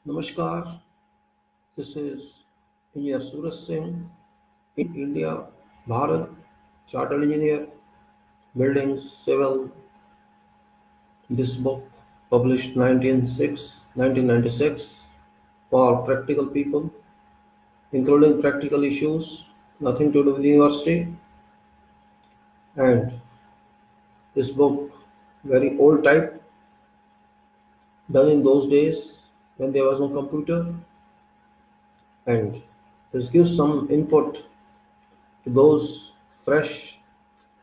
Namaskar, this is Engineer Suraj Singh in India, Bharat, Chartered Engineer, Buildings, Civil. This book published 1996 for practical people, including practical issues, nothing to do with university. And this book, very old type, done in those days when there was no computer. And this gives some input to those fresh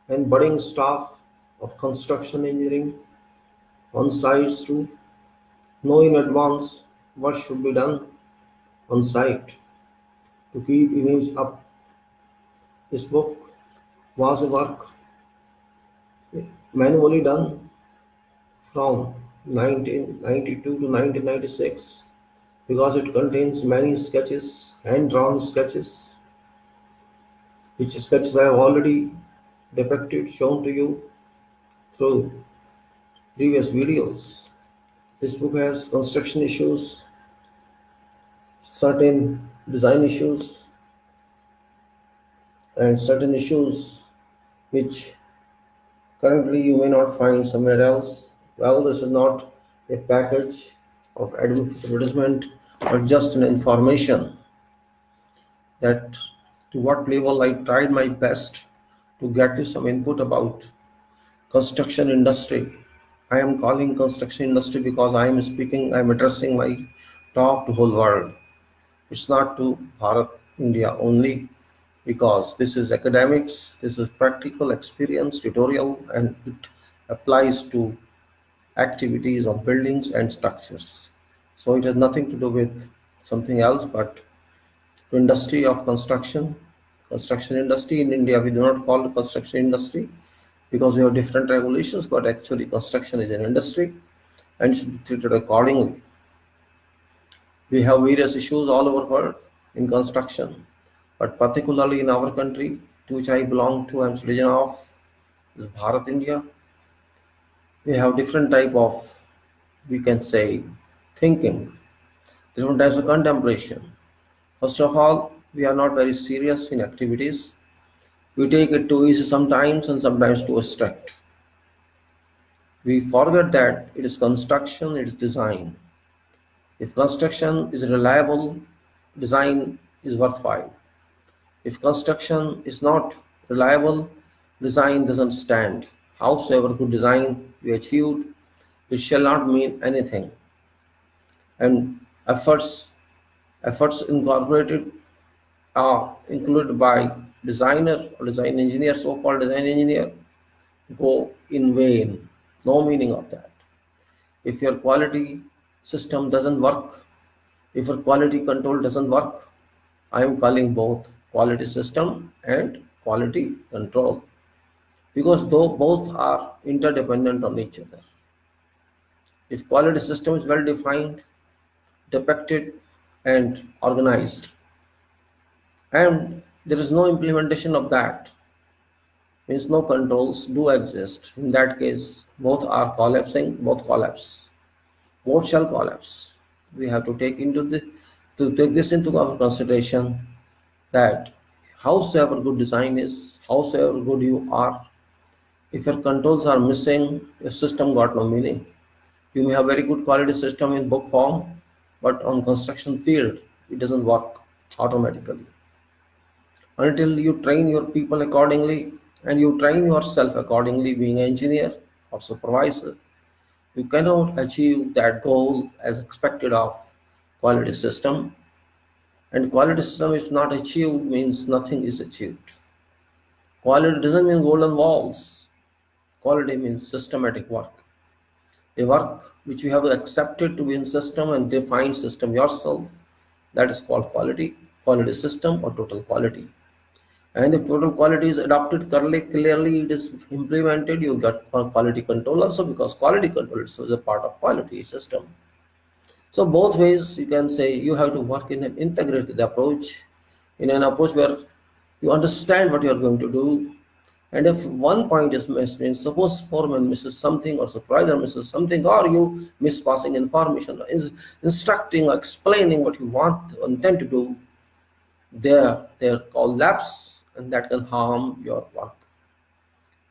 and budding staff of construction engineering on sites to know in advance what should be done on site to keep image up. This book was a work manually done from 1992 to 1996 because it contains many sketches, hand-drawn sketches, which sketches I have already depicted, shown to you through previous videos. This book has construction issues, certain design issues, and certain issues which currently you may not find somewhere else. Well, this is not a package of advertisement or just an information that to what level I tried my best to get you some input about construction industry. I am calling construction industry because I am speaking, I am addressing my talk to whole world. It's not to Bharat, India only, because this is academics, this is practical experience, tutorial, and it applies to activities of buildings and structures. So it has nothing to do with something else but to industry of construction. Construction industry in India, we do not call it construction industry because we have different regulations, but actually construction is an industry and should be treated accordingly. We have various issues all over the world in construction, but particularly in our country, to which I belong to, I am citizen of, is Bharat, India. We have different type of, we can say, thinking, different types of contemplation. First of all, we are not very serious in activities. We take it too easy sometimes and sometimes too strict. We forget that it is construction, it is design. If construction is reliable, design is worthwhile. If construction is not reliable, design doesn't stand. Howsoever good design we achieved, it shall not mean anything. And efforts incorporated are included by designer or design engineer, so-called design engineer, go in vain. No meaning of that. If your quality system doesn't work, if your quality control doesn't work, I am calling both quality system and quality control because though both are interdependent on each other. If quality system is well defined, depicted, and organized, and there is no implementation of that, means no controls do exist. In that case, both are collapsing, both collapse. Both shall collapse. We have to take this into our consideration that howsoever good design is, howsoever good you are, if your controls are missing, your system got no meaning. You may have very good quality system in book form, but on construction field, it doesn't work automatically. Until you train your people accordingly and you train yourself accordingly, being an engineer or supervisor, you cannot achieve that goal as expected of quality system. And quality system if not achieved means nothing is achieved. Quality doesn't mean golden walls. Quality means systematic work. A work which you have accepted to be in system and defined system yourself, that is called quality system or total quality. And if total quality is adopted clearly, it is implemented, you get quality control also because quality control is a part of quality system. So both ways you can say you have to work in an integrated approach, in an approach where you understand what you are going to do And if one point is missed, means suppose foreman misses something or supervisor misses something, or you miss passing information, is instructing or explaining what you want or intend to do, they're called lapse, and that can harm your work.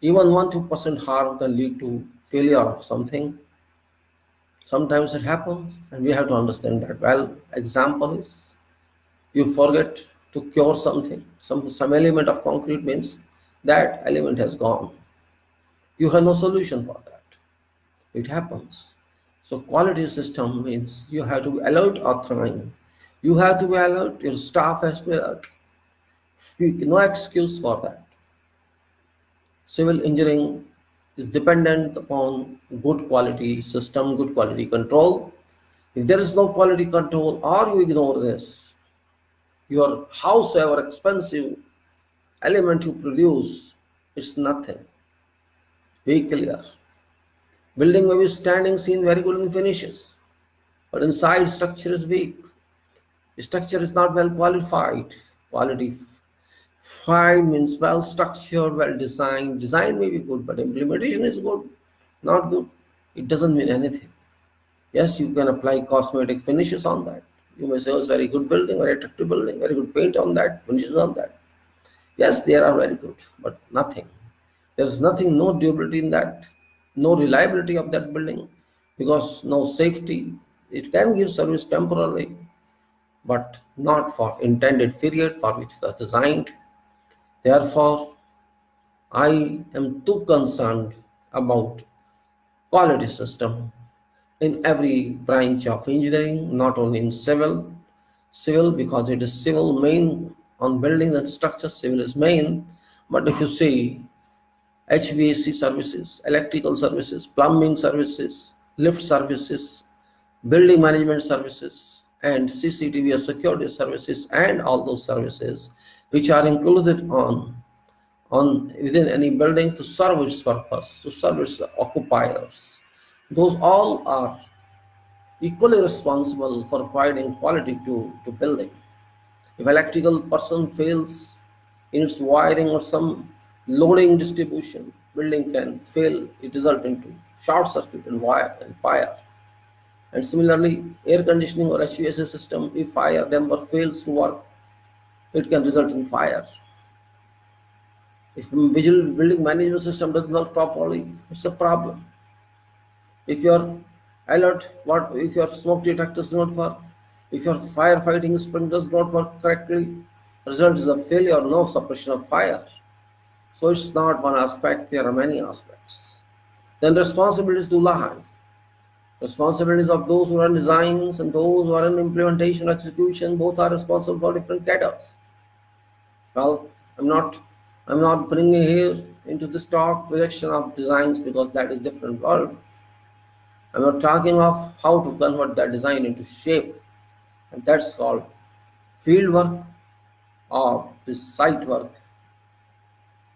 Even 1-2% harm can lead to failure of something. Sometimes it happens, and we have to understand that well. Example is you forget to cure something, some element of concrete means that element has gone. You have no solution for that. It happens. So quality system means you have to be alert all the time. You have to be alert. Your staff has to be alert. No excuse for that. Civil engineering is dependent upon good quality system, good quality control. If there is no quality control or you ignore this, your howsoever expensive element you produce, it's nothing. Be clear. Building may be standing seen very good in finishes, but inside structure is weak. Structure is not well qualified. Quality fine means well structured, well designed. Design may be good, but implementation is good, not good. It doesn't mean anything. Yes, you can apply cosmetic finishes on that. You may say, oh, it's very good building, very attractive building, very good paint on that, finishes on that. Yes, they are very good, but nothing. There is nothing, no durability in that, no reliability of that building, because no safety. It can give service temporarily, but not for intended period for which it was designed. Therefore, I am too concerned about quality system in every branch of engineering, not only in civil because it is civil main on buildings and structures, civil is main. But if you see HVAC services, electrical services, plumbing services, lift services, building management services, and CCTV or security services, and all those services which are included on within any building to serve its purpose, to serve its occupiers. Those all are equally responsible for providing quality to building. If electrical person fails in its wiring or some loading distribution, building can fail. It result into short circuit and wire and fire. And similarly, air conditioning or HVAC system, if fire damper fails to work, it can result in fire. If visual building management system does not work properly, it's a problem. If your alert, what if your smoke detectors do not work, if your firefighting spring does not work correctly, result is a failure, no suppression of fire. So it's not one aspect, there are many aspects. Then responsibilities do lie. Responsibilities of those who run designs and those who are in implementation, execution, both are responsible for different cadres. Well, I'm not bringing here into this talk projection of designs because that is different world. I'm not talking of how to convert that design into shape, and that's called field work or this site work.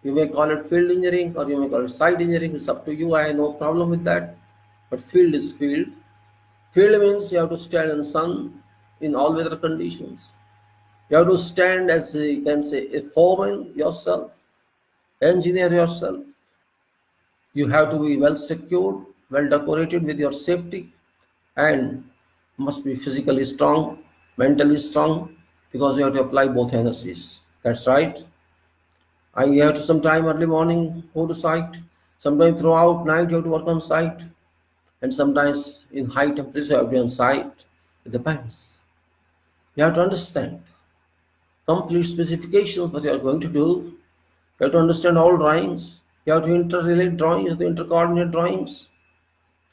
You may call it field engineering or you may call it site engineering. It's up to you. I have no problem with that. But field is field. Field means you have to stand in sun in all weather conditions. You have to stand as you can say a foreman yourself, engineer yourself. You have to be well secured, well decorated with your safety, and must be physically strong, mentally strong, because you have to apply both energies. That's right. I have to sometime early morning go to site, sometime throughout night you have to work on site, and sometimes in high temperatures you have to be on site. It depends. You have to understand complete specifications what you are going to do. You have to understand all drawings. You have to interrelate drawings, the intercoordinate drawings.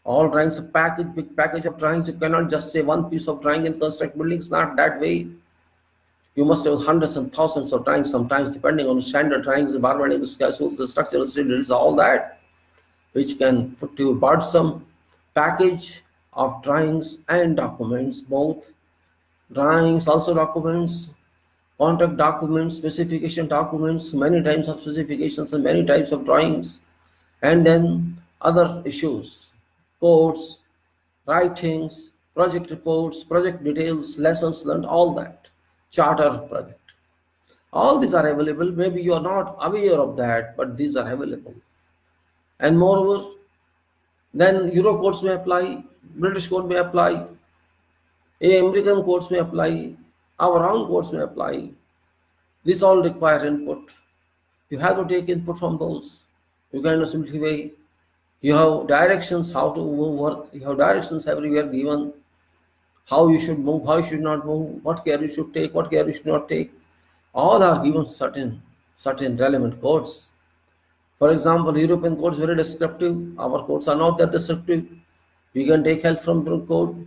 All drawings a package, big package of drawings. You cannot just say one piece of drawing and construct buildings. Not that way. You must have hundreds and thousands of drawings, sometimes depending on standard drawings, environmental schedules, the structural schedules, all that, which can put to burdensome package of drawings and documents, both drawings, also documents, contract documents, specification documents, many types of specifications and many types of drawings, and then other issues, codes, writings, project reports, project details, lessons learned, all that, charter project. All these are available. Maybe you are not aware of that, but these are available. And moreover, then Euro codes may apply, British code may apply, American codes may apply, our own codes may apply. These all require input. You have to take input from those. You cannot simply way. You have directions how to move work. You have directions everywhere given. How you should move, how you should not move, what care you should take, what care you should not take. All are given certain relevant codes. For example, European codes very descriptive. Our codes are not that descriptive. We can take help from the code.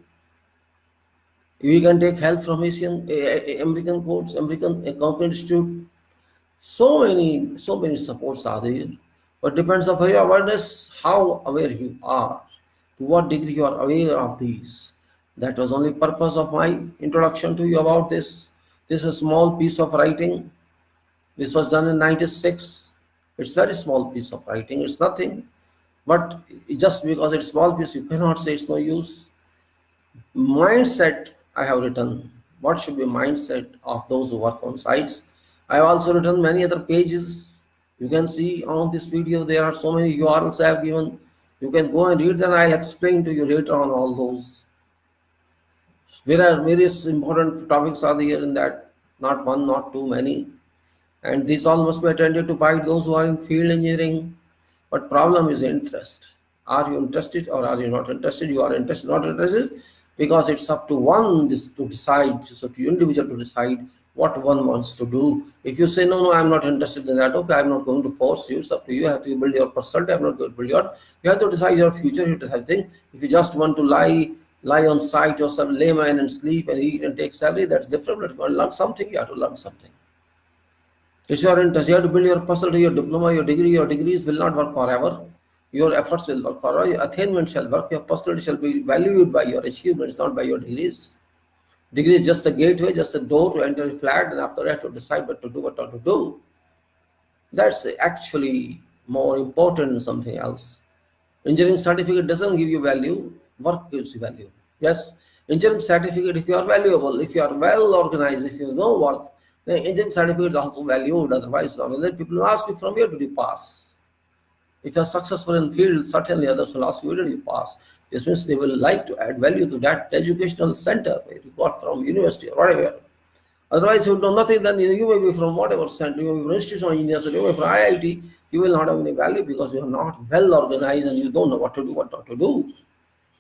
We can take help from American codes, American Concrete Institute. So many supports are there. But depends on your awareness, how aware you are, to what degree you are aware of these. That was only purpose of my introduction to you about this. This is a small piece of writing. This was done in 96. It's very small piece of writing. It's nothing. But just because it's small piece, you cannot say it's no use. Mindset I have written. What should be mindset of those who work on sites? I have also written many other pages. You can see on this video there are so many URLs I have given. You can go and read them. I'll explain to you later on all those. There are various important topics are there in that. Not one, not too many. And these all must be attended to by those who are in field engineering. But problem is interest. Are you interested or are you not interested? You are interested, not interested, because it's up to one to decide, so to individual to decide what one wants to do. If you say, no, I'm not interested in that, okay, I'm not going to force you, it's up to you. You have to build your personality, I'm not going to build your, you have to decide your future, you have to decide things. If you just want to lie on site or some layman and sleep and eat and take salary, that's different. But if you want to learn something, you have to learn something. If you are interested, you have to build your personality, your diploma, your degree. Your degrees will not work forever. Your efforts will work forever. Your attainment shall work. Your personality shall be valued by your achievements, not by your degrees. Degree is just a gateway, just a door to enter a flat, and after that to decide what to do, what not to do. That's actually more important than something else. Engineering certificate doesn't give you value, work gives you value. Yes, engineering certificate, if you are valuable, if you are well organized, if you know work, then engineering certificate is also valued. Otherwise, other people will ask you from where did you pass. If you are successful in field, certainly others will ask you where did you pass. This means they will like to add value to that educational center where you got from university or whatever. Otherwise, you know nothing, then you may be from whatever center, you may be from institutional engineers, you may be from IIT, you will not have any value because you are not well organized and you don't know what to do, what not to do.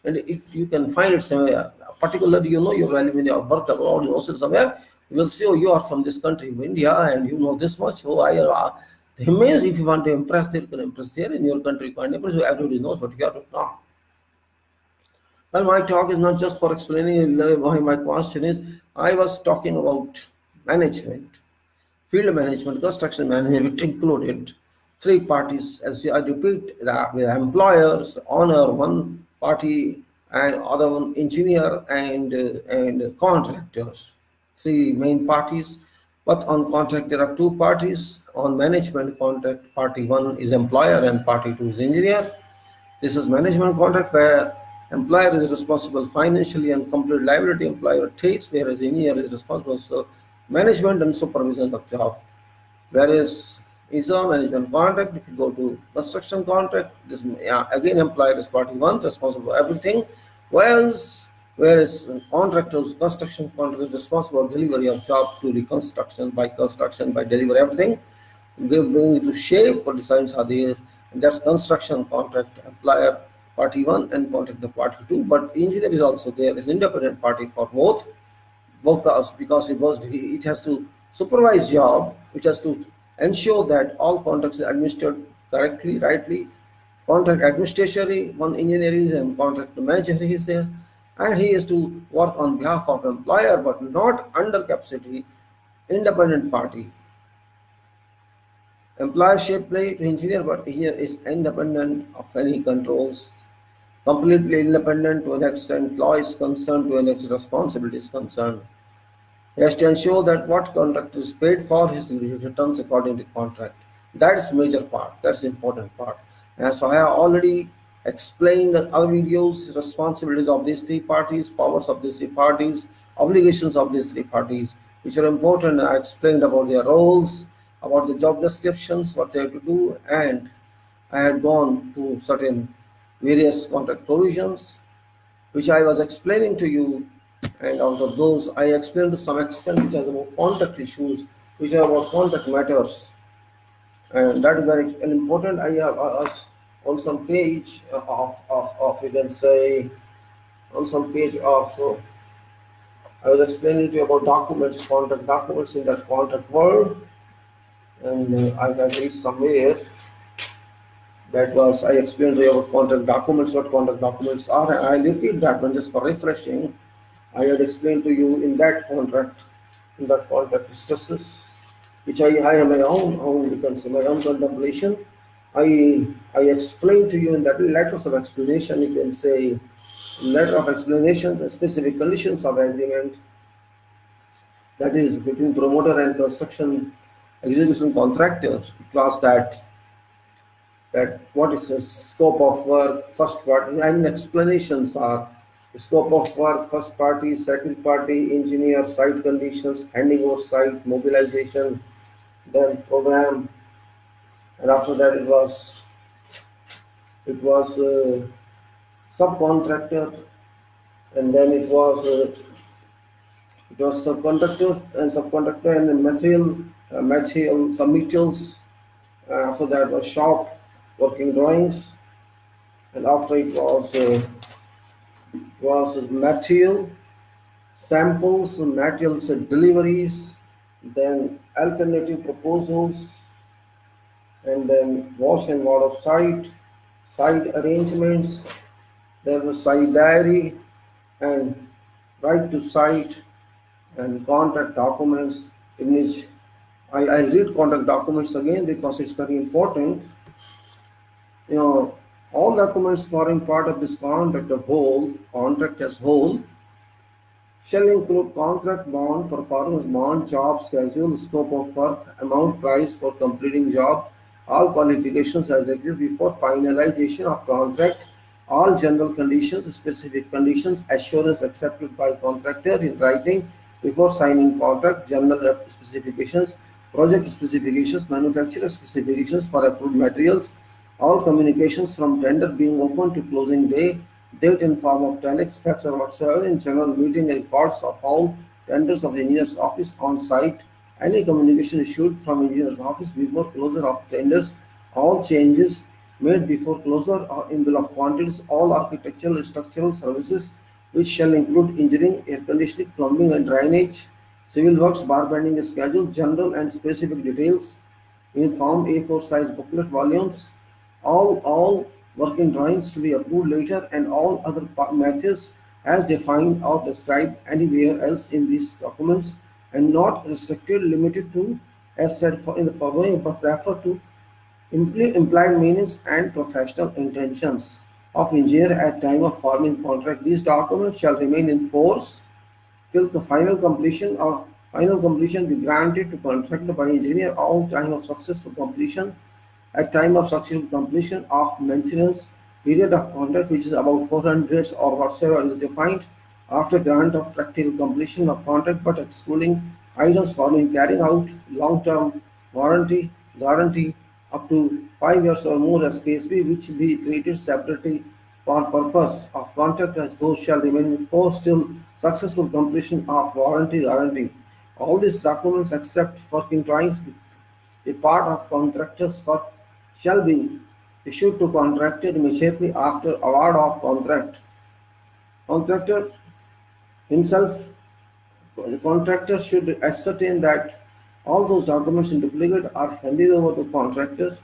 And if you can find it somewhere, particularly you know your value when you have worked abroad, you know somewhere, you will say, oh, you are from this country, India, and you know this much. Oh, I are. The means if you want to impress there, you can impress there. In your country, you can't impress. Everybody knows what you are to know. Well, my talk is not just for explaining why my question is. I was talking about management, field management, construction management, which included three parties. As I repeat, the employers, owner, one party, and other one engineer and contractors. Three main parties. But on contract there are two parties. On management contract, party one is employer and party two is engineer. This is management contract where employer is responsible financially and complete liability employer takes, whereas engineer is responsible for management and supervision of job. Whereas it's a management contract, if you go to construction contract, this again employer is party one responsible for everything. Whereas contractors, construction contract is responsible for delivery of job to reconstruction by delivery everything. They bring it to shape, what designs are there. And that's construction contract, employer party one and contract the party two. But engineer is also there as independent party for both because it has to supervise job, which has to ensure that all contracts are administered correctly, rightly. Contract administration, one engineer is and contract manager is there, and he is to work on behalf of employer but not under capacity, independent party. Employer shape play to engineer, but engineer is independent of any controls, completely independent to an extent law is concerned, to an extent responsibility is concerned. He has to ensure that what contract is paid for, his returns according to contract. That's major part, that's the important part. And so I have already explained the other videos, responsibilities of these three parties, powers of these three parties, obligations of these three parties. which are important. I explained about their roles, about the job descriptions, what they have to do, and I had gone to certain various contract provisions, which I was explaining to you. And out of those, I explained to some extent which are about contract issues, which are about contract matters, and that is very important. I have on some page of you can say on some page of I was explaining to you about documents, contract documents in that contract world, and I have reached somewhere that was I explained to you about contract documents, what contract documents are, and I repeat that one just for refreshing. I had explained to you in that contract discusses, which I have my own you can say my own contemplation. I explained to you in that letters of explanation, you can say letter of explanations and specific conditions of agreement, that is between promoter and construction execution contractor. It was that what is the scope of work, first party, and explanations are the scope of work, first party, second party, engineer, site conditions, handing over site, mobilization, then program, and after that it was subcontractor, and then it was subcontractor and then material submittals. After that was shop working drawings, and after it was material samples, materials deliveries, then alternative proposals, and then wash and ward of site arrangements. There was site diary and right to site and contract documents, in which I read contract documents again because it's very important. You know, all documents forming part of this contract as whole, shall include contract bond, performance bond, job schedule, scope of work, amount price for completing job, all qualifications as agreed before finalization of contract, all general conditions, specific conditions, assurance accepted by contractor in writing before signing contract, general specifications, project specifications, manufacturer specifications for approved materials, all communications from tender being open to closing date in form of telex, fax or whatsoever, in general meeting records of all tenders of the engineer's office on site, any communication issued from engineer's office before closure of tenders, all changes made before closure or in bill of quantities, all architectural and structural services which shall include engineering, air conditioning, plumbing and drainage, civil works, bar bending schedule, general and specific details in Form A4 size booklet volumes, all working drawings to be approved later, and all other matters as defined or described anywhere else in these documents, and not restricted, limited to, as said in the following, but refer to implied meanings and professional intentions of engineer at time of forming contract. These documents shall remain in force till the final completion be granted to contractor by engineer all time of successful completion. At time of successful completion of maintenance period of contract, which is about 400 days or whatsoever is defined, after grant of practical completion of contract, but excluding items following carrying out long-term warranty guarantee up to 5 years or more as case be, which be treated separately for purpose of contract, as those shall remain in force till successful completion of warranty guarantee. All these documents except working drawings, a part of contractor's work, shall be issued to contractor immediately after award of contract. Contractor himself, the contractor should ascertain that all those documents in duplicate are handed over to contractors.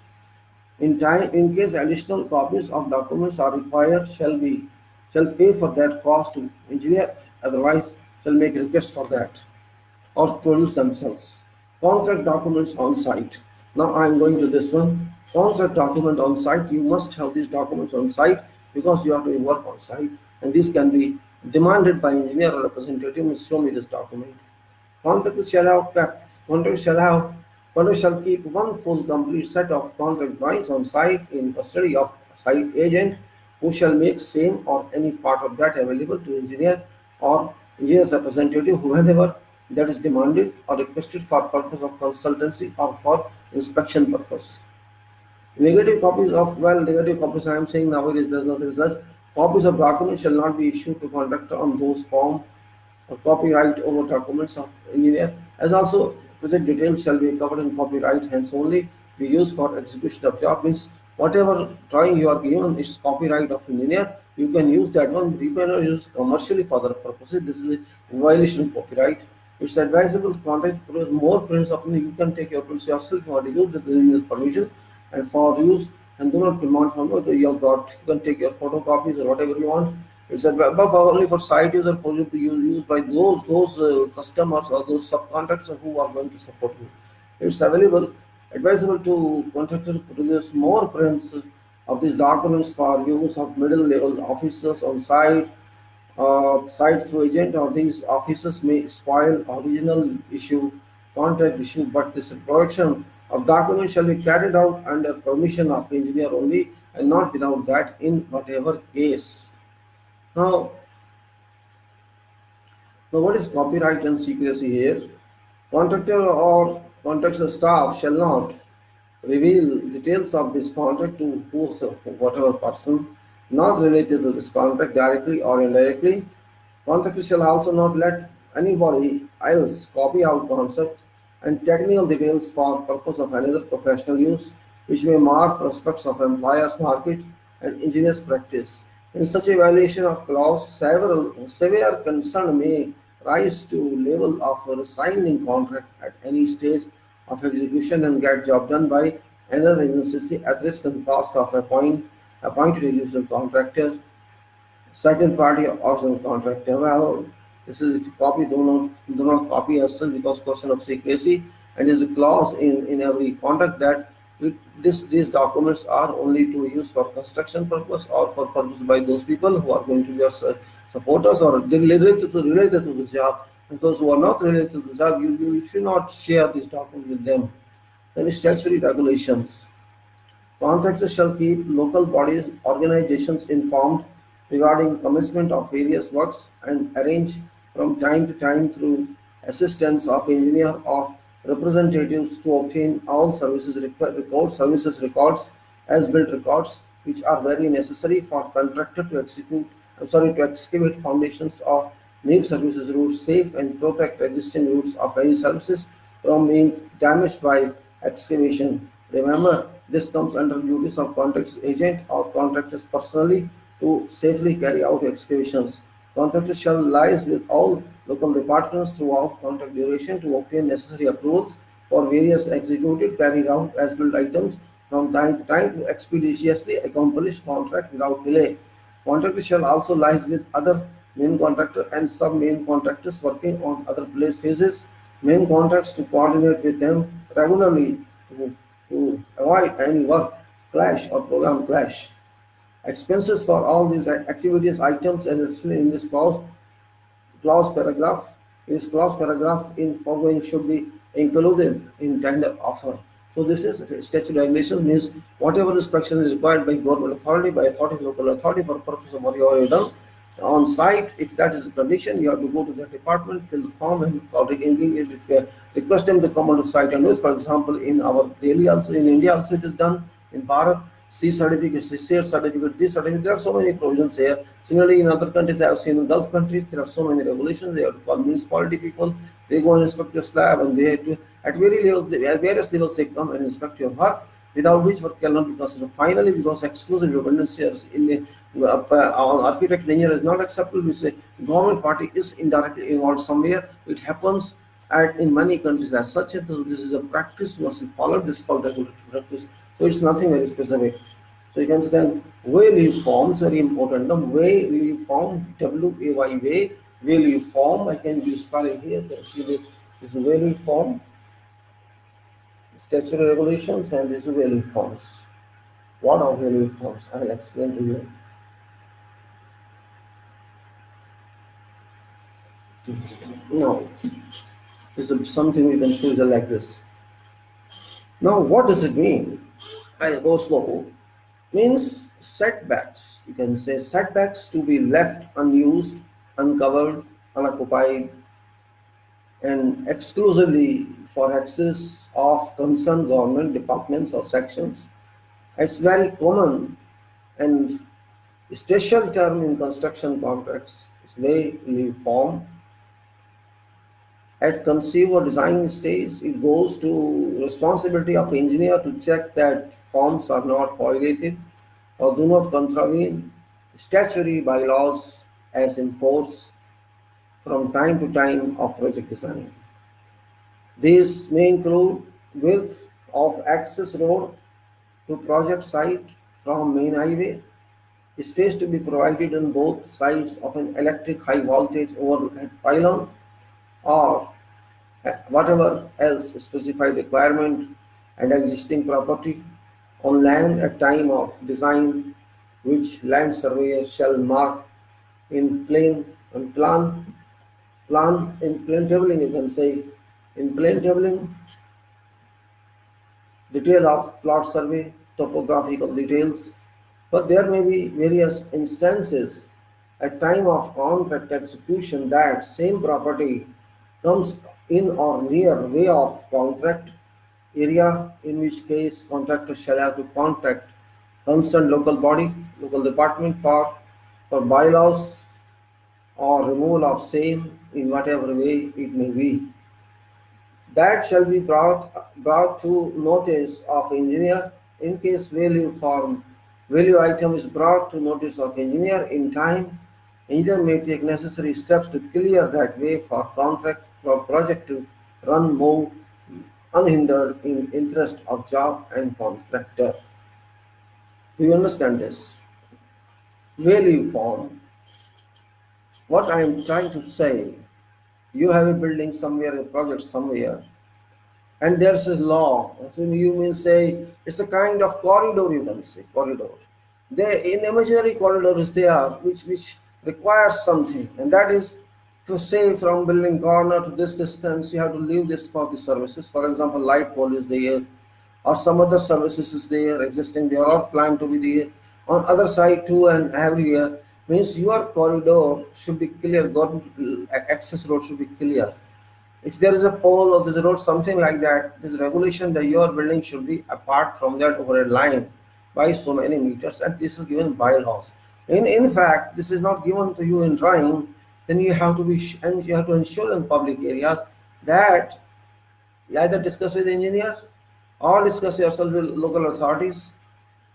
In case additional copies of documents are required, shall pay for that cost to engineer, otherwise shall make request for that or produce themselves. Contract documents on site. Now I am going to this one. Contract document on site. You must have these documents on site because you are doing work on site, and this can be demanded by engineer or representative. Must show me this document. Contract shall have contract shall have contract shall keep one full complete set of contract drawings on site in custody of site agent, who shall make same or any part of that available to engineer or engineer's representative whenever that is demanded or requested for purpose of consultancy or for inspection purpose. Negative copies of, well, negative copies I am saying nowadays there's nothing such. Copies of documents shall not be issued to contractor on those form or copyright over documents of engineer, as also project details shall be covered in copyright, hence only be used for execution of job. Means whatever drawing you are given is copyright of engineer, you can use that one, you cannot use commercially for other purposes. This is a violation of copyright. It's advisable to contact produce more prints of, you can take your prints yourself if you want to use with the engineer's permission and for use, and do not demand from you have got, you can take your photocopies or whatever you want. It's above only for site user for you to use by those customers or those subcontractors who are going to support you. It's available, advisable to contractors to produce more prints of these documents for use of middle level officers on site through agent, or these officers may spoil original issue, contract issue, but this production of documents shall be carried out under permission of engineer only and not without that in whatever case. Now, now what is copyright and secrecy here? Contractor or contractor staff shall not reveal details of this contract to whatever person not related to this contract directly or indirectly. Contractor shall also not let anybody else copy out concepts and technical details for purpose of another professional use, which may mar prospects of employer's market and engineer's practice. In such a violation of clause, several severe concern may rise to level of rescinding contract at any stage of execution and get job done by another agency at risk and cost of appointed execution contractor, second party or some contractor. Well, this is if you copy, do not copy yourself because question of secrecy, and there's a clause in every contract that these documents are only to use for construction purpose or for purpose by those people who are going to be your supporters or related to the job. And those who are not related to the job, you should not share this document with them. Then statutory regulations. Contractors shall keep local bodies organizations informed regarding commencement of various works and arrange from time to time through assistance of engineer or representatives to obtain all services records as built records which are very necessary for contractor to to excavate foundations or new services routes safe and protect existing routes of any services from being damaged by excavation. Remember, this comes under duties of contracts agent or contractors personally to safely carry out excavations. Contractors shall liaise with all local departments throughout contract duration to obtain necessary approvals for various executed carried out as built items from time to time to expeditiously accomplish contract without delay. Contractors shall also liaise with other main contractor and sub-main contractors working on other place phases, main contracts to coordinate with them regularly to avoid any work clash or program clash. Expenses for all these activities items as explained in this clause paragraph. This clause paragraph in foregoing should be included in tender offer. So this is statute regulation means whatever inspection is required by government authority, by authority, local authority for purpose of what you already done on site. If that is the condition, you have to go to the department, fill the form, and request them to come on the site and do it. For example, in our Delhi also, in India also it is done. In Bharat, C certificate, C certificate, D certificate. There are so many provisions here. Similarly, in other countries, I have seen in Gulf countries, there are so many regulations. They have to call municipality people. They go and inspect your slab, and they have to at various levels they come and inspect your work. Without which work cannot be considered. Finally, because exclusive dependency in on architect engineer is not acceptable, we say government party is indirectly involved somewhere. It happens in many countries as such. This is a practice must be followed. This is called regulatory practice. So it's nothing very specific. So you can see then way leave forms very important. The way leave form way leave form. I can use spelling here. This is way leave form. Statutory regulations and these value forms. What are value forms? I will explain to you. Now, this is something we can choose like this. Now, what does it mean? I go slow. Means setbacks. You can say setbacks to be left unused, uncovered, unoccupied, and exclusively for access of concerned government departments or sections. It's very common and special term in construction contracts. It's very form. At conceive or design stage, it goes to responsibility of engineer to check that forms are not violated or do not contravene statutory bylaws as enforced from time to time of project design. These may include width of access road to project site from main highway, space to be provided on both sides of an electric high voltage overhead pylon, or whatever else specified requirement and existing property on land at time of design, which land surveyor shall mark in plain tabling, you can say, in plain tabling, detail of plot survey, topographical details, but there may be various instances at time of contract execution that same property comes in or near way of contract area, in which case contractor shall have to contact concerned local body, local department for bylaws or removal of same in whatever way it may be. That shall be brought to notice of engineer. In case value item is brought to notice of engineer in time, engineer may take necessary steps to clear that way for contract for project to run more unhindered in interest of job and contractor. Do you understand this? Value form. What I am trying to say, you have a building somewhere, a project somewhere, and there's a law. So you mean say it's a kind of corridor, you can say corridor. They in imaginary corridors they are which requires something, and that is to say from building corner to this distance you have to leave this for the services. For example, light pole is there, or some other services is there existing there or planned to be there. On other side too and everywhere means your corridor should be clear. Government access road should be clear. If there is a pole or there's a road, something like that, there's regulation that your building should be apart from that overhead line by so many meters, and this is given by laws. In fact, this is not given to you in drawing. Then you have to and you have to ensure in public areas that you either discuss with the engineer or discuss yourself with local authorities.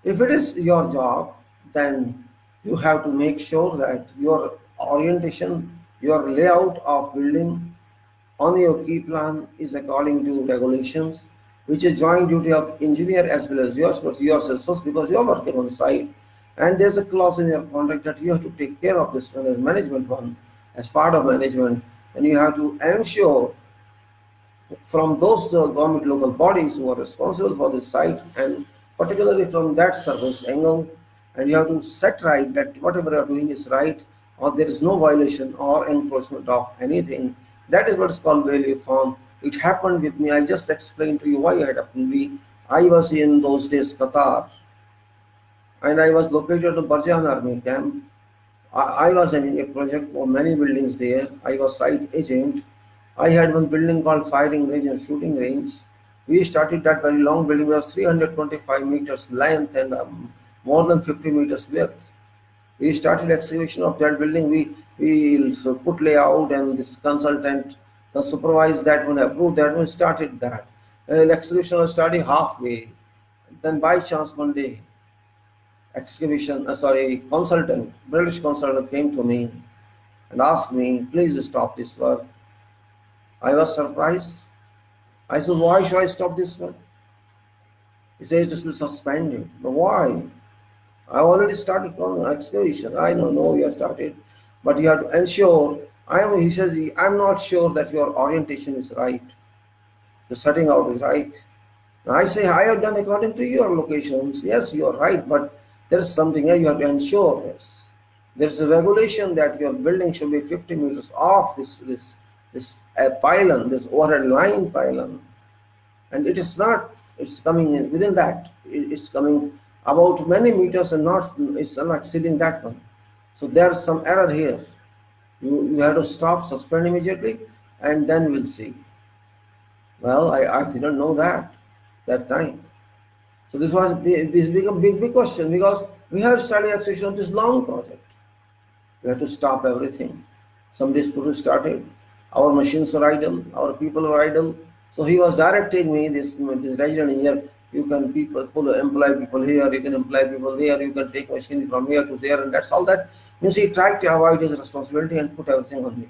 If it is your job, then you have to make sure that your orientation, your layout of building on your key plan is according to regulations, which is joint duty of engineer as well as yours, but yours is first because you're working on site, and there's a clause in your contract that you have to take care of this one as management one, as part of management, and you have to ensure from those government local bodies who are responsible for this site, and particularly from that service angle, and you have to set right that whatever you are doing is right, or there is no violation or encroachment of anything. That is what is called value form. It happened with me. I just explained to you why it happened to me. I was in those days Qatar, and I was located in Barjan Army Camp. I was having a project for many buildings there. I was site agent. I had one building called firing range and shooting range. We started that very long building. It was 325 meters length and more than 50 meters width. We started excavation of that building. We put layout, and this consultant supervised that one, approved that one, started that. Excavation was started halfway. Then by chance one day, British consultant came to me and asked me, please stop this work. I was surprised. I said, why should I stop this work? He said, just be suspended. But why? I already started excavation. I know, no, you have started, but you have to ensure. He says, I'm not sure that your orientation is right. The setting out is right. Now I say, I have done according to your locations. Yes, you are right, but there is something else you have to ensure this. There is a regulation that your building should be 50 meters off this pylon, this overhead line pylon, and it is not. It's coming in within that. It's coming about many meters and it's not exceeding that one. So there is some error here. You have to stop, suspend immediately, and then we'll see. Well, I didn't know that time. So this become big question because we have studied execution of this long project. We had to stop everything. Some dispute started. Our machines were idle. Our people were idle. So he was directing me, this resident engineer, you can employ people here, you can employ people there, you can take machines from here to there, and that's all that. Means he tried to avoid his responsibility and put everything on me.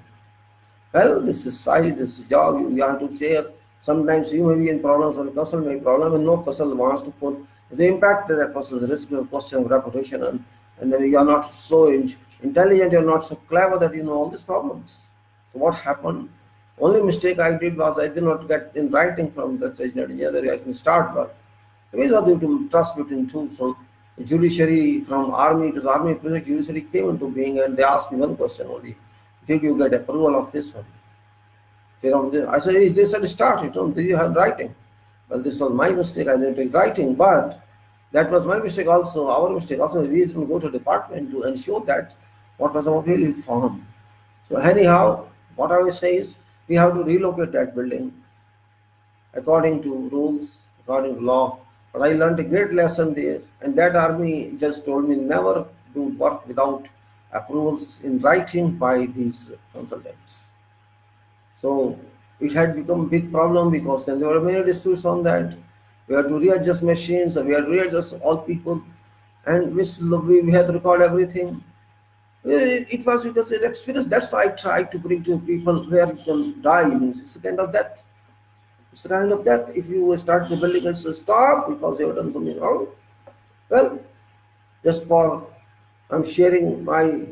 Well, this is side, this is job, you have to share. Sometimes you may be in problems or a customer may be in problem and no customer wants to put the impact that person's risk of question of reputation and then you are not so intelligent, you're not so clever that you know all these problems. So what happened? Only mistake I did was I did not get in writing from the engineer that I can start work. It was due to trust between two. So the judiciary from army to the army project judiciary came into being and they asked me one question only. Did you get approval of this one? I said, they said start it. Did you have writing? Well, this was my mistake. I didn't take writing, but that was my mistake also, our mistake also. We didn't go to the department to ensure that what was our really form. So anyhow, what I will say is we have to relocate that building according to rules, according to law. But I learned a great lesson there, and that army just told me never do work without approvals in writing by these consultants. So it had become a big problem because then there were many disputes on that. We had to readjust machines, we had to readjust all people, and we had to record everything. It was because an experience. That's why I tried to bring to people where you can die. Means it's the kind of death. It's the kind of death. If you start the building and say stop because you have done something wrong, well, just for I'm sharing my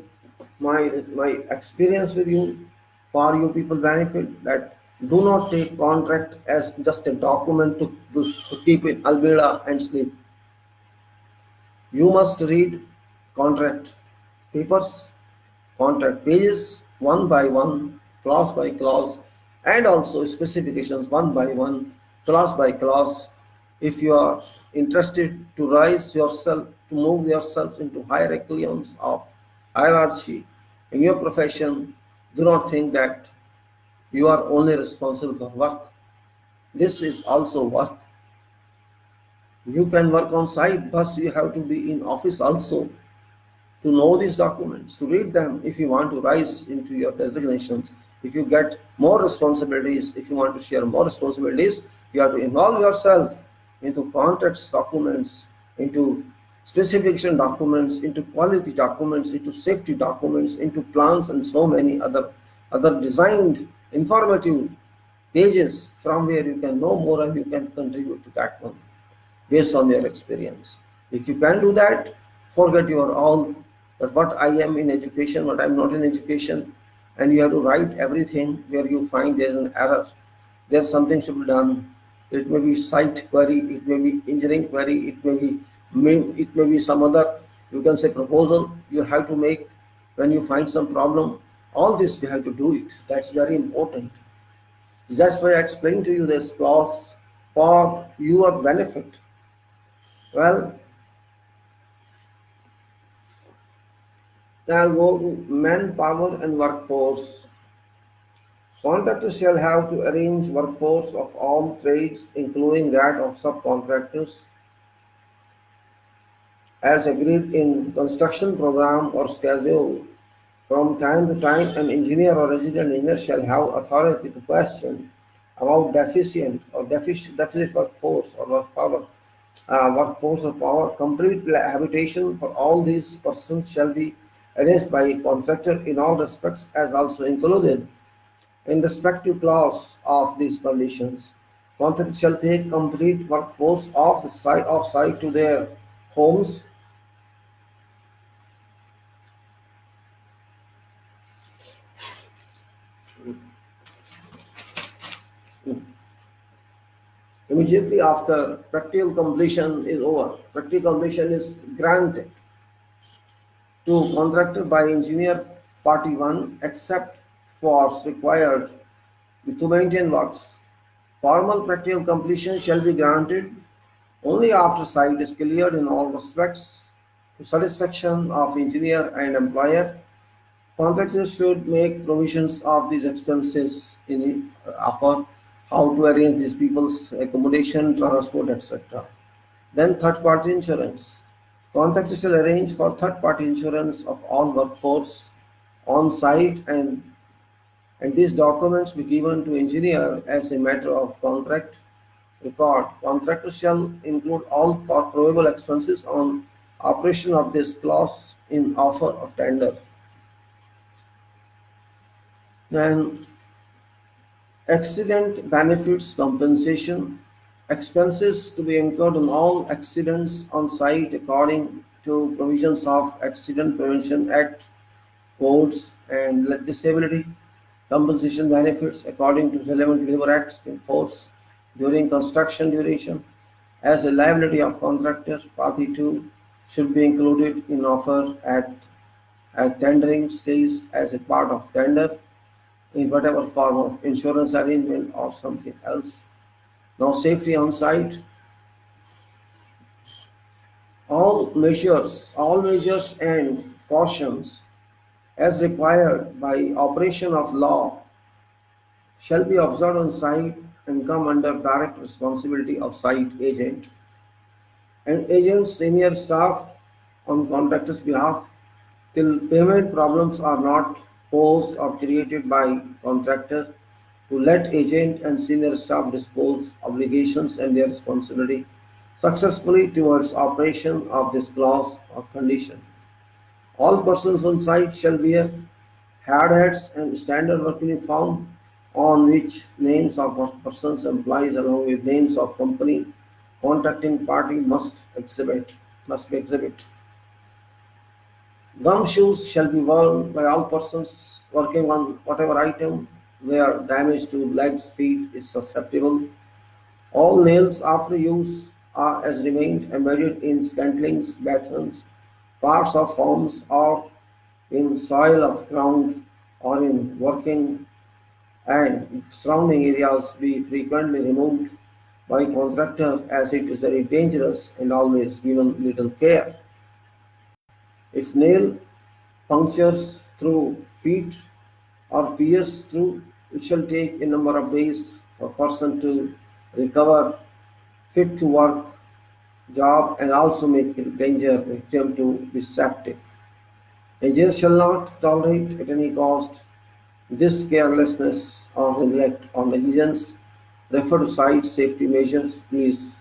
experience with you for you people benefit that do not take contract as just a document to keep in Alberta and sleep. You must read contract papers, contract pages one by one, clause by clause, and also specifications one by one, clause by clause. If you are interested to rise yourself, to move yourself into higher echelons of hierarchy in your profession, do not think that you are only responsible for work. This is also work. You can work on site, but you have to be in office also to know these documents, to read them if you want to rise into your designations. If you get more responsibilities, if you want to share more responsibilities, you have to involve yourself into contracts documents, into specification documents, into quality documents, into safety documents, into plans and so many other designed informative pages from where you can know more and you can contribute to that one based on your experience. If you can do that, forget your all that what I am in education, what I'm not in education, and you have to write everything where you find there is an error. There's something should be done. It may be site query, it may be engineering query, it may be some other, you can say proposal you have to make when you find some problem. All this you have to do it. That's very important. Just why I explained to you this clause for your benefit. Well, now go to manpower and workforce. Contractors shall have to arrange workforce of all trades, including that of subcontractors, as agreed in construction program or schedule. From time to time, an engineer or resident engineer shall have authority to question about deficit workforce or workforce or power. Complete habitation for all these persons shall be arranged by a contractor in all respects as also included in respective clause of these conditions. Contractors shall take complete workforce off site to their homes immediately after practical completion is over. Practical completion is granted to contractor by engineer party 1 except for required to maintain works. Formal practical completion shall be granted only after site is cleared in all respects to satisfaction of engineer and employer. Contractors should make provisions of these expenses in offer how to arrange these people's accommodation, transport, etc. Then third-party insurance. Contractors shall arrange for third-party insurance of all workforce on site and these documents be given to engineer as a matter of contract record. Contractor shall include all probable expenses on operation of this clause in offer of tender. Then accident benefits compensation. Expenses to be incurred on all accidents on site according to provisions of Accident Prevention Act, codes and disability compensation benefits according to relevant labor acts in force during construction duration as a liability of contractor party 2 should be included in offer at tendering stage as a part of tender in whatever form of insurance arrangement or something else. Now safety on site, all measures and cautions as required by operation of law shall be observed on site and come under direct responsibility of site agent and agent's senior staff on contractor's behalf till payment problems are not posed or created by contractor to let agent and senior staff dispose obligations and their responsibility successfully towards operation of this clause or condition. All persons on site shall wear hard hats and standard work uniform on which names of persons employees along with names of company contracting party must be exhibit. Gum shoes shall be worn by all persons working on whatever item where damage to legs, feet is susceptible. All nails after use are as remained embedded in scantlings, batons, parts of forms or in soil of ground or in working and surrounding areas be frequently removed by contractor as it is very dangerous and always given little care. If nail punctures through feet or pierce through, it shall take a number of days for person to recover fit to work job and also make it danger victim to be septic. Agents shall not tolerate at any cost this carelessness or neglect or negligence. Refer to site safety measures, please.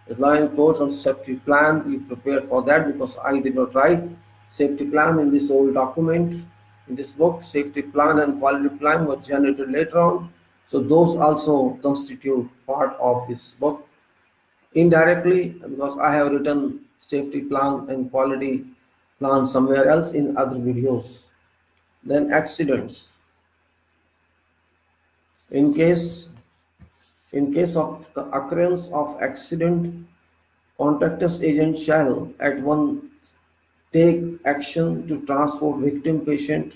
The line codes on safety plan, be prepared for that because I did not write safety plan in this old document. In this book, safety plan and quality plan were generated later on. So those also constitute part of this book indirectly because I have written safety plan and quality plan somewhere else in other videos. Then accidents. In case in case of occurrence of accident, contractor's agent shall at once take action to transport victim patient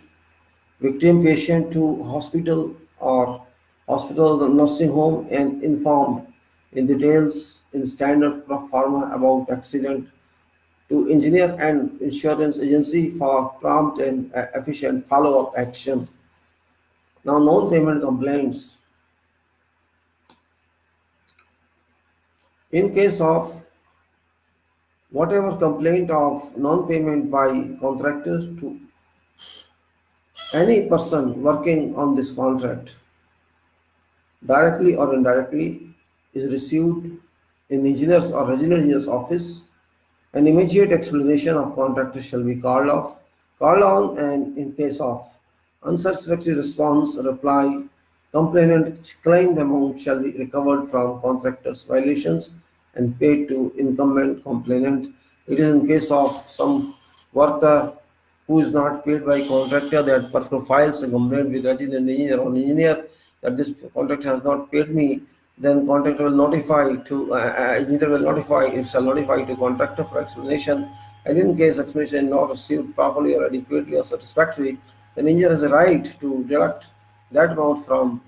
to hospital nursing home and informed in details in standard pro forma about accident to engineer and insurance agency for prompt and efficient follow-up action. Now non-payment complaints. In case of whatever complaint of non-payment by contractors to any person working on this contract, directly or indirectly, is received in engineer's or regional engineer's office, an immediate explanation of contractor shall be called on, and in case of unsatisfactory response, reply, complainant claimed amount shall be recovered from contractor's violations and paid to incumbent complainant. It is in case of some worker who is not paid by contractor that person files a complaint with registered engineer or engineer that this contractor has not paid me, then contractor will notify to engineer will notify it shall notify to contractor for explanation. And in case explanation is not received properly or adequately or satisfactorily, then engineer has a right to deduct that amount from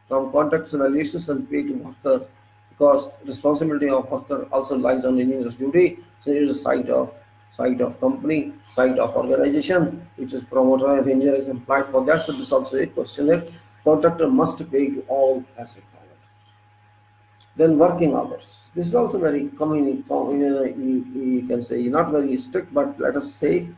contractor's evaluations and pay to worker because responsibility of worker also lies on engineer's duty. So it is a side of site of company, site of organization, which is promoter and engineer is employed for that. So this is also a question that contractor must pay you all as required. Then working hours. This is also very common. You can say not very strict, but let us say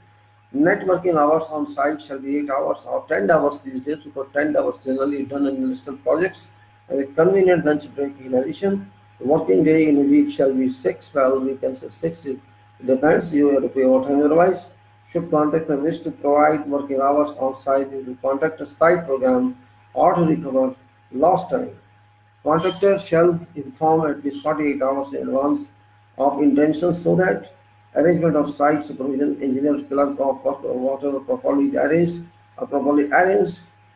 networking hours on site shall be 8 hours or 10 hours these days, because 10 hours generally done in industrial projects, and a convenient lunch break in addition. The working day in a week shall be 6. Well, we can say 6. It depends. You have to pay overtime otherwise. Should contractor wish to provide working hours on site due to contractor's tight program or to recover lost time, contractor shall inform at least 48 hours in advance of intentions so that arrangement of site supervision, engineer, clerk of work or whatever properly arranged.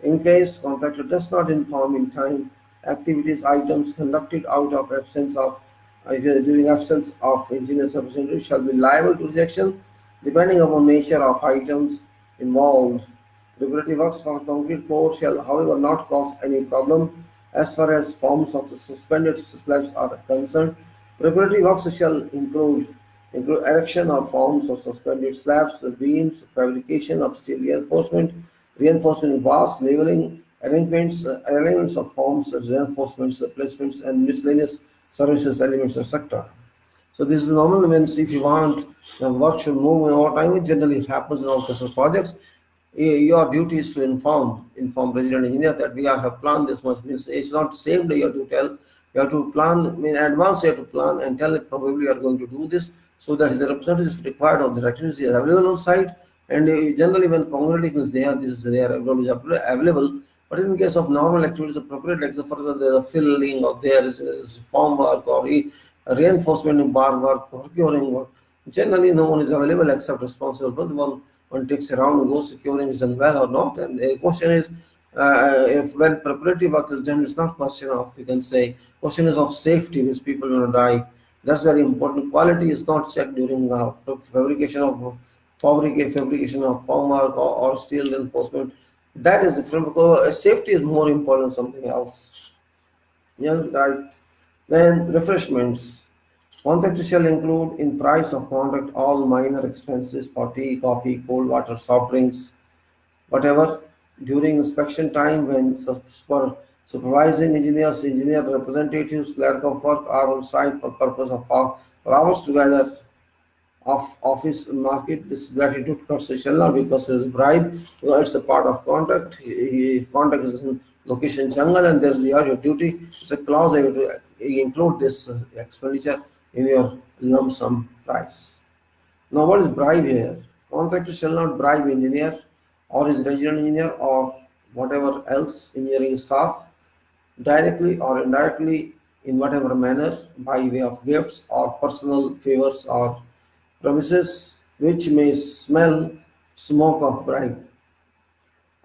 In case contractor does not inform in time, activities items conducted out of absence of during absence of engineer's representative shall be liable to rejection depending upon nature of items involved. Preparatory works for concrete pour shall, however, not cause any problem as far as forms of the suspended slabs are concerned. Preparatory works shall include erection of forms of suspended slabs, beams, fabrication of steel reinforcement bars, leveling, arrangements, alignments of forms, reinforcements, placements, and miscellaneous services elements, etc. So this is normally means if you want work should move in overtime, it generally happens in all kinds of projects. Your duty is to inform resident engineer that we have planned this much. Means it's not same day you have to tell. You have to plan in advance. You have to plan and tell it probably you are going to do this, so that his representative is required or the activities is available on site. And generally when congregation is there, this is there available. But in the case of normal activities, appropriate like for example, there is a filling or there is form work or reinforcement in bar work or curing work. Generally, no one is available except responsible, but the one takes around and goes securing is done well or not. And the question is, if when preparatory work is done, it's not question of, you can say, question is of safety, means people will not die. That's very important. Quality is not checked during fabrication of formwork or steel reinforcement. That is different because safety is more important than something else. Yeah, right. Then refreshments. Contract shall include in price of contract all minor expenses for tea, coffee, cold water, soft drinks, whatever, during inspection time when supervising engineers, engineer representatives, clerk of work are on site for purpose of for hours together of office market. This gratitude cost shall not be considered as bribe. It's a part of contract. Contract is in location jungle and there's your duty. It's a clause you have to include this expenditure in your lump sum price. Now, what is bribe here? Contractor shall not bribe engineer or his resident engineer or whatever else engineering staff directly or indirectly in whatever manner by way of gifts or personal favors or promises which may smell smoke of bribe.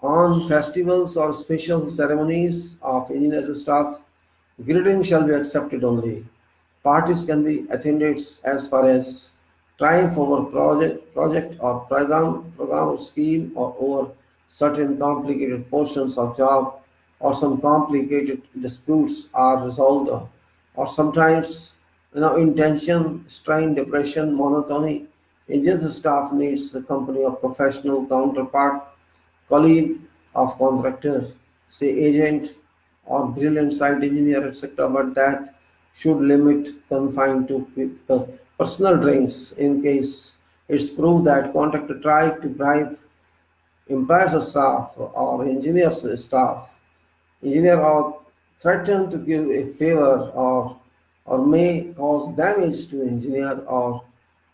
On festivals or special ceremonies of engineers staff, greetings shall be accepted only. Parties can be attended as far as triumph over project or program or scheme or over certain complicated portions of job or some complicated disputes are resolved or sometimes intention, strain, depression, monotony. Engine staff needs the company of professional counterpart colleague of contractor, say agent or brilliant site engineer, etc. But that should limit confined to personal drinks in case it's proved that contractor tried to bribe employers staff or engineers staff engineer or threaten to give a favor or may cause damage to engineer or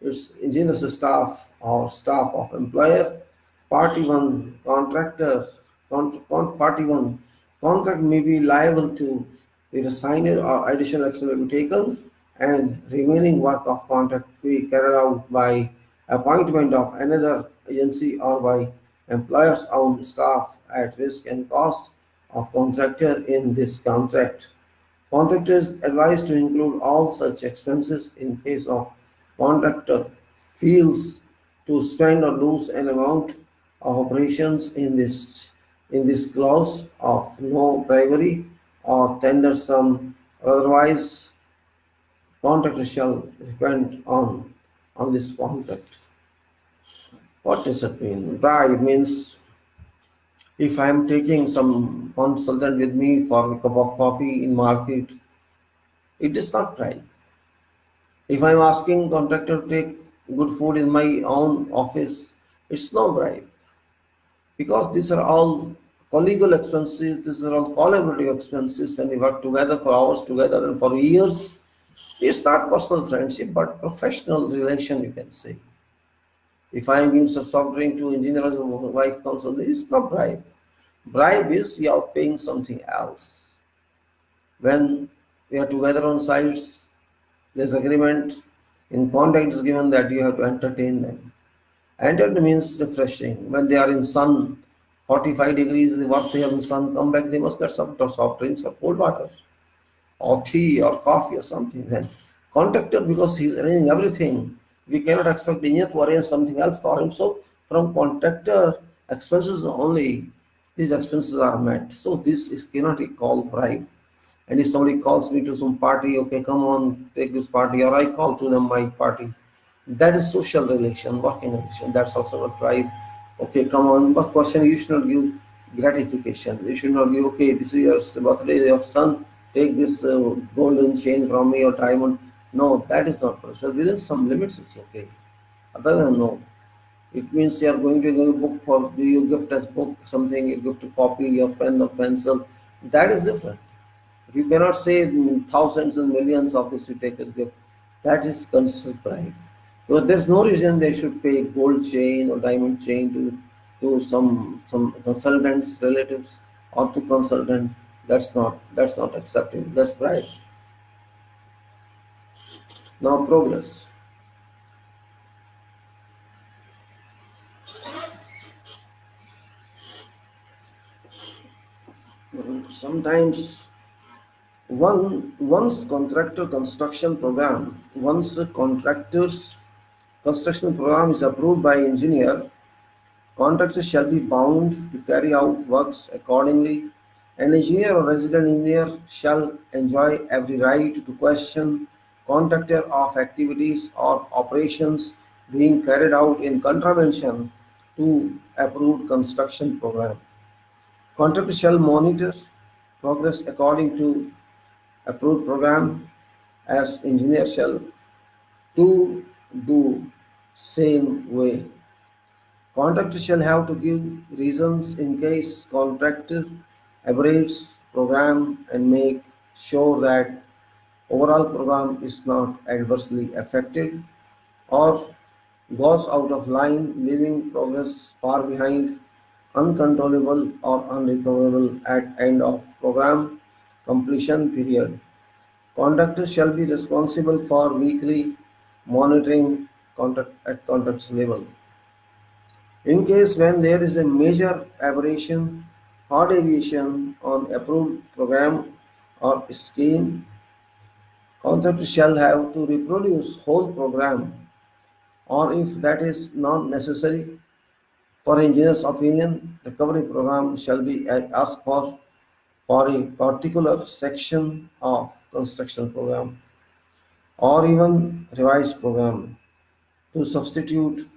its engineer's staff or staff of employer. Party 1 contractor party 1 contract may be liable to be assigned or additional action may be taken and remaining work of contract be carried out by appointment of another agency or by employer's own staff at risk and cost of contractor in this contract. Contractor is advised to include all such expenses in case of contractor fails to spend or lose an amount of operations in this clause of no bribery or tender sum or otherwise contractor shall depend on this contract. What does it mean? Bribe means if I am taking some consultant with me for a cup of coffee in market, it is not bribe. If I am asking contractor to take good food in my own office, it's no bribe. Because these are all collegial expenses, these are all collaborative expenses when we work together for hours together and for years. It's not personal friendship, but professional relation, you can say. If I give some soft drink to engineer's wife comes on, it's not bribe. Bribe is you are paying something else. When we are together on sites, there's agreement. In contract is given that you have to entertain them. Entered means refreshing. When they are in sun, 45 degrees, they work there in sun, come back, they must get some soft drinks or cold water or tea or coffee or something. Then contractor, because he's arranging everything, we cannot expect engineer to arrange something else for him. So from contractor expenses only, these expenses are met. So this is cannot be called bribe. And if somebody calls me to some party, okay, come on, take this party, or I call to them my party, that is social relation, working relation. That's also a bribe. Okay, come on, but question you should not give gratification. You should not give, okay, this is your birthday of son, take this golden chain from me or diamond. No, that is not possible. So within some limits, it's okay. Other than no, it means you are going to give a book for you gift as book something, you gift a copy, your pen or pencil. That is different. You cannot say thousands and millions of this you take as gift. That is considered bribe. Because there's no reason they should pay gold chain or diamond chain to some consultants, relatives, or to consultant. That's not acceptable. That's bribe. Now progress. Sometimes once a contractor's construction program is approved by engineer, contractors shall be bound to carry out works accordingly. An engineer or resident engineer shall enjoy every right to question contractor of activities or operations being carried out in contravention to approved construction program. Contractor shall monitor progress according to approved program as engineer shall to do same way. Contractor shall have to give reasons in case contractor aberrates program and make sure that overall program is not adversely affected or goes out of line, leaving progress far behind, uncontrollable or unrecoverable at end of program completion period. Contractor shall be responsible for weekly monitoring contract at contracts level. In case when there is a major aberration or deviation on approved program or scheme, contractor shall have to reproduce whole program or if that is not necessary for engineer's opinion, recovery program shall be asked for a particular section of construction program or even revised program to substitute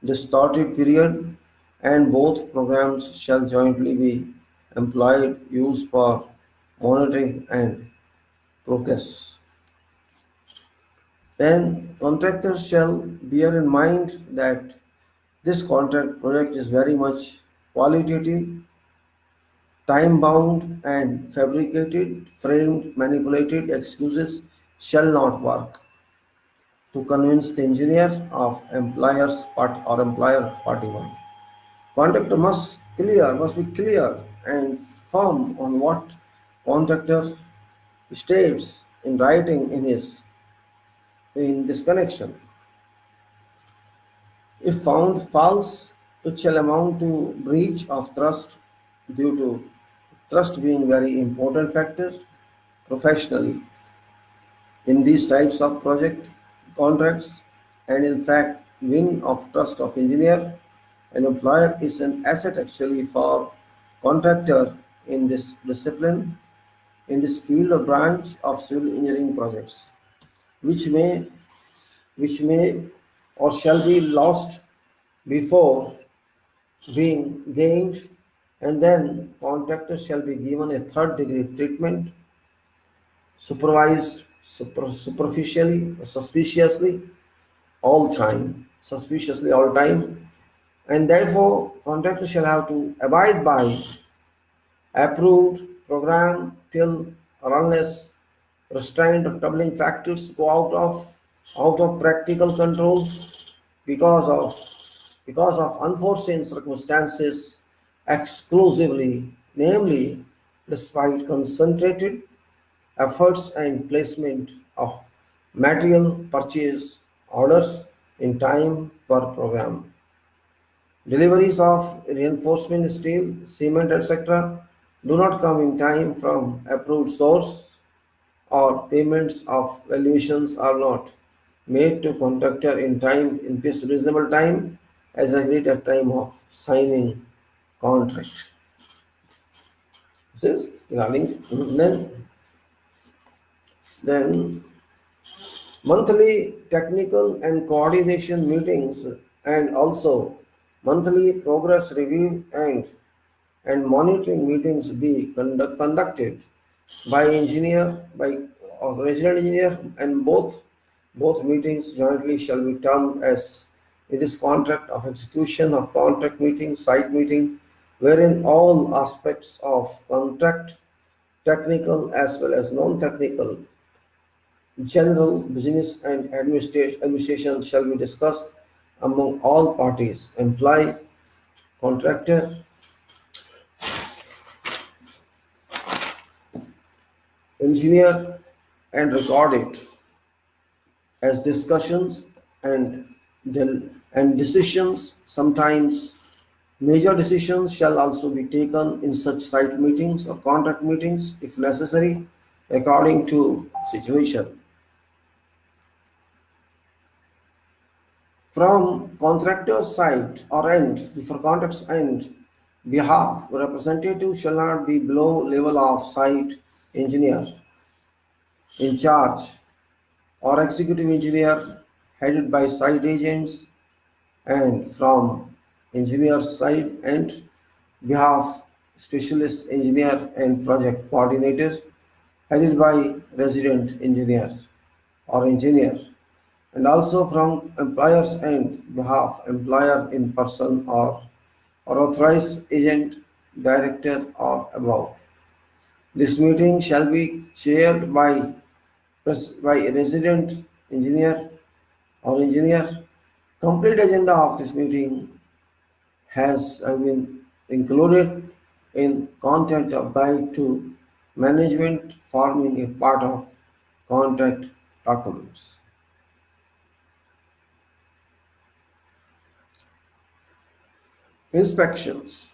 distorted period, and both programs shall jointly be employed used for monitoring and progress. Then contractors shall bear in mind that this contract project is very much qualitative, time bound and fabricated, framed, manipulated excuses shall not work to convince the engineer of employer's part or employer party one. Contractor must be clear and firm on what contractor states in writing in this connection. If found false, it shall amount to breach of trust due to trust being very important factor professionally in these types of project contracts, and in fact win of trust of engineer and employer is an asset actually for contractor in this discipline, in this field or branch of civil engineering projects, which may which may or shall be lost before being gained, and then contractor shall be given a third degree treatment, supervised superficially, suspiciously all time, and therefore contractor shall have to abide by approved program till or unless restrained or troubling factors go out of practical control because of unforeseen circumstances exclusively, namely despite concentrated efforts and placement of material purchase orders in time per program. Deliveries of reinforcement steel, cement, etc. do not come in time from approved source, or payments of valuations are not made to contractor in time in this reasonable time as agreed at time of signing contract. This is regarding then monthly technical and coordination meetings, and also monthly progress review and monitoring meetings be conducted by engineer by or resident engineer, and both meetings jointly shall be termed as it is contract of execution of contract meeting, site meeting, wherein all aspects of contract, technical as well as non-technical, general business and administration shall be discussed among all parties, employee, contractor, engineer, and record it as discussions and decisions. Sometimes major decisions shall also be taken in such site meetings or contract meetings if necessary, according to situation. From contractor's side or end, before contract's end, behalf, representative shall not be below level of site engineer in charge or executive engineer headed by site agents, and from engineer side and behalf, specialist engineer and project coordinators headed by resident engineer or engineer, and also from employer's end behalf, employer in person or authorized agent, director or above. This meeting shall be chaired by a resident engineer or engineer. Complete agenda of this meeting has been included in content of guide to management forming a part of contract documents. Inspections.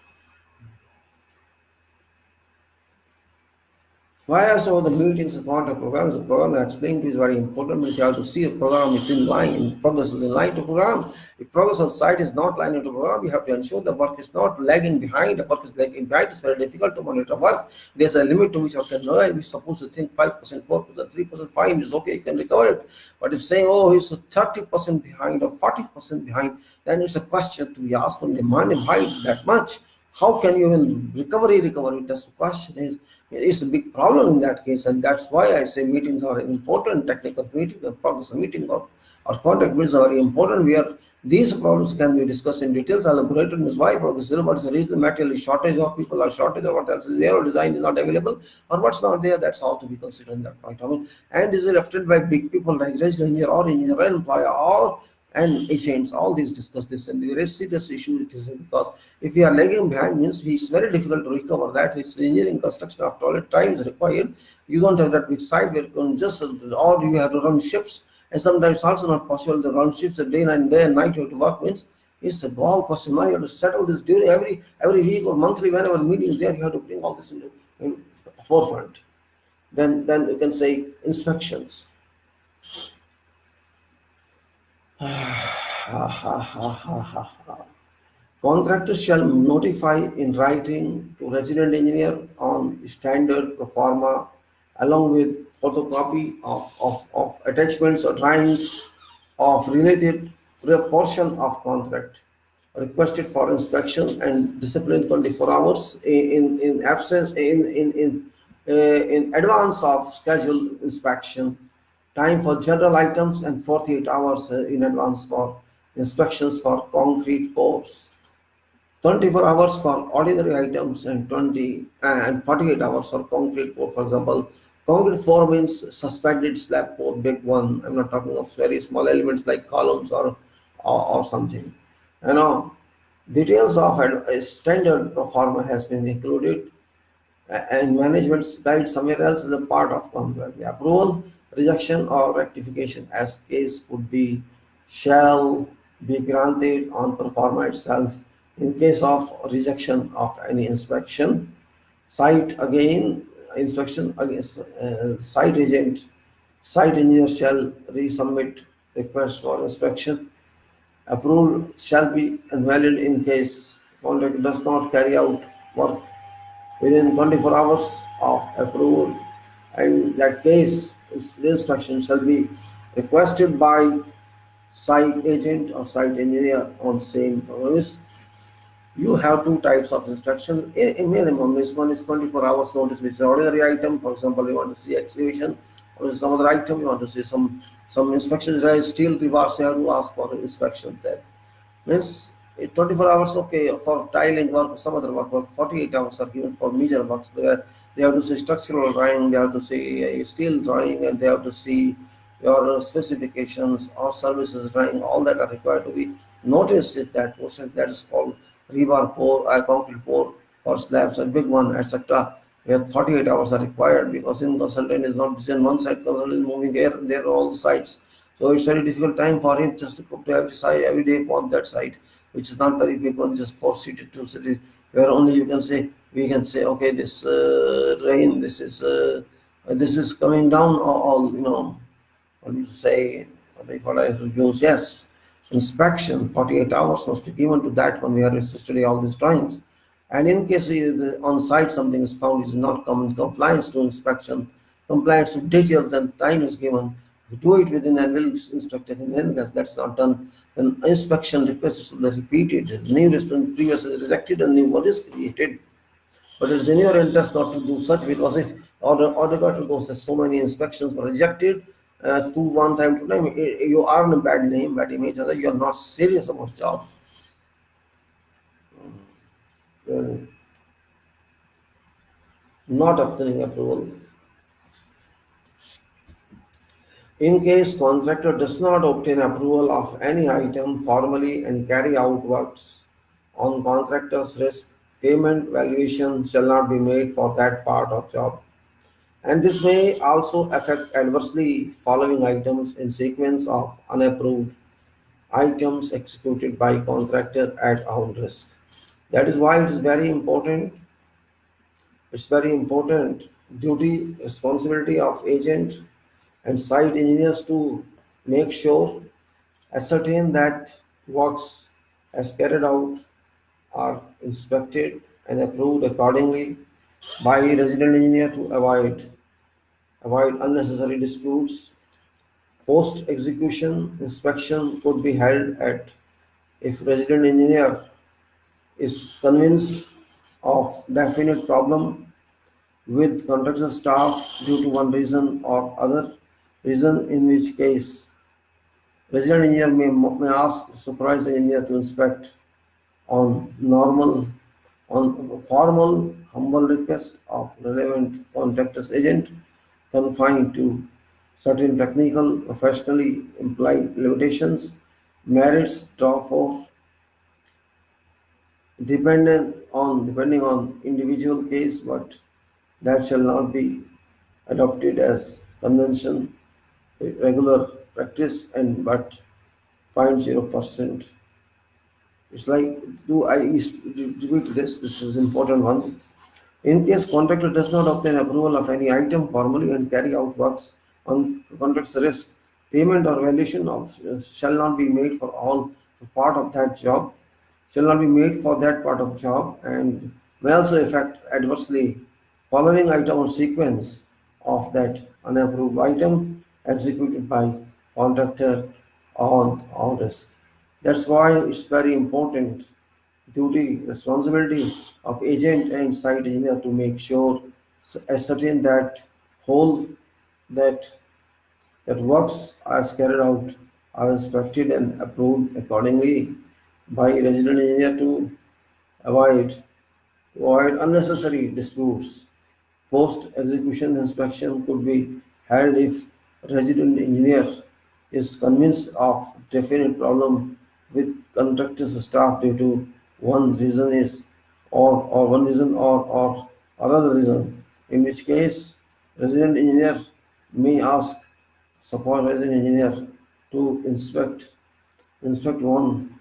Why also the meetings and contract programs? The program I explained to you is very important because you have to see a program is in line, progress is in line to program. If progress on site is not line into program, you have to ensure the work is not lagging behind. The work is lagging behind. It's very difficult to monitor work. There's a limit to which you can know. We're supposed to think 5%, 4%, 3% fine is okay, you can recover it. But if saying, oh, he's 30% behind or 40% behind, then it's a question to be asked from the mind, why is that much? How can you even recover it? That's the question is. It's a big problem in that case, and that's why I say meetings are important. Technical meeting, or progress meeting, or contact meetings are very important. Where these problems can be discussed in details, elaborated in why progress is, what is the reason, material shortage, or people are shortage, or what else is there, or design is not available, or what's not there. That's all to be considered in that point. I mean, and is left by big people like resident engineer or engineer, employer, or and agents, all these discuss this, and the rest of this issue it is because if we are lagging behind means it's very difficult to recover that. It's engineering construction after all, time is required. You don't have that big site where you can just, or you have to run shifts, and sometimes also not possible to run shifts a day and night you have to work means it's a goal question. Now you have to settle this during every week or monthly whenever the meeting is there. You have to bring all this in forefront. Then you can say inspections. Contractors shall notify in writing to resident engineer on standard pro forma along with photocopy of attachments or drawings of related portion of contract requested for inspection and discipline 24 hours in absence in advance of scheduled inspection, time for general items, and 48 hours in advance for inspections for concrete pours. 24 hours for ordinary items and 48 hours for concrete pour. For example, concrete pour means suspended slab pour, big one. I'm not talking of very small elements like columns or something. You know, details of a standard pro forma has been included and management's guide somewhere else is a part of contract. The approval, rejection, or rectification as case would be shall be granted on pro forma itself. In case of rejection of any inspection, site again inspection against site agent, site engineer shall resubmit request for inspection. Approval shall be invalid in case contractor does not carry out work within 24 hours of approval, and that case the inspection shall be requested by site agent or site engineer on same premise. You have two types of inspection. In minimum, this one is 24 hours notice, which is ordinary item. For example, you want to see excavation or some other item, you want to see some inspection, steel rebars, you have to ask for inspections there. Means 24 hours okay for tiling work, some other work, but 48 hours are given for major works where they have to see structural drawing, they have to see steel drawing, and they have to see your specifications or services drawing. All that are required to be noticed in that portion. That is called rebar pour, concrete pour for slabs, a big one, etc. Where 48 hours are required because in consultant is not just in one side, consultant is moving here, there are all the sides. So it's very difficult time for him just to come to every side every day on that side, which is not very big one, just 4 seated, 2 seated, where only you can say we can say okay this rain, this is coming down all what do you say, what I use, yes, inspection 48 hours must be given to that one. We have to study all these drawings. And in case on site something is found is not come in compliance to inspection, compliance with details and time is given, we do it within and will instruct it. In any case that's not done, then inspection requests will be repeated. New response previous is rejected and new one is created. But it's in your interest not to do such, because if order got to go say so many inspections were rejected to one time to time, you earn a bad name, bad image, and you are not serious about job. Uh, Not obtaining approval. In case contractor does not obtain approval of any item formally and carry out works on contractor's risk, payment valuation shall not be made for that part of job. And this may also affect adversely following items in sequence of unapproved items executed by contractor at own risk. That is why it is very important. It's very important duty, responsibility of agent and site engineers to make sure, ascertain that works as carried out are inspected and approved accordingly by resident engineer to avoid unnecessary disputes. Post execution inspection could be held at if resident engineer is convinced of definite problem with contractor staff due to one reason or other reason, in which case resident engineer may ask supervising engineer to inspect on normal on formal humble request of relevant contractor's agent confined to certain technical professionally implied limitations, merits draw for depending on individual case, but that shall not be adopted as convention, regular practice, and but 0.0%. It's like, do I repeat this? This is important one. In case contractor does not obtain approval of any item formally and carry out works on contract's risk, payment or valuation of shall not be made for all part of that job, shall not be made for that part of job, and may also affect adversely following item or sequence of that unapproved item executed by contractor on risk. That's why it's very important duty, responsibility of agent and site engineer to make sure, ascertain that whole that that works as carried out are inspected and approved accordingly by resident engineer avoid to avoid unnecessary disputes. Post-execution inspection could be held if resident engineer is convinced of definite problem with contractor's staff due to one reason is or one reason or another reason, in which case resident engineer may ask supervising engineer to inspect one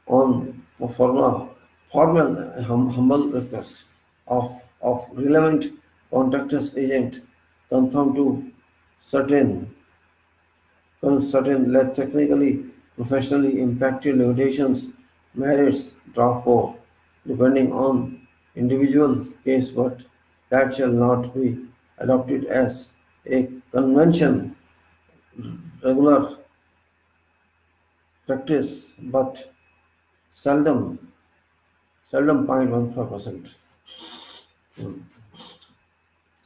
on formal humble request of relevant contractor's agent confirm to certain certain less technically professionally impacted limitations merits draft for depending on individual case, but that shall not be adopted as a convention regular practice but seldom 0.15%.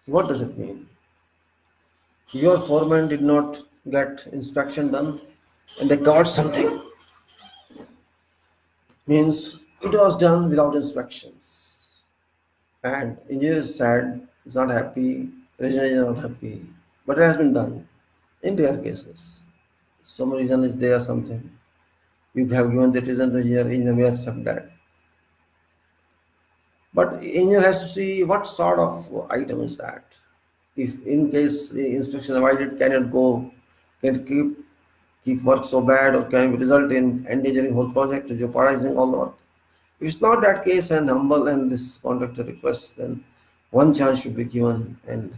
What does it mean? Your foreman did not get inspection done and they got something. Means it was done without inspections. And engineer is sad, is not happy, engineer is not happy. But it has been done in rare cases. Some reason is there something. You have given that reason to engineer may accept that. But engineer has to see what sort of item is that. If in case the inspection avoided cannot go, can keep work so bad or can result in endangering whole project, jeopardizing all the work. If it's not that case and humble and this contractor requests, then one chance should be given and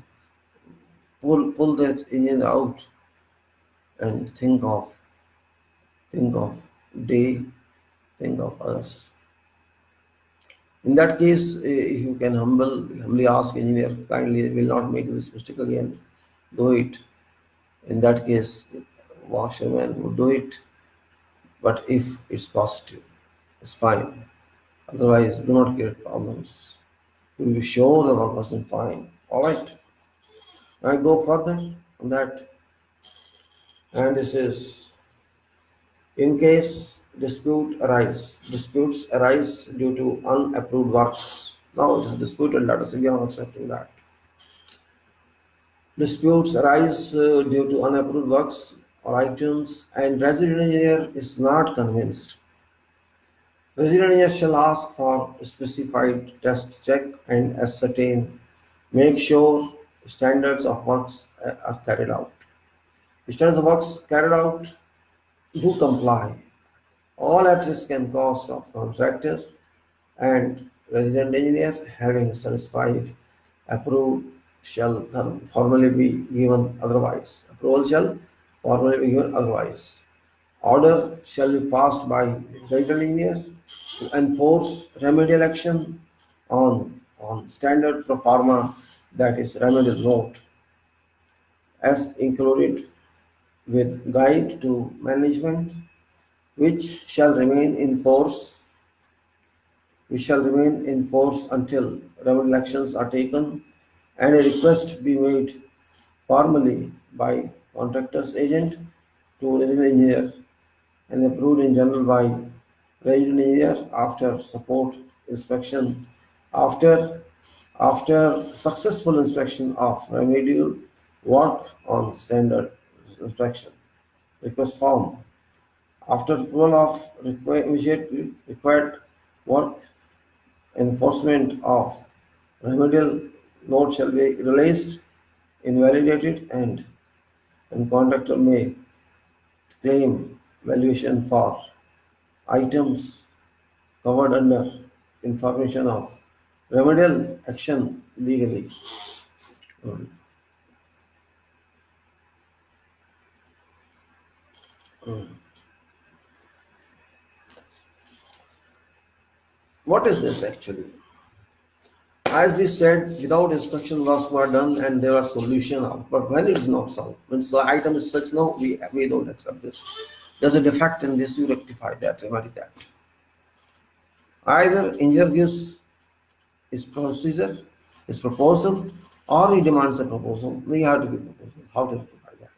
pull that engine out and think of day, think of others. In that case, if you can humbly ask engineer, kindly will not make this mistake again, do it. In that case, washerman would do it. But if it's positive, it's fine. Otherwise, do not create problems. You will be sure the work was fine. All right. I go further on that, and this is in case disputes arise due to unapproved works. Now it is disputed. Let us say we are not accepting that. Disputes arise due to unapproved works or items, and resident engineer is not convinced. Resident engineer shall ask for specified test check and ascertain, make sure standards of works are carried out. Standards of works carried out do comply. All at risk and cost of contractor and resident engineer having satisfied approved shall formally be given otherwise. Approval shall formally be given otherwise. Order shall be passed by resident engineer to enforce remedial action on standard pro forma, that is remedial note, as included with guide to management, which shall remain in force until remedial actions are taken and a request be made formally by contractor's agent to resident engineer and approved in general by resident engineer after support inspection. After successful inspection of remedial work on standard inspection request form. After approval of immediately required work, enforcement of remedial note shall be released, invalidated, and contractor may claim valuation for items covered under information of remedial action legally. Mm. Mm. What is this actually? As we said, without inspection works were done and there are solution of. But when it is not solved, when the item is such, no, we don't accept this. There's a defect in this, you rectify that, remedy that. Either engineer gives his procedure, his proposal, or he demands a proposal. We have to give proposal. How to rectify that?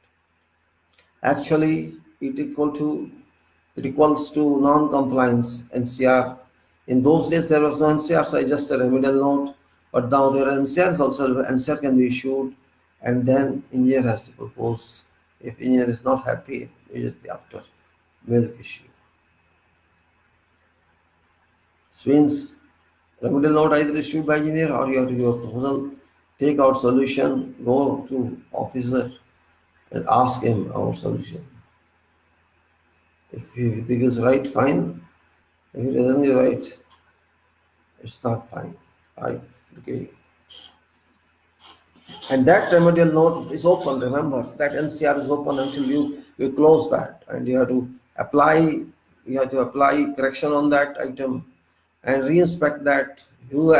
Actually, it equals to non-compliance NCR. In those days there was no NCR, so I just said a remedial note. But now there are NCRs also. NCR can be issued, and then engineer has to propose. If engineer is not happy, immediately after, milk issue. So means remedial note either issued by engineer or you have to give a proposal, take out solution, go to officer and ask him our solution. If you think it's right, fine. If it isn't right, it's not fine. Right? Okay. And that remedial note is open. Remember that NCR is open until you close that, and you have to apply. You have to apply correction on that item and re-inspect that. You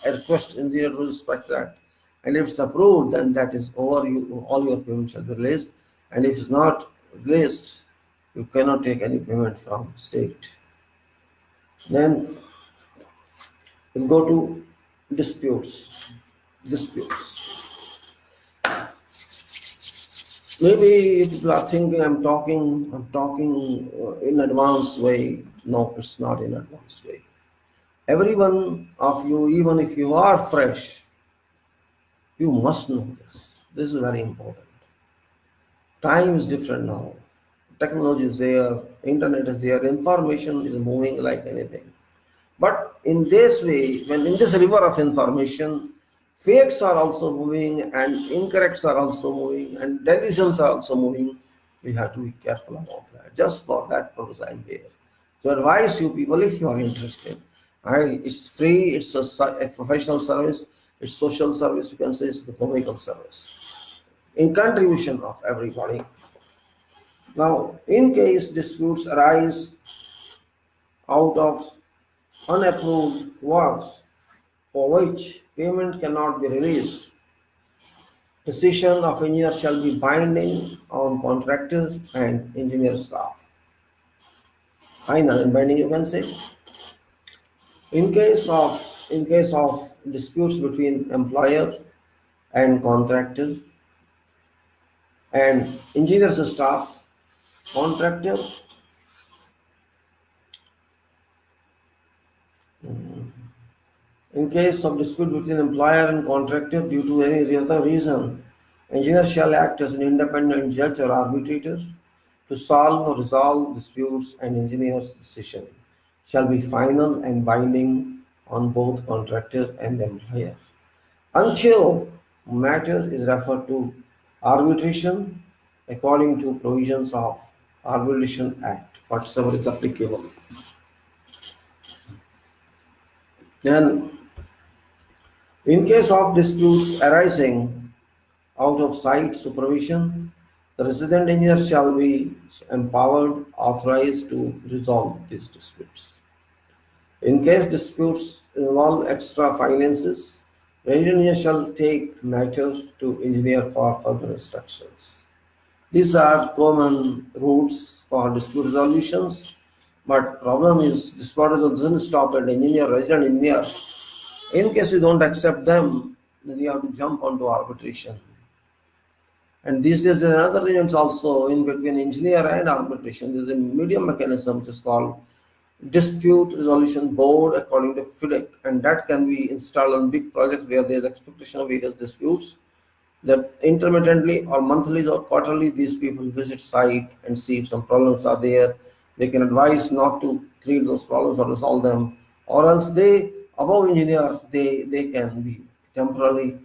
request engineer to inspect that, and if it's approved, then that is over. All your payments shall be released, and if it's not released, you cannot take any payment from state. Then we'll go to disputes. Disputes. Maybe people are thinking I'm talking in advanced way. No, it's not in advanced way. Every one of you, even if you are fresh, you must know this. This is very important. Time is different now. Technology is there, internet is there, information is moving like anything. But in this way, when in this river of information, fakes are also moving and incorrects are also moving and delusions are also moving, we have to be careful about that. Just for that purpose, I am here. To advise you people, if you are interested, it's free, it's a professional service, it's social service, you can say it's the comical service. In contribution of everybody. Now, in case disputes arise out of unapproved works for which payment cannot be released, decision of engineer shall be binding on contractor and engineer staff. Final and binding, you can say. In case of disputes between employer and contractor and engineers staff, contractor in case of dispute between employer and contractor due to any other reason, engineer shall act as an independent judge or arbitrator to solve or resolve disputes, and engineer's decision shall be final and binding on both contractor and employer until matter is referred to arbitration according to provisions of Arbitration Act, whatsoever is applicable. Then, in case of disputes arising out of site supervision, the resident engineer shall be empowered, authorized to resolve these disputes. In case disputes involve extra finances, the engineer shall take matter to engineer for further instructions. These are common rules for dispute resolutions, but problem is dispute doesn't stop at engineer, resident engineer. In case you don't accept them, then you have to jump onto arbitration. And these days there are other agents also in between engineer and arbitration. There is a medium mechanism which is called dispute resolution board according to FIDIC, and that can be installed on big projects where there is expectation of various disputes. That intermittently or monthly or quarterly, these people visit site and see if some problems are there. They can advise not to create those problems or resolve them, or else they above engineer they can be temporarily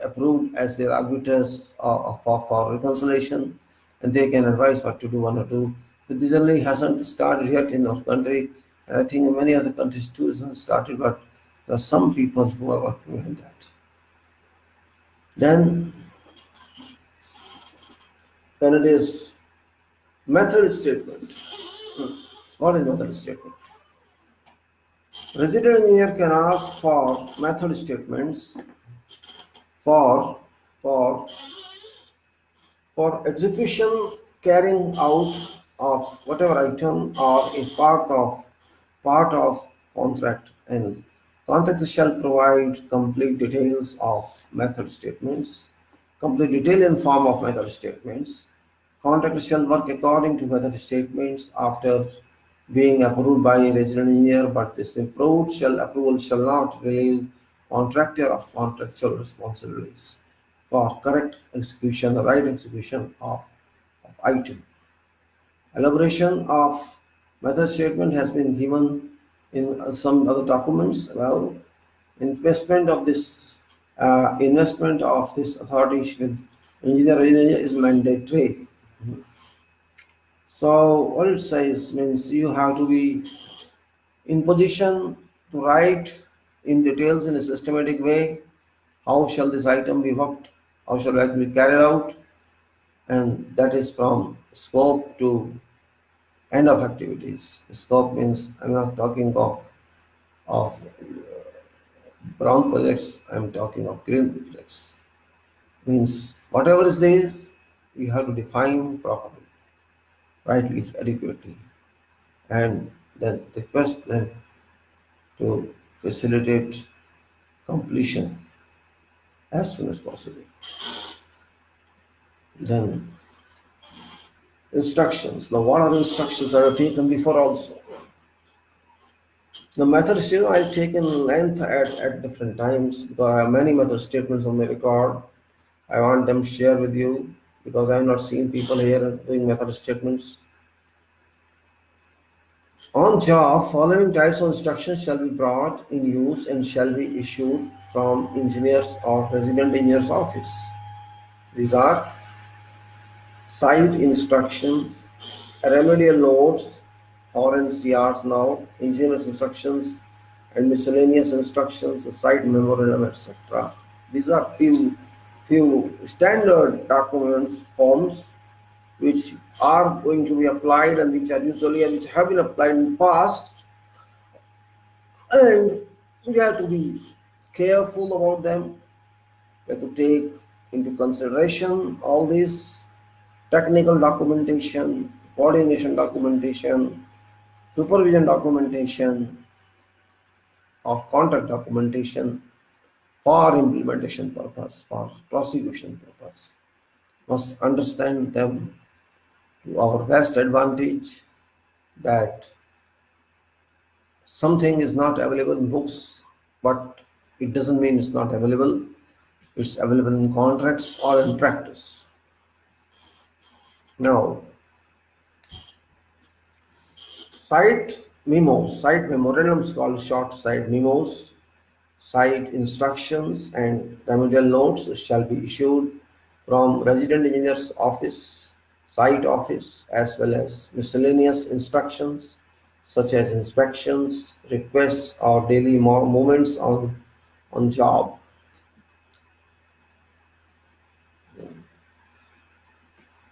approved as their arbiters for reconciliation, and they can advise what to do, what not to do. This generally hasn't started yet in our country, and I think in many other countries too isn't started, but there are some people who are working behind that. Then, when it is method statement. What is method statement? Resident engineer can ask for method statements for for execution carrying out of whatever item or a part of contract, and contract shall provide complete detail in form of method statements. Contract shall work according to method statements after being approved by a regional engineer, but this approval shall not relieve contractor of contractual responsibilities for correct execution, the right execution of item. Elaboration of method statement has been given in some other documents. Well, investment of this authority with engineer is mandatory. So what it says means you have to be in position to write in details in a systematic way how shall this item be worked, how shall it be carried out, and that is from scope to end of activities. Scope means I'm not talking of brown projects, I'm talking of green projects. Means whatever is there, you have to define properly, rightly, adequately, and then request them to facilitate completion as soon as possible. Then instructions. Now, what are instructions that are taken before also? The methods, I've taken length at different times because I have many method statements on my record. I want them share with you because I have not seen people here doing method statements. On job, following types of instructions shall be brought in use and shall be issued from engineers or resident engineer's office. These are site instructions, remedial notes or NCRs now, engineer's instructions and miscellaneous instructions, site memorandum, etc. These are few standard documents forms which are going to be applied and which are usually and which have been applied in the past, and we have to be careful about them. We have to take into consideration all this technical documentation, coordination documentation, supervision documentation, or contract documentation for implementation purpose, for prosecution purpose. Must understand them to our best advantage that something is not available in books, but it doesn't mean it's not available. It's available in contracts or in practice. Now, site memorandums called short site memos, site instructions and remedial notes shall be issued from resident engineer's office, site office, as well as miscellaneous instructions such as inspections, requests, or daily movements on job.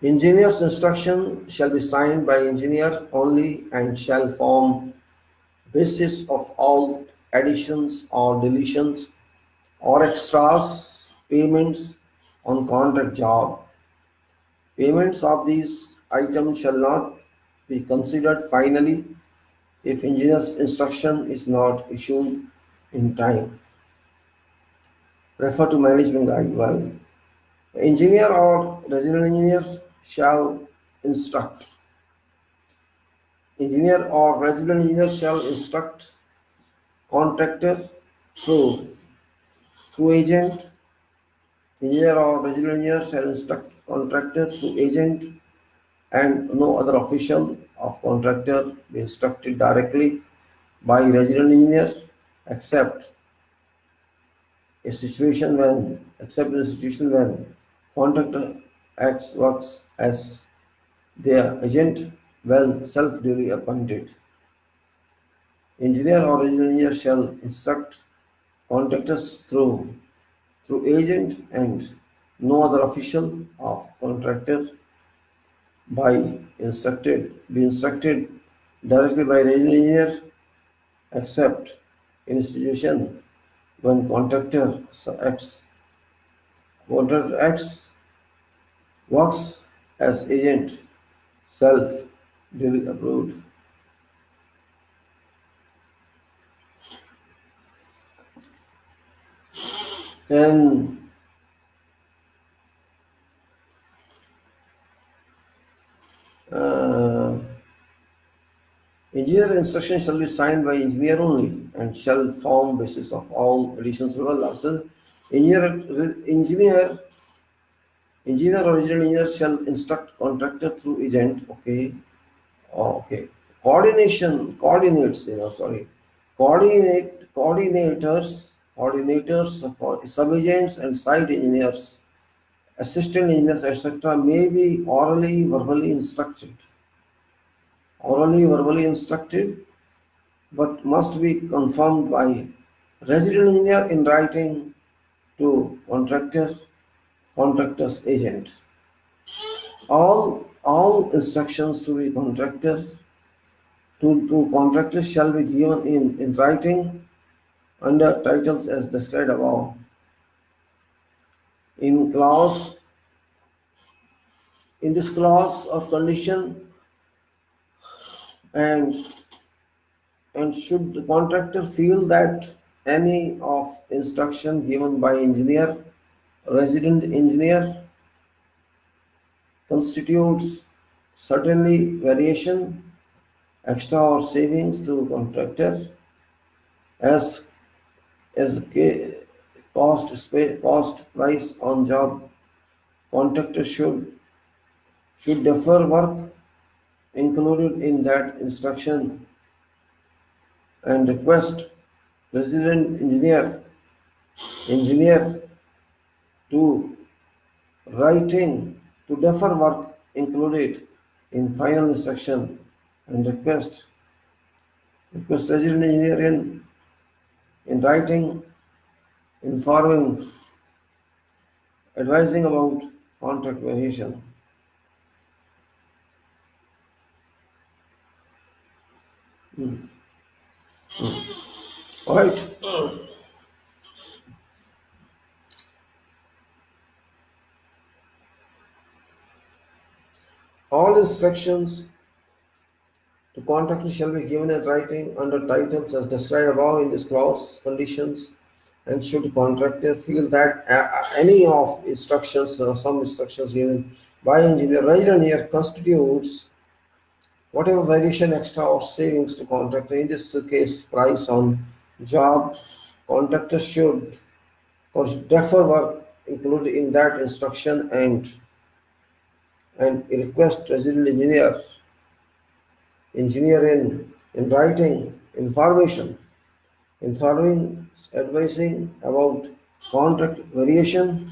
Engineer's instruction shall be signed by engineer only and shall form basis of all additions or deletions or extras payments on contract job. Payments of these items shall not be considered finally if engineer's instruction is not issued in time. Refer to management guide. Well, engineer or regional engineer shall instruct. Engineer or resident engineer shall instruct contractor through agent. Engineer or regional engineer shall instruct contractor through agent, and no other official of contractor be instructed directly by resident engineer except except in a situation when contractor works as their agent when self-duly appointed. Engineer or regional engineer shall instruct contractors through agent and no other official of contractor be instructed directly by regional engineer except in a situation when contractor acts works as agent, self, duly approved. And uh, engineer instruction shall be signed by engineer only and shall form basis of all additions. Well, so engineer, engineer or original engineer shall instruct contractor through agent. Okay. Oh, okay. Coordinates, sorry. Coordinators, sub-agents and site engineers, assistant engineers, etc. may be orally instructed, but must be confirmed by resident engineer in writing to contractor's agent. All instructions to contractors shall be given in writing under titles as described above. In clause in this clause or condition, and should the contractor feel that any of instruction given by engineer, resident engineer constitutes certainly variation, extra or savings to contractor as cost price on job, contractor should defer work included in that instruction and request resident engineer to writing to defer work included in final instruction and request resident engineer in writing informing advising about contract variation. Hmm. All right. All instructions to contractor shall be given in writing under titles as described above in this clause, conditions, and should contractor feel that any of instructions or some instructions given by engineer, resident engineer constitutes whatever variation, extra or savings to contractor, in this case price on job, contractor should defer work included in that instruction and request resident engineer in writing information informing advising about contract variation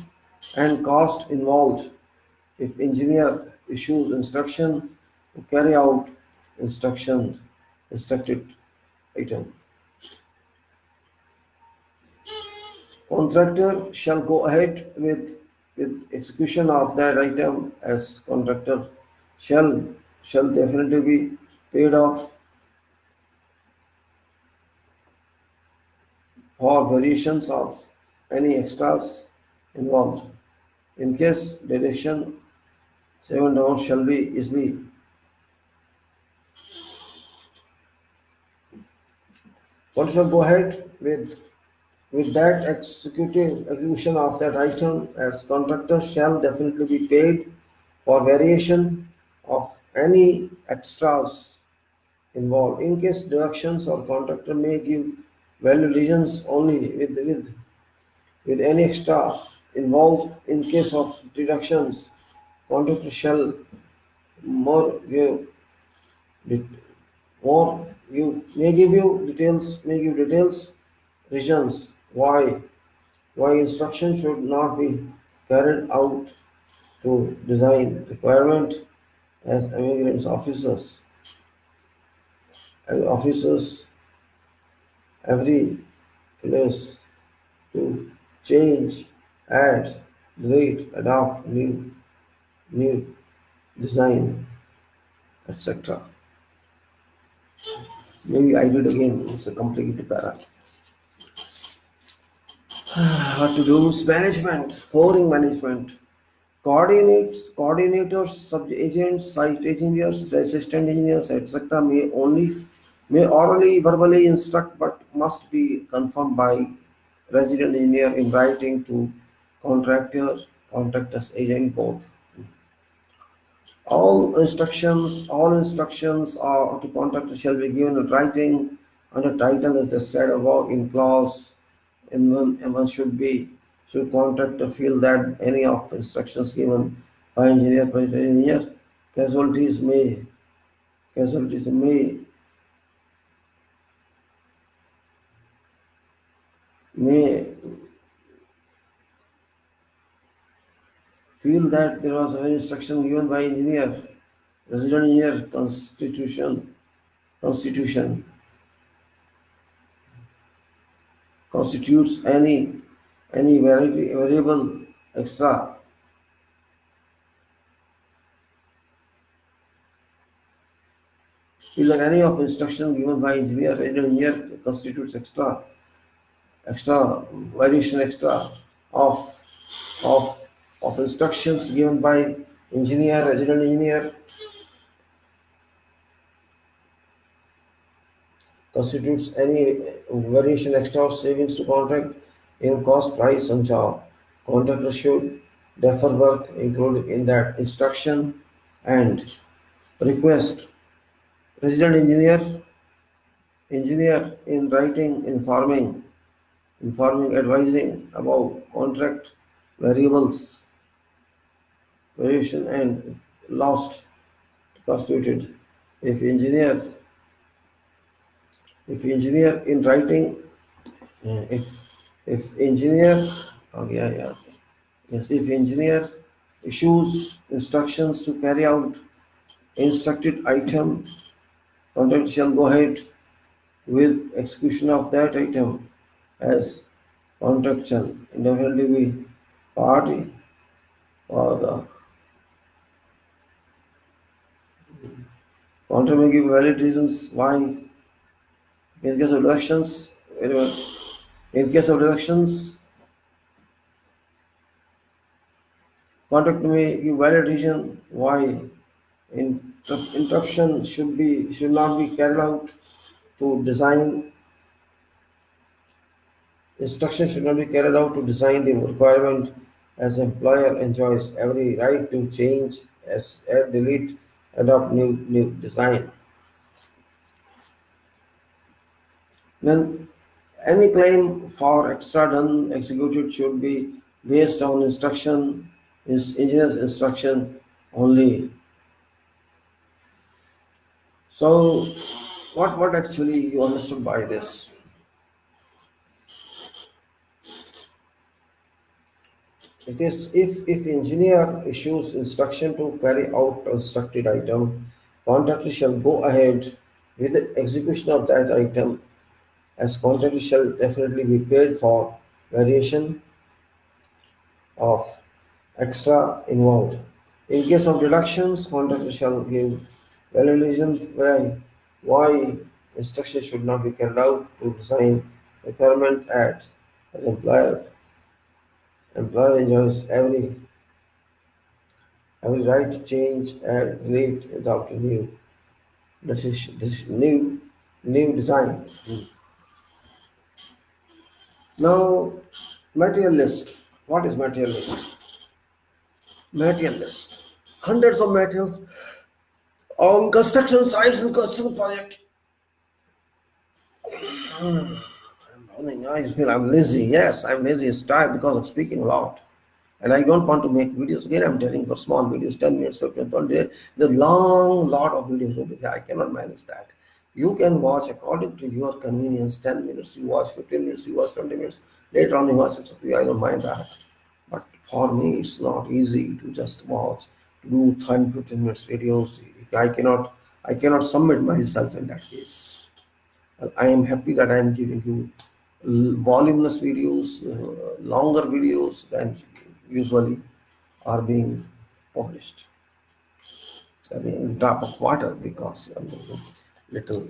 and cost involved if engineer issues instruction to carry out instruction instructed item. Contractor shall go ahead with execution of that item as contractor shall definitely be paid off for variations of any extras involved. In case deduction 7 down shall be easily. One shall go ahead with that execution of that item as contractor shall definitely be paid for variation of any extras involved. In case deductions or contractor may give value reasons only with any extra involved. In case of deductions, contractor shall more give more you may give details reasons why instruction should not be carried out to design requirement as immigrants officers every place to change, add, delete, adopt new design, etc. Maybe I do it again. It's a complicated para. What to do? Management, pouring management. Coordinators, sub-agents, site engineers, assistant engineers, etc. may orally, verbally instruct, but must be confirmed by resident engineer in writing to contractor, contractors agent both. All instructions are to contractor shall be given in writing under title as described above in clause M1 should contractor feel that any of instructions given by engineer, project engineer, casualties may casualties may feel that there was an instruction given by engineer, resident engineer constitution constitutes any variable extra. Feel that any of instruction given by engineer, resident engineer constitutes extra variation extra of of of instructions given by engineer, resident engineer constitutes any variation extra savings to contract in cost, price, and job. Contractor should defer work included in that instruction and request resident engineer in writing informing advising about contract variables variation and lost constituted if engineer in writing if engineer oh yeah yes if engineer issues instructions to carry out instructed item contract shall go ahead with execution of that item as contract shall indefinitely be party or the contract may give valid reasons why in case of reductions in case of reductions contract may give valid reason why interruption should not be carried out to design instruction should not be carried out to design the requirement as employer enjoys every right to change as add delete adopt new design. Then any claim for extra done executed should be based on engineer's instruction only. So what actually you understood by this? It is if engineer issues instruction to carry out constructed item, contractor shall go ahead with the execution of that item as contractor shall definitely be paid for variation of extra involved. In case of deductions, contractor shall give valid reasons why instruction should not be carried out to design requirement at as employer enjoys every right to change and delete without a new design. Now material list. What is material list? Material list. Hundreds of materials on construction sites and construction project. I'm running eyes feel I'm lazy. Yes, I'm lazy. It's tired because of speaking a lot. And I don't want to make videos again. I'm telling for small videos, 10 minutes, 15 minutes. The long lot of videos over here. I cannot manage that. You can watch according to your convenience. 10 minutes, you watch 15 minutes, you watch 20 minutes. Later on, you watch it. I don't mind that. But for me, it's not easy to just watch, to do 10, 15 minutes videos. I cannot submit myself in that case. I am happy that I am giving you voluminous videos, longer videos than usually are being published. I mean, drop of water because I mean, little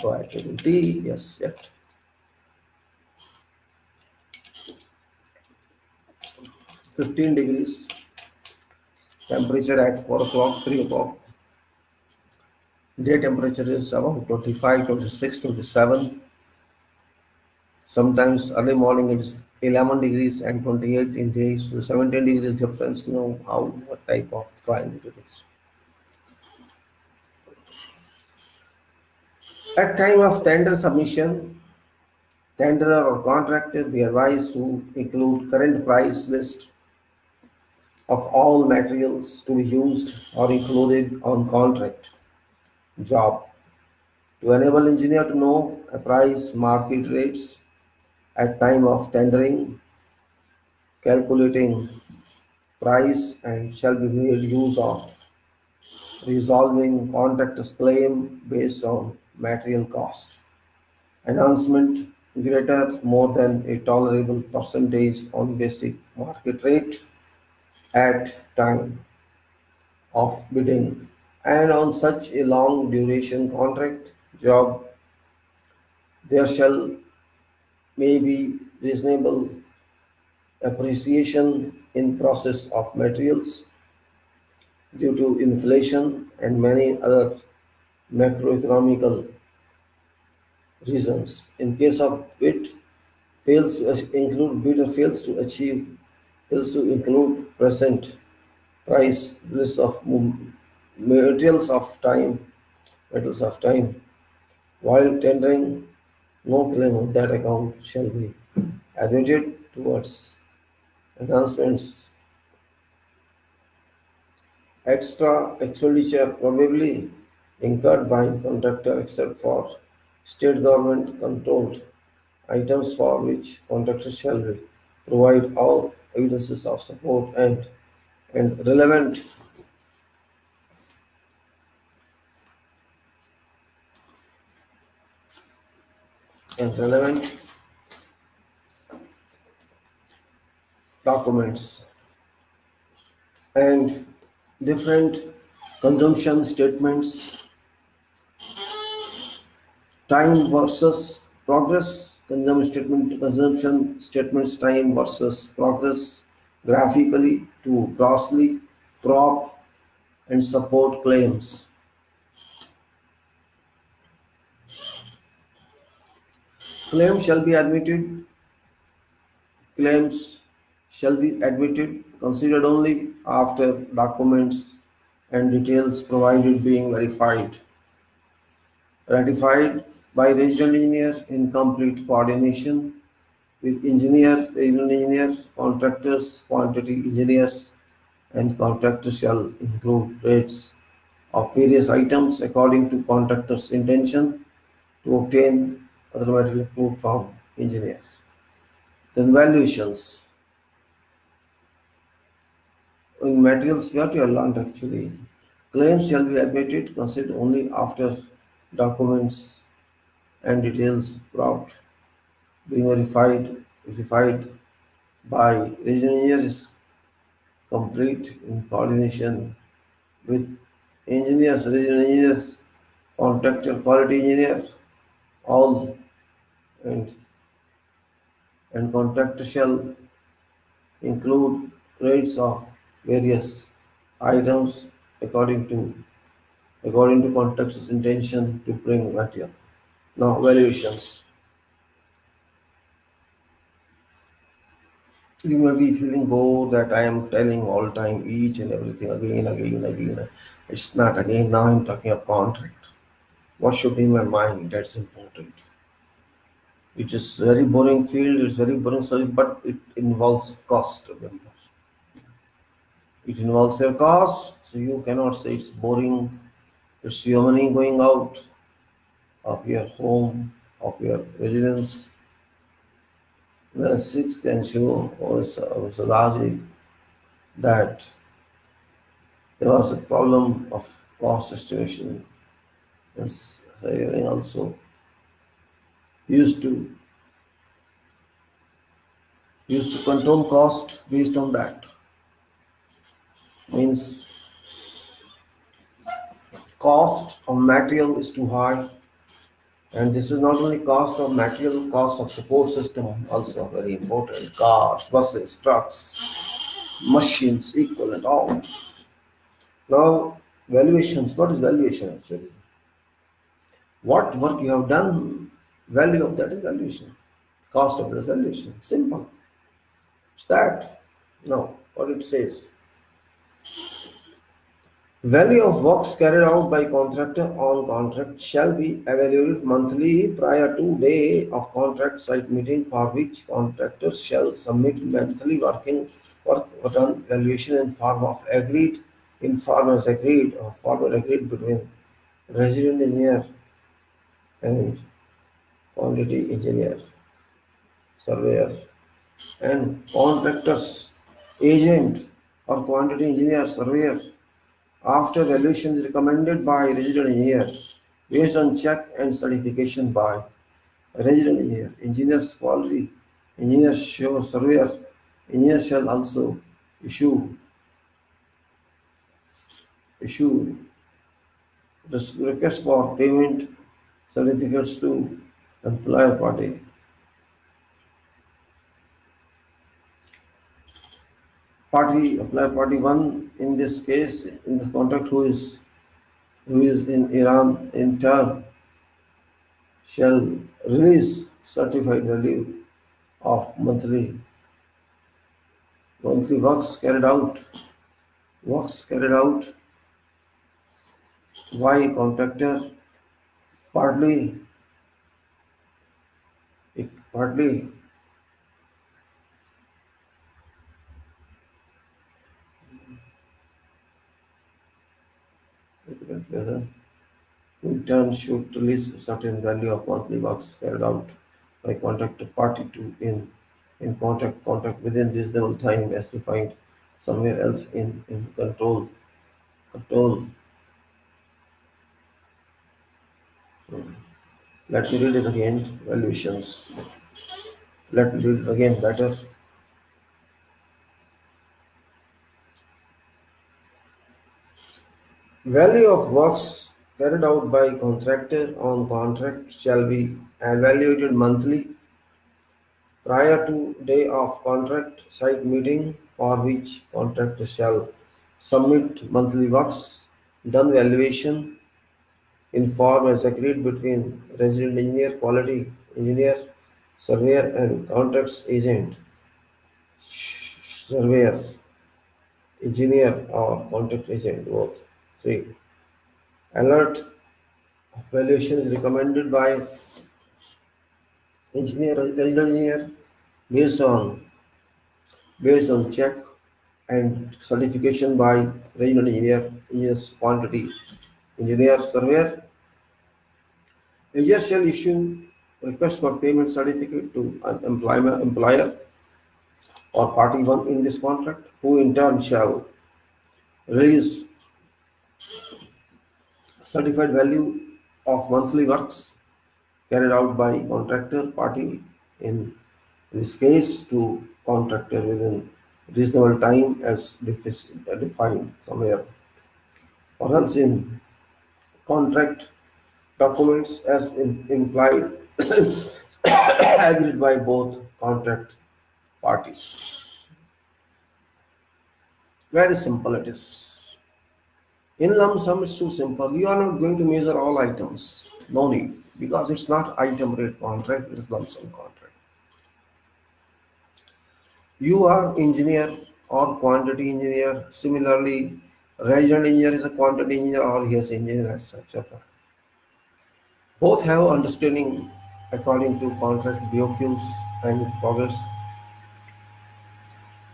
go ahead taking tea. Yes, yet 15 degrees. Temperature at 4 o'clock, 3 o'clock. Day temperature is around 25, 26, 27. Sometimes early morning it's 11 degrees and 28 in day, so 17 degrees difference, how what type of climate it is. At time of tender submission, tenderer or contractor be advised to include current price list of all materials to be used or included on contract job to enable engineer to know a price market rates at time of tendering, calculating price and shall be made use of resolving contractor's claim based on material cost. Announcement greater more than a tolerable percentage on basic market rate at time of bidding. And on such a long duration contract job, there shall may be reasonable appreciation in process of materials due to inflation and many other macroeconomical reasons. In case of bid fails to include bidder fails to include present price list of materials of time metals of time while tendering, no claim on that account shall be admitted towards enhancements. Extra expenditure probably incurred by contractor except for state government controlled items for which contractor shall provide all evidences of support and relevant documents and different consumption statements, time versus progress, consumption statements, time versus progress, graphically to grossly prop and support claims. Claims shall be admitted. Claims shall be admitted, considered only after documents and details provided being verified, ratified by regional engineer in complete coordination with regional engineers, contractors, quantity engineers, and contractors shall include rates of various items according to contractor's intention to obtain other material approved from engineer. Then valuations. In materials what you have learned actually. Claims shall be admitted considered only after documents and details brought being verified by regional engineers complete in coordination with engineers, regional engineers, contractor, quality engineer, all and contractor shall include rates of various items according to contractor's intention to bring material. Now valuations. You may be feeling bored that I am telling all time each and everything again. It's not again. Now I'm talking of contract. What should be in my mind? That's important. It is very boring field. It's very boring study, but it involves cost. Remember, it involves your cost, so you cannot say it's boring. It's your money going out of your home, of your residence. The sixth can show also largely that there was a problem of cost estimation. Yes, saving also used to control cost based on that. Means cost of material is too high, and this is not only cost of material, cost of support system also very important. Cars, buses, trucks, machines, equal and all. Now, valuations. What is valuation actually? What work you have done, value of that is valuation. Cost of it is valuation. Simple. It's that. Now, what it says. Value of works carried out by contractor on contract shall be evaluated monthly prior to day of contract site meeting, for which contractor shall submit monthly work done valuation in form of agreed in form as agreed or format agreed between resident engineer and quantity engineer, surveyor, and contractors agent or quantity engineer, surveyor. After valuation is recommended by resident engineer based on check and certification by resident engineer, engineer's quality, engineer show surveyor, engineer shall also issue issue request for payment certificates to employer party. Employer party one in this case in the contract who is in Iran in turn shall release certified value of monthly works carried out by contractor partly partly in turn should release a certain value of monthly works carried out by contractor party to in contract within reasonable time as defined somewhere else in control. Let me read it again. Valuations. Let me read it again better. Value of works carried out by contractor on contract shall be evaluated monthly prior to day of contract site meeting, for which contractor shall submit monthly works done valuation in form as agreed between resident engineer, quality engineer, surveyor and contracts agent, surveyor, engineer or contract agent both. 3. Alert valuation is recommended by resident engineer based on check and certification by regional engineer, engineer's quantity engineer, surveyor. Engineer shall issue request for payment certificate to an employer or party one in this contract, who in turn shall release certified value of monthly works carried out by contractor party in this case to contractor within reasonable time as defined somewhere, or else in contract documents as implied agreed by both contract parties. Very simple it is. In lump sum it's too simple. You are not going to measure all items. No need. Because it's not item rate contract, it is lump sum contract. You are engineer or quantity engineer. Similarly, resident engineer is a quantity engineer or he is engineer as such. Both have understanding according to contract BOQs and progress.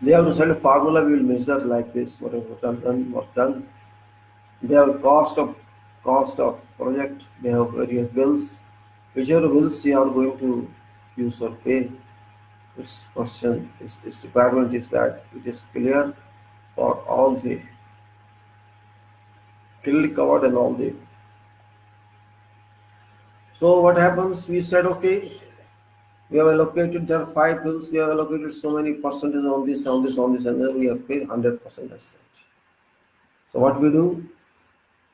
They have decided a formula we will measure like this, whatever done, what done. They have cost of project, they have various bills. Whichever bills you are going to use or pay, its requirement is that it is clear for all the clearly covered and all the. So what happens? We said okay, we have allocated there are 5 bills, we have allocated so many percentage on this, and then we have paid 100% as such. So what we do?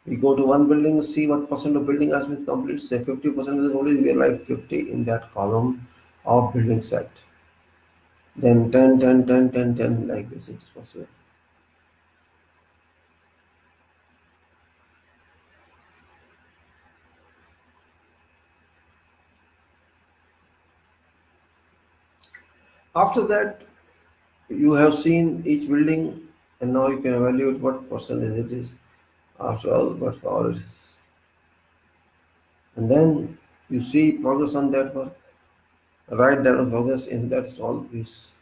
We go to one building, see what percent of building has been complete. Say 50% is only, we write 50 in that column of building set. Then 10, 10, 10, 10, 10 like this it is possible. After that, you have seen each building, and now you can evaluate what percentage it is after all, what power it is. And then you see progress on that work, write down progress in that small piece.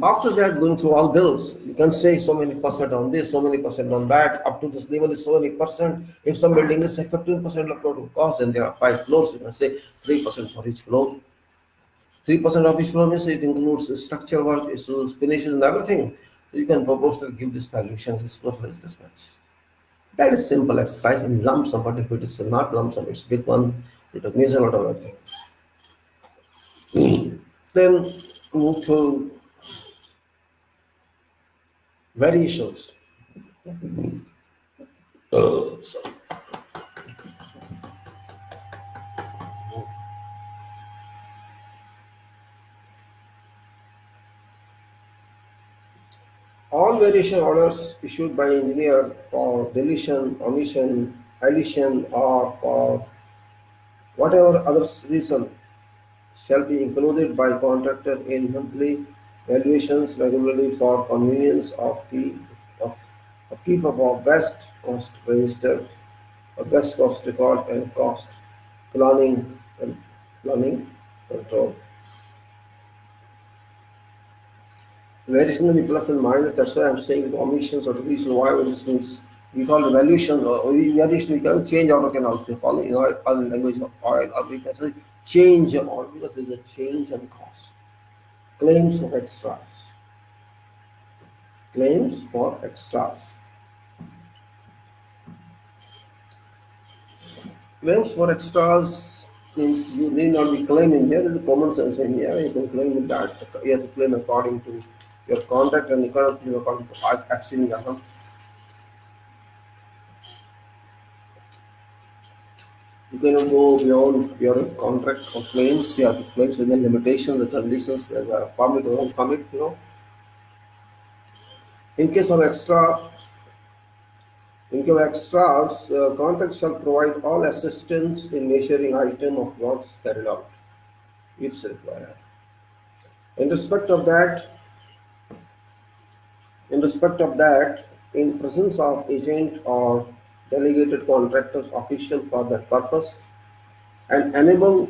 After that, going through all bills, you can say so many percent on this, so many percent on that, up to this level is so many percent. If some building is say 15% of total cost and there are 5 floors, you can say 3% for each floor. 3% of each floor means it includes structural work, issues, finishes, and everything. So you can propose to give this valuation, this floor is this much. That is simple exercise in lump sum, but if it is not lump sum, it's big one, it means a lot of everything. Then move to variations. So all variation orders issued by engineer for deletion, omission, addition, or for whatever other reason shall be included by contractor in monthly valuations regularly for convenience of, of keep up of best cost register or best cost record and cost planning and planning control. Variation will be plus and minus. That's why I'm saying the omissions or deletion. Why this means we call the valuation or variation. We can change order can also call it in other language of oil, or we can say change order because there's a change in cost. Claims for extras. Claims for extras. Claims for extras means you need not be claiming. There is a common sense in here. You can claim with that. You have to claim according to your contract and you cannot claim according to accident. You cannot go beyond your contract of claims. You have to claims within limitations, the conditions, that are permit or non commit. In case of extras, contract shall provide all assistance in measuring item of works carried out, if required. In respect of that, in presence of agent or delegated contractors official for that purpose, and enable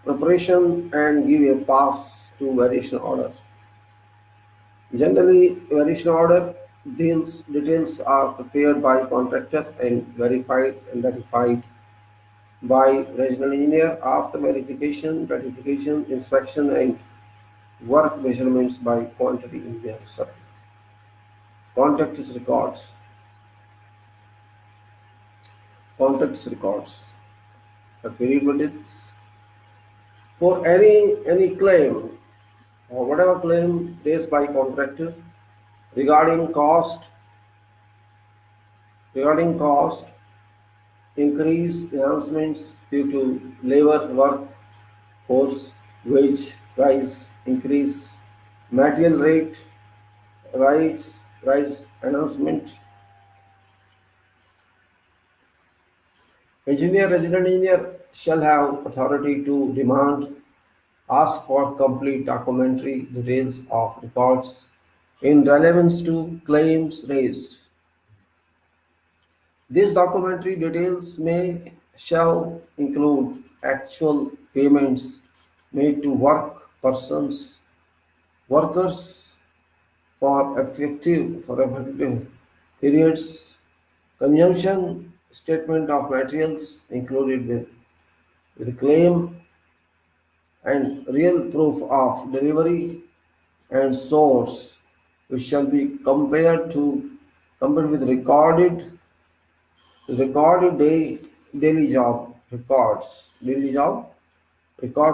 preparation and give a pass to variation order. Generally, variation order details are prepared by contractor and verified and ratified by regional engineer after verification, ratification, inspection, and work measurements by quantity engineer. Contractors records. Contractors records. The period is for any claim or whatever claim raised by contractor regarding cost increase enhancements due to labor work force wage rise increase material rate rise enhancement. Resident engineer shall have authority to demand, ask for complete documentary details of records in relevance to claims raised. These documentary details shall include actual payments made to workers for effective periods, consumption statement of materials included with claim and real proof of delivery and source, which shall be compared with recorded daily job records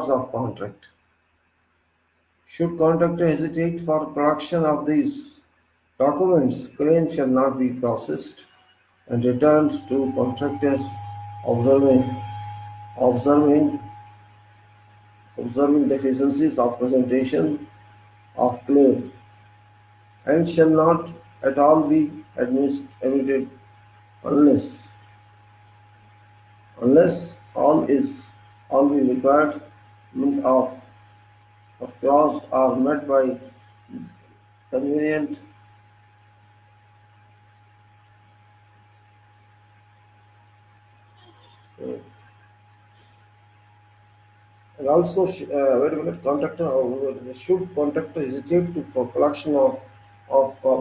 of contract. Should contractor hesitate for production of these documents, claims shall not be processed and returned to contractor observing observing observing deficiencies of presentation of claim and shall not at all be admitted unless all the requirement of clause are met by convenient uh, and also wait a minute contractor should contractor hesitate to for collection of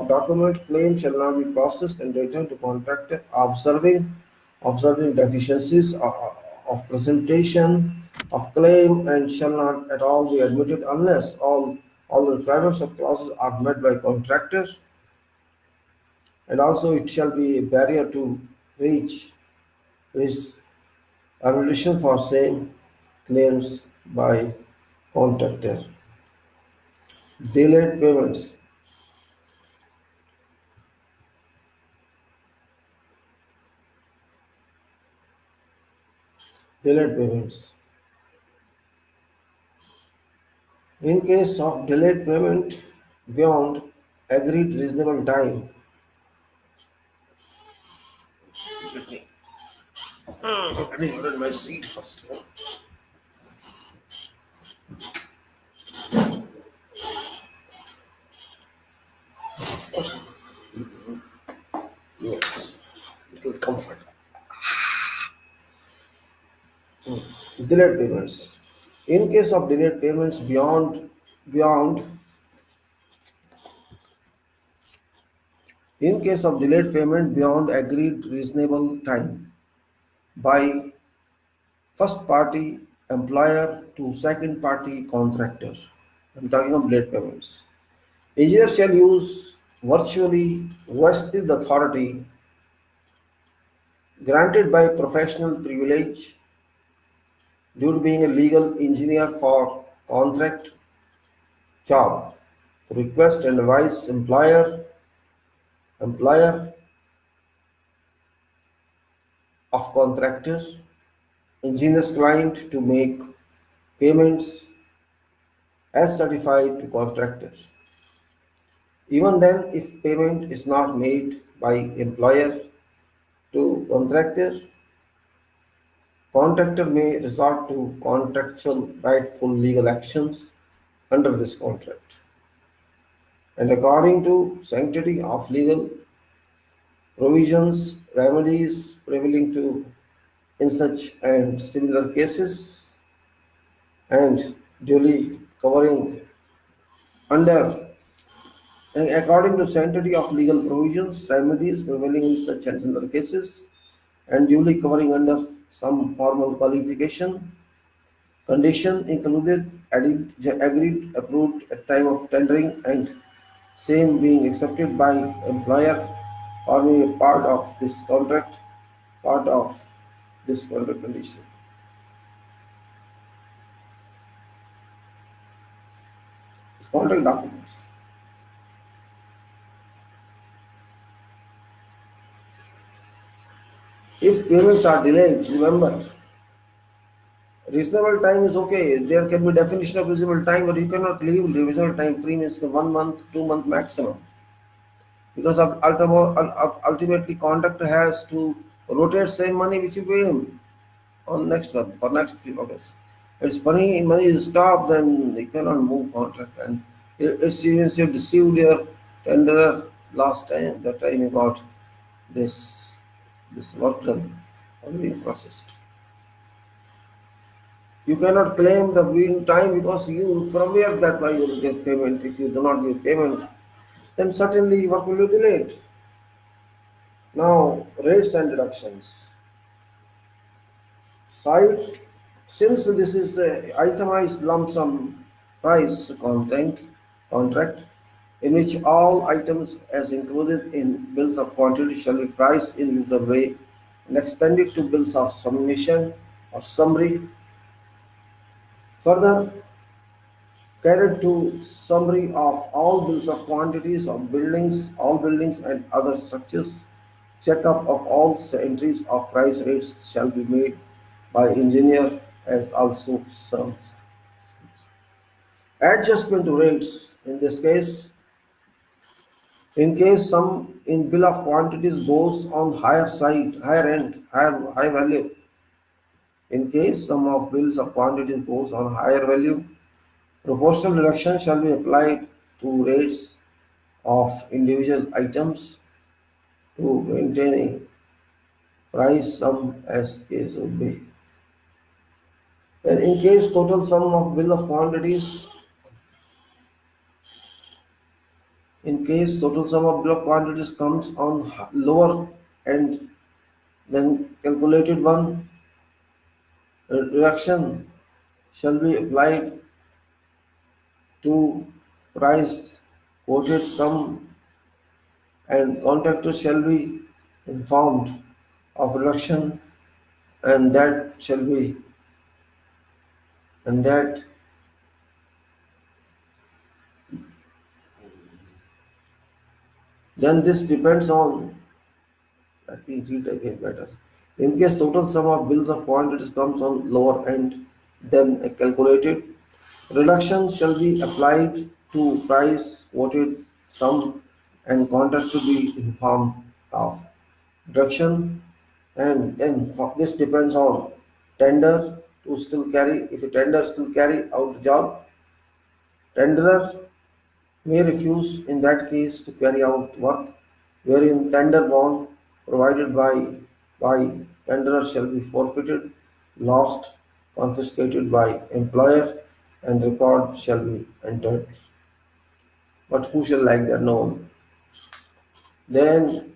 document claim shall not be processed and returned to contractor observing deficiencies of presentation of claim and shall not at all be admitted unless all the requirements of clauses are met by contractors, and also it shall be a barrier to reach is arbitration for same claims by contractor. Delayed payments. Delayed payments. In case of delayed payment beyond agreed reasonable time, let me hold my seat first. Yes, little comfort. Delayed payments. In case of delayed payments beyond in case of delayed payment beyond agreed reasonable time by first party employer to second party contractors. I'm talking of delayed payments. Engineer shall use virtually vested authority granted by professional privilege due to being a legal engineer for contract job to request and advise employer of contractors, engineer's client to make payments as certified to contractors. Even then, if payment is not made by employer to contractor, contractor may resort to contractual rightful legal actions under this contract. And according to sanctity of legal provisions, remedies prevailing to in such and similar cases, and duly covering under and according to sanctity of legal provisions, remedies prevailing in such and similar cases, and duly covering under some formal qualification, condition included, agreed, approved at time of tendering, and same being accepted by employer or being a part of this contract condition. It's contract documents. If payments are delayed, remember, reasonable time is okay. There can be definition of reasonable time, but you cannot leave reasonable time free means 1 month, 2 month maximum. Because ultimately contractor has to rotate same money which you pay him on next month for next 3 months. If it's money is stopped, then you cannot move contract. And it's even you received your tender last time, that time you got this work done already processed. You cannot claim the win time because you from where that why you will get payment. If you do not give payment, then certainly work will be delayed. Now rates and deductions. Site, since this is a itemized lump sum price contract in which all items as included in bills of quantity shall be priced in usual way and extended to bills of summation or summary. Further, carried to summary of all bills of quantities of buildings, all buildings and other structures. Checkup of all entries of price rates shall be made by engineer as also serves. Adjustment to rates. In this case, In case some in bill of quantities goes on higher side, higher end, high value. In case sum of bills of quantities goes on higher value, proportional reduction shall be applied to rates of individual items to maintain a price sum as case would be. And in case total sum of bill of quantities, in case total sum of bill of quantities comes on lower end than calculated one, reduction shall be applied to price quoted sum and contractor shall be informed of reduction and that shall be and that then this depends on let me read again better. In case total sum of bills of quantities comes on lower end than a calculated, reduction shall be applied to price quoted sum and contract to be informed of reduction and then this depends on tender to still carry if a tender still carry out the job tenderer may refuse in that case to carry out work wherein tender bond provided by tenderer shall be forfeited, lost, confiscated by employer, and record shall be entered. But who shall like that? No one. Then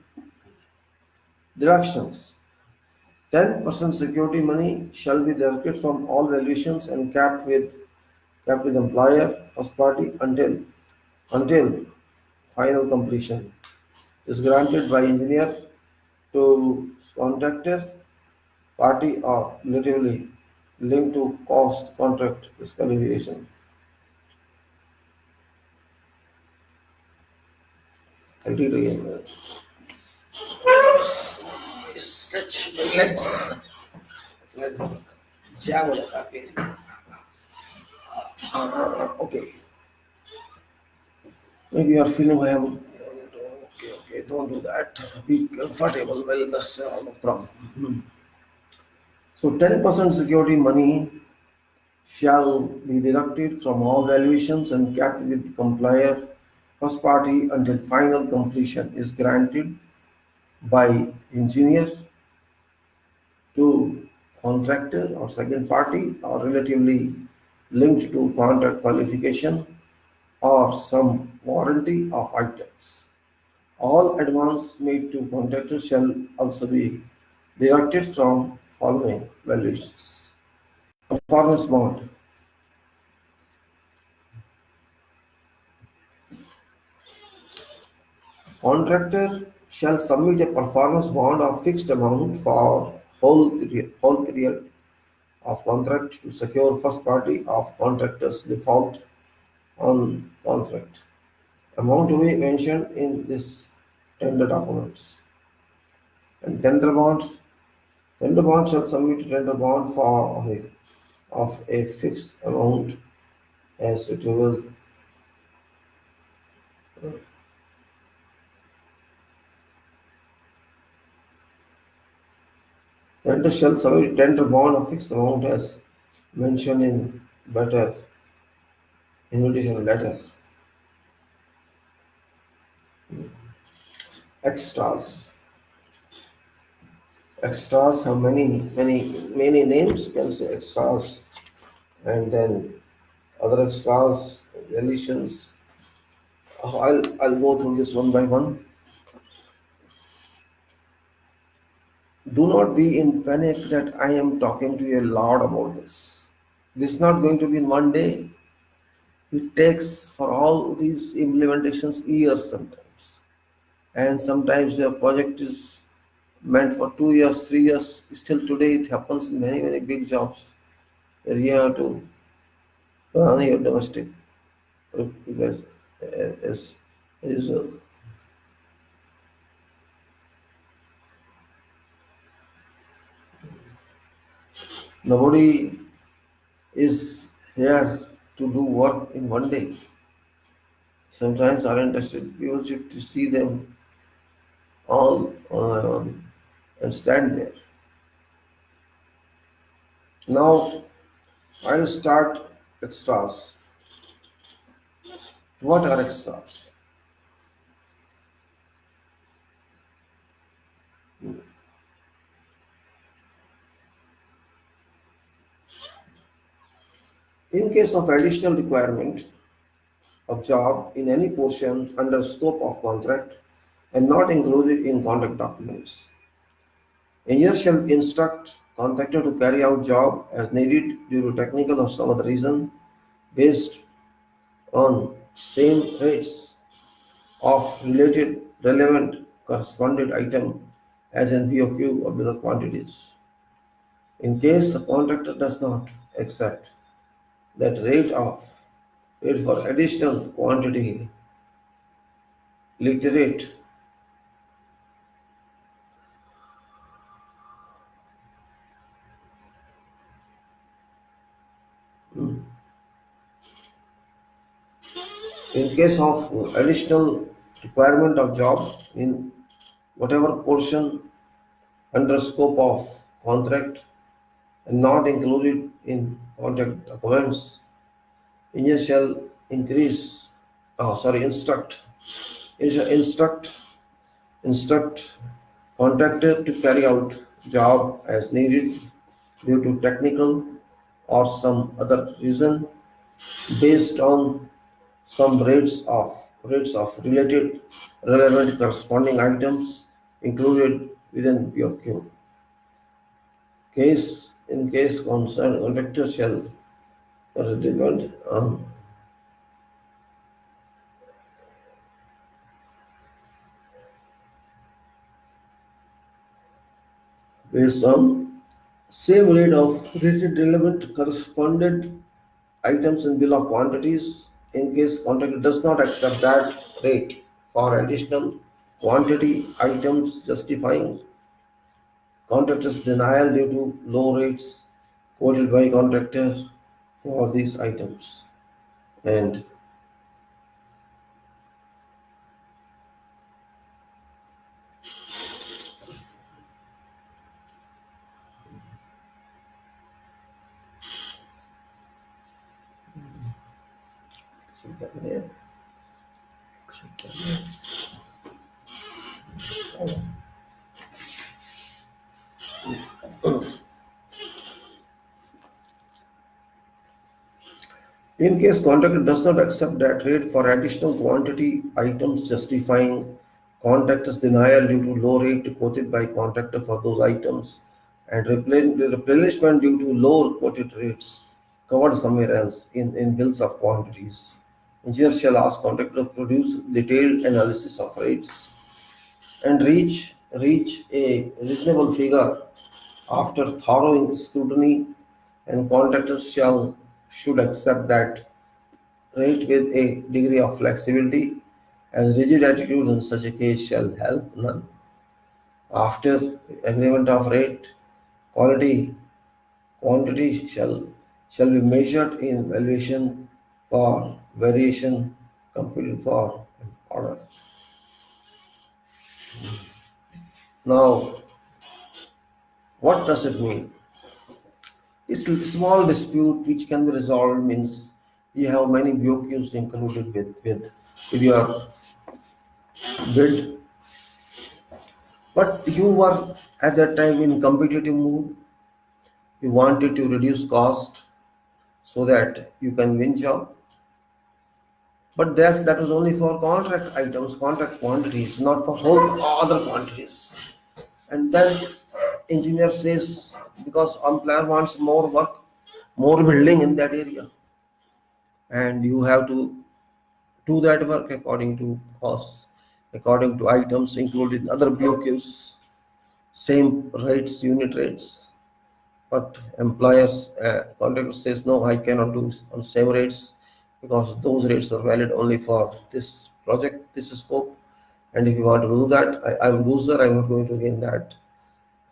deductions. 10% security money shall be deducted from all valuations and kept with employer first party until final completion is granted by engineer to contractor party or relatively linked to cost contract disqualification. I'll read again. Stretch my legs. Let's jam on the carpet. Okay. Maybe you are feeling I am okay, don't do that. Be comfortable while in the cell, no problem. So 10% security money shall be deducted from all valuations and kept with complier first party until final completion is granted by engineer to contractor or second party or relatively linked to contract qualification or some warranty of items. All advance made to contractor shall also be deducted from following valuations. Performance bond. Contractor shall submit a performance bond of fixed amount for whole period of contract to secure first party of contractor's default on contract. Amount to be mentioned in this tender documents. And tender bond shall submit tender bond of a fixed amount as suitable. Tender shall submit tender bond of fixed amount as mentioned in better invitation letter. Extras. Extras have many names. You can say extras, and then other extras, relations. I'll go through this one by one. Do not be in panic that I am talking to you a lot about this. This is not going to be in one day. It takes for all these implementations years sometimes, and sometimes your project is meant for 2 years, 3 years. Still today, it happens in many big jobs where you have to run your domestic because is nobody is here to do work in one day. sometimes are interested viewership to see them all and stand there. Now I'll start extras. What are extras? In case of additional requirement of job in any portion under scope of contract and not included in contract documents, engineer shall instruct contractor to carry out job as needed due to technical or some other reason based on same rates of related relevant correspondent item as in BOQ or other quantities. In case the contractor does not accept that rate for additional quantity literate in case of additional requirement of job in whatever portion under scope of contract and not included in contract documents, engineer shall instruct, instruct, instruct contractor to carry out job as needed due to technical or some other reason based on some rates of related relevant corresponding items included within POQ. In case concerned contractor shall depend based on same rate of rated relevant correspondent items in bill of quantities in case contractor does not accept that rate for additional quantity items justifying contractor's denial due to low rates quoted by contractor for these items. And in case contractor does not accept that rate for additional quantity items justifying contractor's denial due to low rate quoted by contractor for those items and replenishment due to low quoted rates covered somewhere else in bills of quantities. Engineer shall ask contractor to produce detailed analysis of rates and reach a reasonable figure after thorough scrutiny, and contractors should accept that rate with a degree of flexibility, as rigid attitude in such a case shall help none. After agreement of rate, quality quantity shall be measured in valuation for variation computed for an order. Now, what does it mean? This small dispute which can be resolved means you have many BOQs included with your bid, but you were at that time in competitive mood. You wanted to reduce cost so that you can win job. But that was only for contract items, contract quantities, not for whole other quantities. And then engineer says because employer wants more work, more building in that area, and you have to do that work according to costs, according to items included in other BOQs, same rates, unit rates. But employers, contractor says, no, I cannot do on same rates because those rates are valid only for this project, this scope. And if you want to do that, I'm a loser, I'm not going to gain that.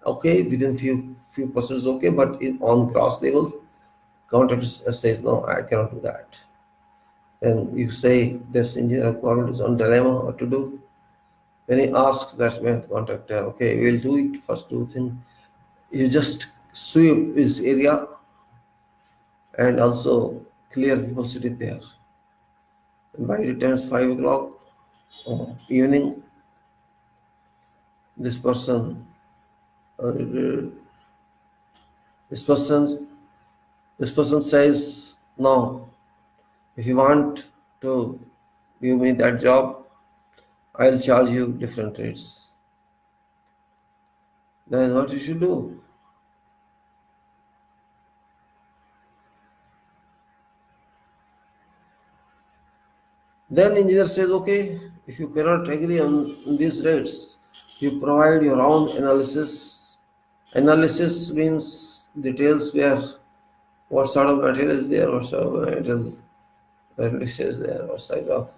Okay, within few percent is okay, but on gross level, contractor says, no, I cannot do that. Then you say this engineer requirement is on dilemma what to do. When he asks that man contractor, okay, we'll do it first two things. You just sweep his area and also clear people sitting there. And by the time it's 5 o'clock evening, this person, uh, this person, this person says, no, if you want to give me that job, I'll charge you different rates. Then what you should do? Then engineer says, okay, if you cannot agree on these rates, you provide your own analysis. Analysis means details where what sort of material is there, what sort of material is there, what side of.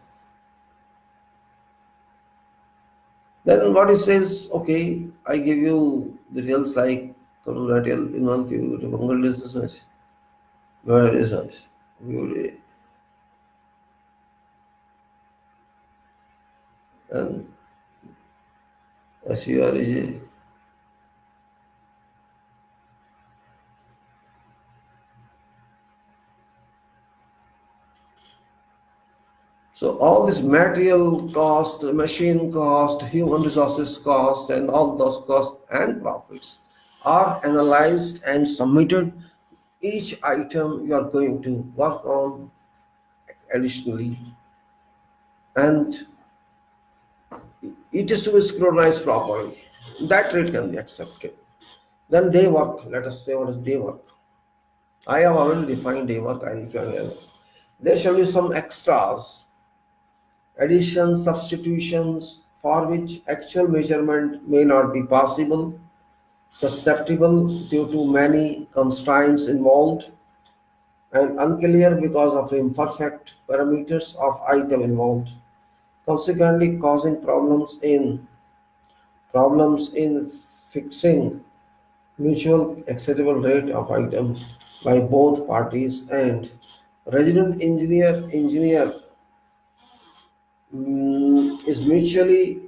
Then what he says, okay, I give you details like total material in one cube, Congress is this much, where is this much, and SUR is. So all this material cost, machine cost, human resources cost, and all those costs and profits are analyzed and submitted. Each item you are going to work on additionally, and it is to be scrutinized properly. That rate can be accepted. Then day work. Let us say what is day work. I have already defined day work. I will. There shall be some extras, additions, substitutions for which actual measurement may not be possible, susceptible due to many constraints involved, and unclear because of imperfect parameters of item involved, consequently causing problems in fixing mutual acceptable rate of item by both parties. And resident engineer is mutually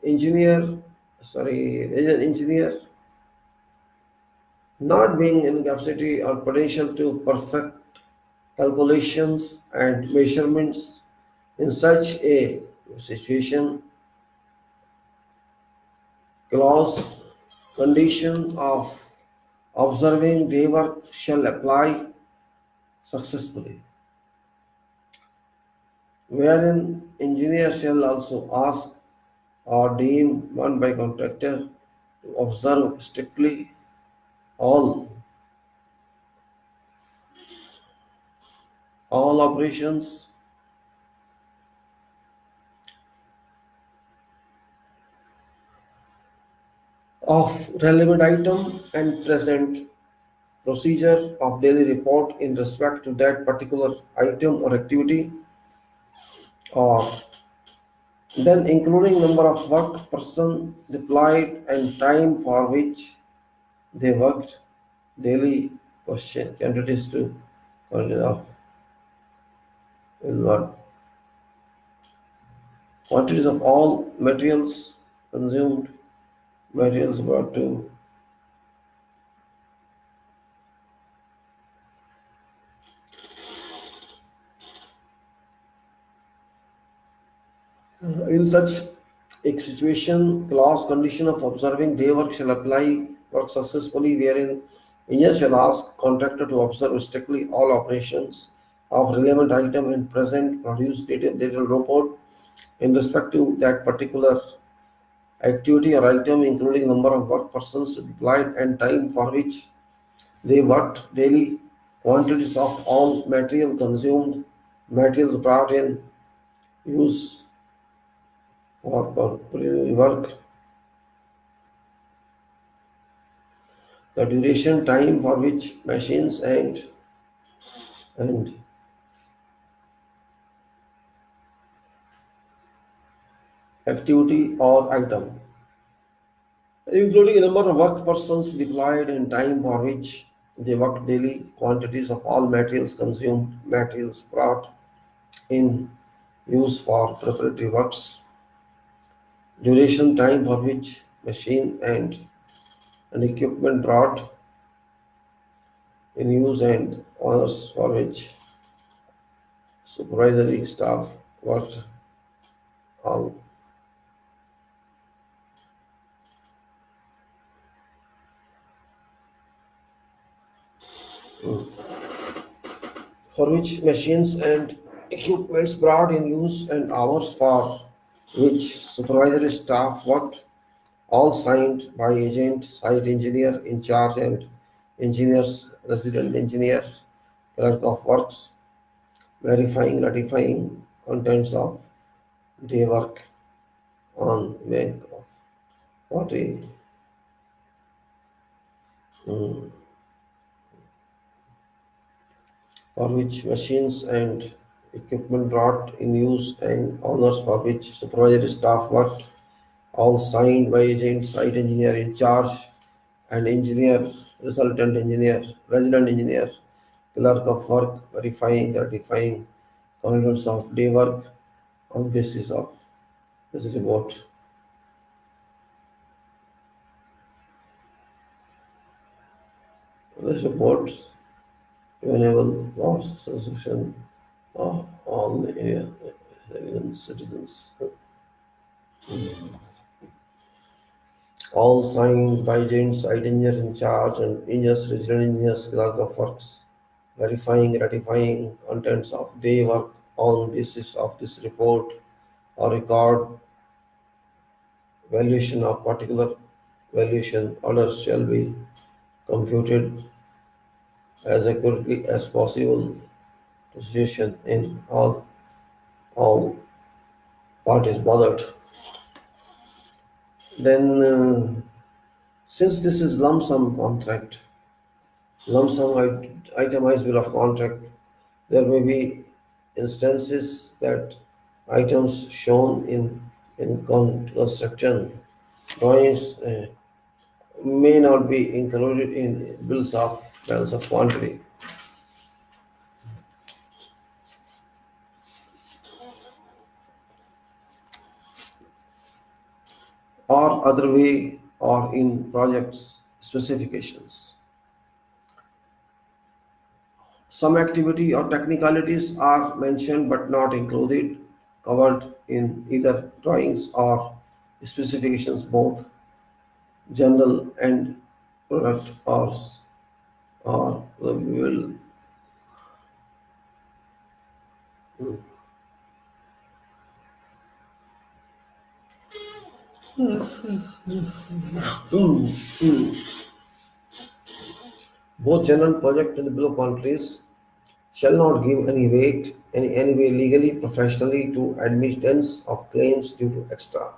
engineer resident engineer not being in capacity or potential to perfect calculations and measurements. In such a situation, clause condition of observing day work shall apply successfully, wherein engineer shall also ask or deem one by contractor to observe strictly all all operations of relevant item and present procedure of daily report in respect to that particular item or activity, or then including number of work person deployed and time for which they worked daily. Question candidates to of what quantities of all materials consumed, materials brought to. In such a situation, clause condition of observing day work shall apply work successfully, wherein engineer shall ask contractor to observe strictly all operations of relevant item and present produce detailed report in respect to that particular activity or item, including number of work persons deployed and time for which they worked daily, quantities of all material consumed, materials brought in use for work, the duration time for which machines and activity or item, including the number of work persons deployed and time for which they work daily, quantities of all materials consumed, materials brought in use for preparatory works, duration time for which machine and equipment brought in use and hours for which supervisory staff worked all for which machines and equipments brought in use and hours for which supervisory staff worked, all signed by agent, site engineer in charge and engineers, resident engineer, clerk of works, verifying, ratifying contents of day work on bank of 40, for which machines and equipment brought in use and owners for which supervisory staff worked, all signed by agent, site engineer in charge and engineer, resultant engineer, resident engineer, clerk of work, verifying, ratifying contents of day work on basis of this is about this reports to enable loss solution of all the area citizens. All signed by agent, site engineer in charge and engineers, resident engineers, clerk of works, verifying, ratifying contents of day work on basis of this report or record valuation of particular valuation order shall be computed as accurately as possible to situation in all parties bothered. Then, since this is lump sum contract, lump sum itemized bill of contract, there may be instances that items shown in construction drawings may not be included in bills of quantity, or other way or in projects specifications. Some activity or technicalities are mentioned but not included, covered in either drawings or specifications, both general and product or will. Both general project and bill of quantities shall not give any weight any way legally, professionally to admittance of claims due to extra.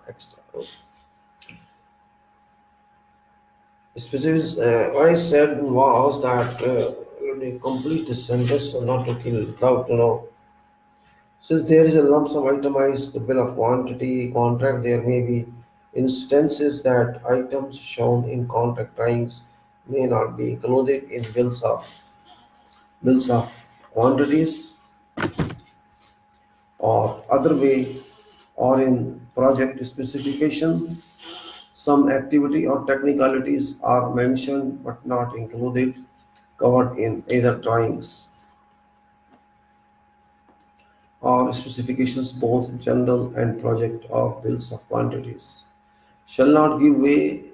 Specifics, what I said was that let me complete this sentence so not to kill without since there is a lump sum itemized bill of quantity contract, there may be instances that items shown in contract drawings may not be included in bills of quantities or other way or in project specification. Some activity or technicalities are mentioned but not included, covered in either drawings or specifications, both general and project or bills of quantities. Shall not give way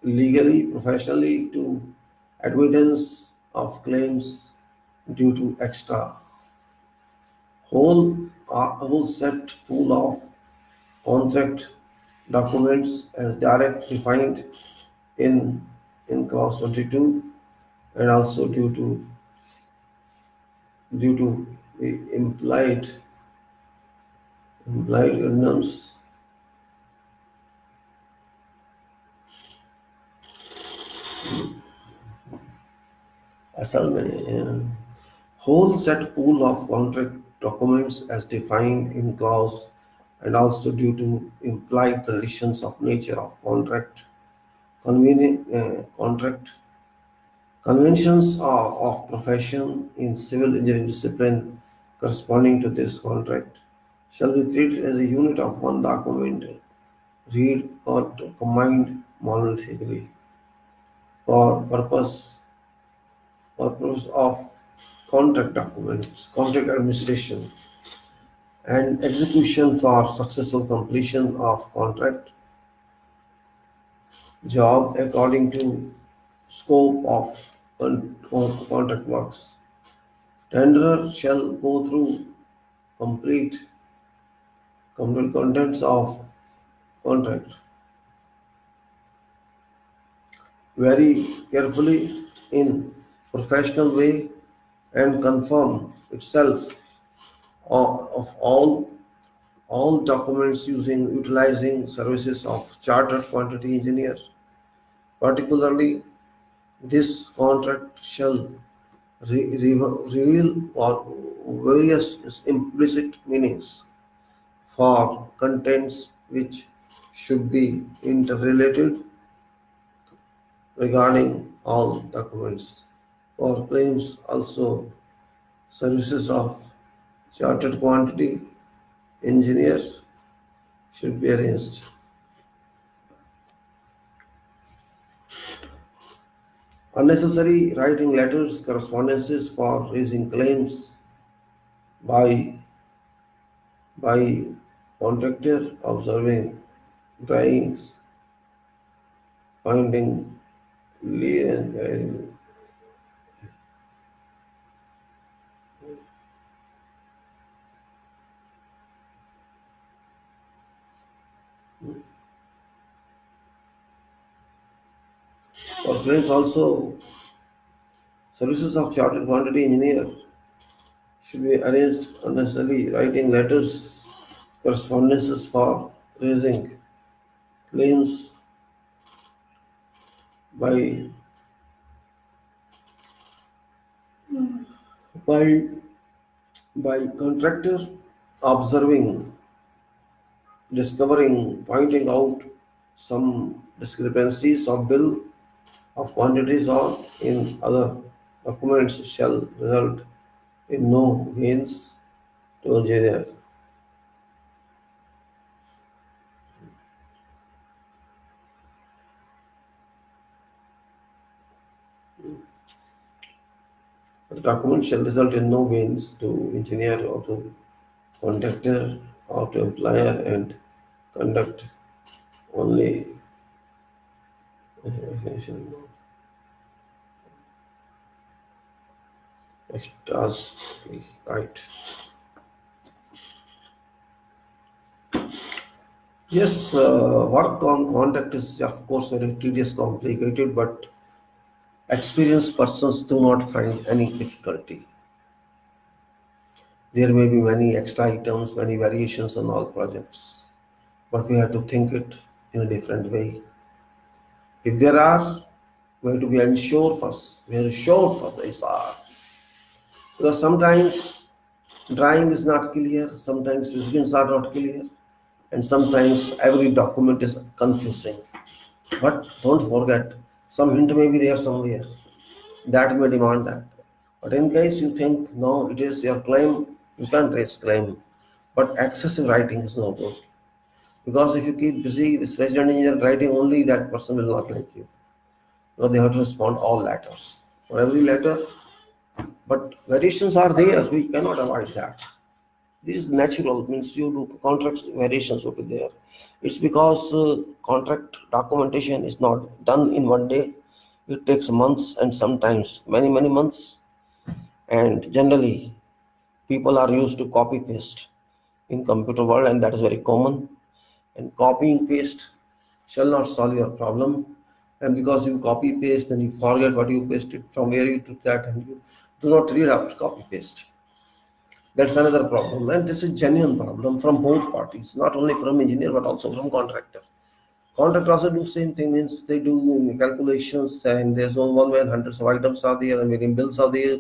legally, professionally to admittance of claims due to extra. Whole set pool of contract documents as direct defined in clause 22 and also due to the implied earnings असल में whole set pool of contract documents as defined in clause and also due to implied conditions of nature of contract conventions of profession in civil engineering discipline corresponding to this contract shall be treated as a unit of one document, read or combined monolithically for purpose of contract documents, contract administration, and execution for successful completion of contract job according to scope of contract works. Tenderer shall go through complete complete contents of contract very carefully in professional way and confirm itself of all documents utilizing services of chartered quantity engineer. Particularly, this contract shall reveal various implicit meanings for contents which should be interrelated regarding all documents. For claims also services of chartered quantity engineer should be arranged. Unnecessary writing letters, correspondences for raising claims by by contractor observing drawings, finding lien, for claims also services of chartered quantity engineer should be arranged. Unnecessarily writing letters, correspondences for raising claims by by by contractor observing, discovering, pointing out some discrepancies of bill of quantities or in other documents shall result in no gains to engineer. The document shall result in no gains to engineer or to contractor or to employer and conduct only extras. Right. Yes, work on contract is of course very tedious, complicated, but experienced persons do not find any difficulty. There may be many extra items, many variations on all projects, but we have to think it in a different way. If there are, we have to be unsure first. We have to show first is are. Because sometimes drawing is not clear, sometimes visions are not clear, and sometimes every document is confusing. But don't forget, some hint may be there somewhere that may demand that. But in case you think no, it is your claim, you can raise claim. But excessive writing is no good. Because if you keep busy with resident engineer writing only, that person will not like you. Because they have to respond all letters. For every letter, but variations are there, we cannot avoid that. This is natural, means you do contracts, variations will be there. It's because contract documentation is not done in one day. It takes months and sometimes many months. And generally, people are used to copy paste in computer world, and that is very common. And copying paste shall not solve your problem. And because you copy paste and you forget what you pasted from where you took that, and you do not read after copy paste. That's another problem, and this is genuine problem from both parties, not only from engineer but also from contractor. Contractor also do same thing, means they do calculations, and there's only one way and hundreds of items are there and million bills are there,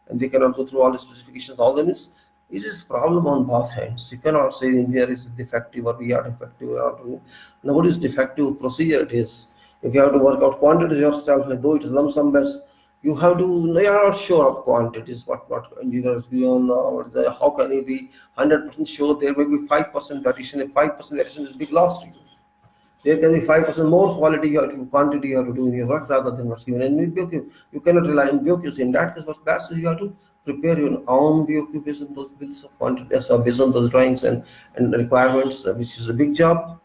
and they cannot go through all the specifications. All the means it is problem on both hands. You cannot say engineer is defective or we are defective or nobody's defective procedure it is. If you have to work out quantities yourself, though it is lump sum best, You have to, you are not sure of quantities, what engineers you don't know, how can you be 100% sure? There may be 5% variation. If 5% variation is big loss to you. There can be 5% more quality you have to, quantity you have to do in your work rather than what's given. And in BOQ, you cannot rely on BOQs. In that case, what's best is you have to prepare your own BOQ based on those bills of quantities, or based on those drawings and requirements, which is a big job.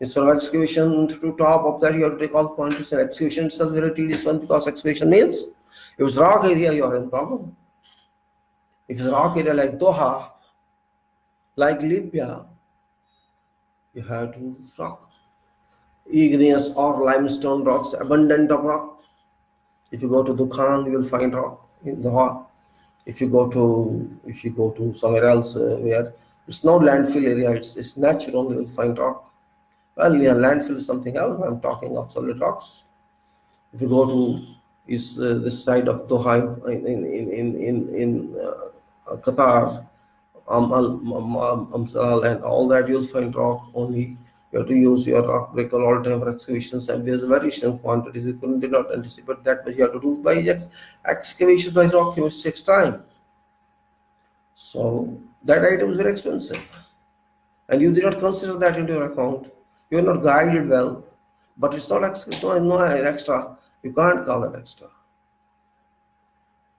Instead of excavation, to top of that, you have to take all quantities, and excavation itself is very tedious one, because excavation means if it's rock area, you are in problem. If it's rock area like Doha, like Libya, you have to rock. Igneous or limestone rocks, abundant of rock. If you go to Dukhan, you will find rock in Doha. If you go to somewhere else where it's not landfill area, it's natural, you will find rock. Well, yeah, landfill is something else. I'm talking of solid rocks. If you go to this side of Doha in Qatar, Amsal and all that, you'll find rock only. You have to use your rock breaker all time for excavations, and there's variation quantities you did not anticipate that, but you have to do by excavation by rock, which takes time. So that item is very expensive, and you did not consider that into your account. You are not guided well, but it's not extra. No, extra. You can't call it extra.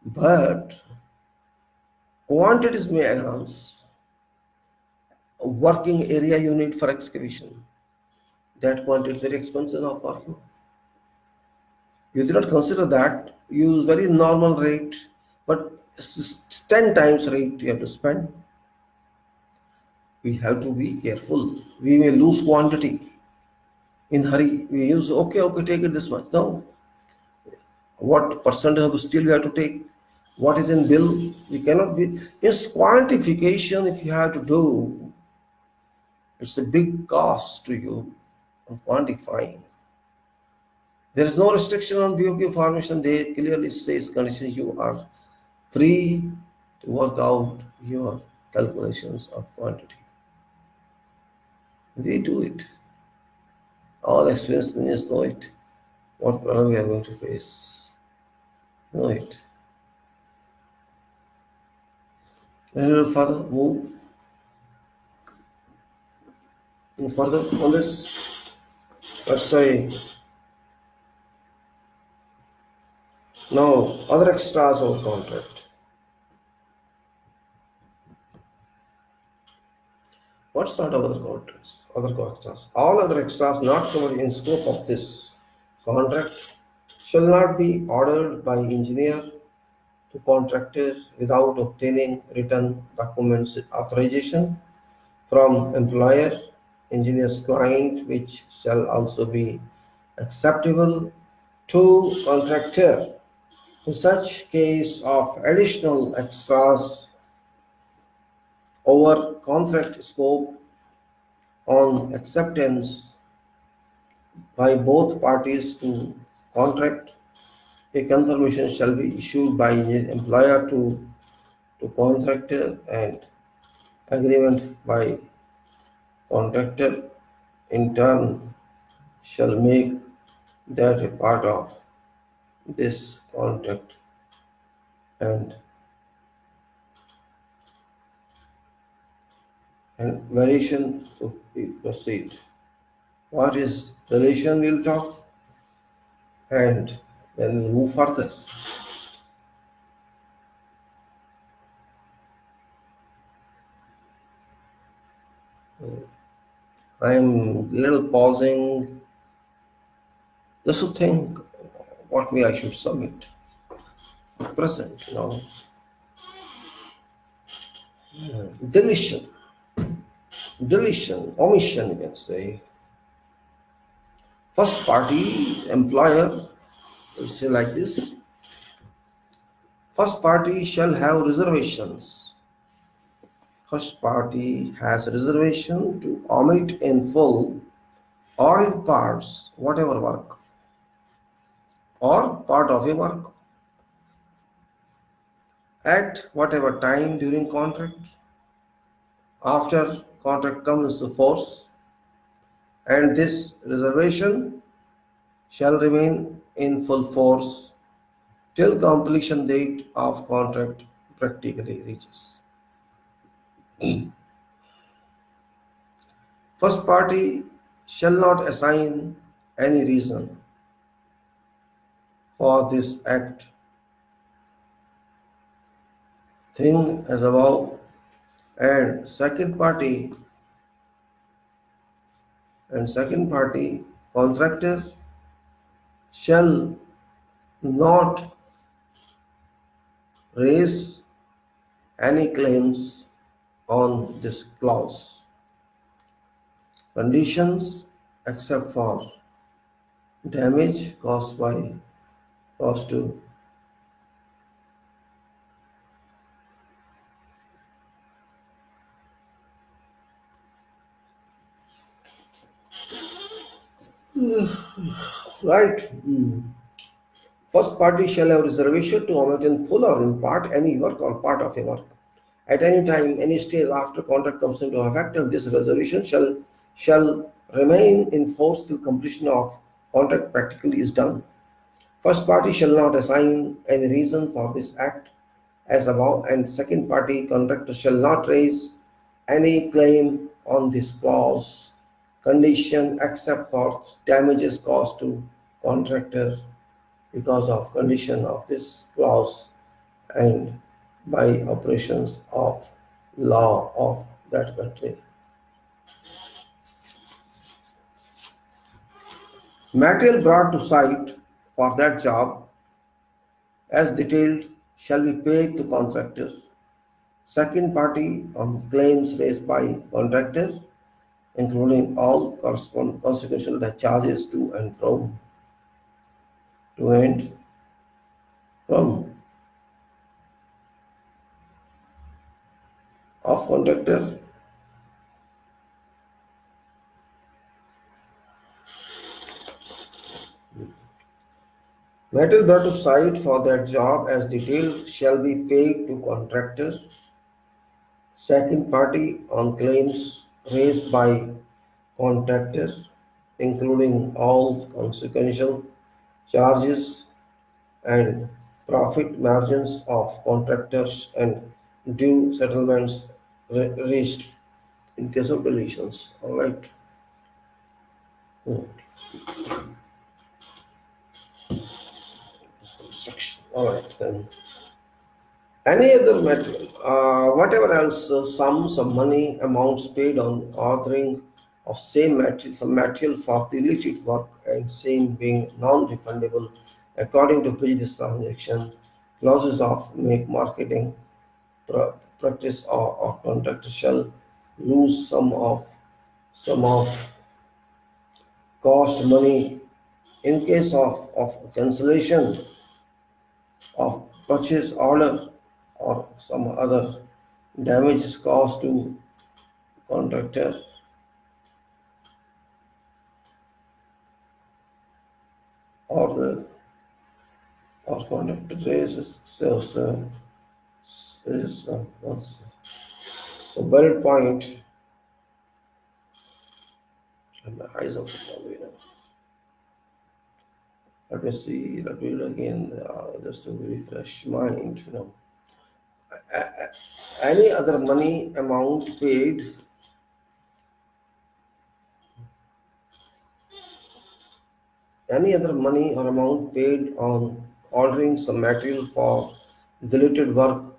But quantities may enhance a working area you need for excavation. That quantity is very expensive now for you. You did not consider that. Use very normal rate, but 10 times rate you have to spend. We have to be careful. We may lose quantity in hurry. We use okay, take it this much. No, what percentage of steel we have to take? What is in bill? We cannot be. Yes, quantification. If you have to do, it's a big cost to you on quantifying. There is no restriction on BOQ formation. They clearly says conditions you are free to work out your calculations of quantity. We do it. All experienced engineers know it. What problem we are going to face. Know it. And we'll further move further on this. Let's say now other extras of contract. What sort of other contracts? Other extras. All other extras not covered in scope of this contract shall not be ordered by engineer to contractor without obtaining written documents authorization from employer, engineer's client, which shall also be acceptable to contractor. In such case of additional extras over contract scope on acceptance by both parties to contract, a confirmation shall be issued by employer to contractor, and agreement by contractor in turn shall make that a part of this contract, and variation to proceed. What is relation? We'll talk, and then we'll move further. I'm little pausing just to think what way I should submit. Present, deletion, omission, you can say. First party employer will say like this: first party shall have reservations. First party has reservation to omit in full or in parts whatever work or part of a work at whatever time during contract, after contract comes into force, and this reservation shall remain in full force till completion date of contract practically reaches. First party shall not assign any reason for this act, thing as above, and second party contractor shall not raise any claims on this clause. Conditions except for damage caused to right. First party shall have reservation to omit in full or in part any work or part of a work at any time, any stage after contract comes into effect, and this reservation shall remain in force till completion of contract practically is done. First party shall not assign any reason for this act as above, and second party contractor shall not raise any claim on this clause condition except for damages caused to contractor because of condition of this clause and by operations of law of that country. Material brought to site for that job as detailed shall be paid to contractor. Second party on claims raised by contractor, including all consequential charges to and from, to and from of contractor. Material brought to site for that job as detailed shall be paid to contractor. Second party on claims raised by contractor, including all consequential charges and profit margins of contractors and due settlements reached in case of deletions. All right. Hmm. All right then. Any other material, whatever else, sums of money, amounts paid on ordering of same material, some material for deleted work and same being non-refundable according to previous transaction, clauses of make marketing practice or contract shall lose some of cost money in case of cancellation of purchase order or some other damages caused to contractor or the or contractor raises is so bullet point and the eyes of the problem. Let me see, let me read again just to refresh mind. Any other money amount paid, any other money or amount paid on ordering some material for deleted work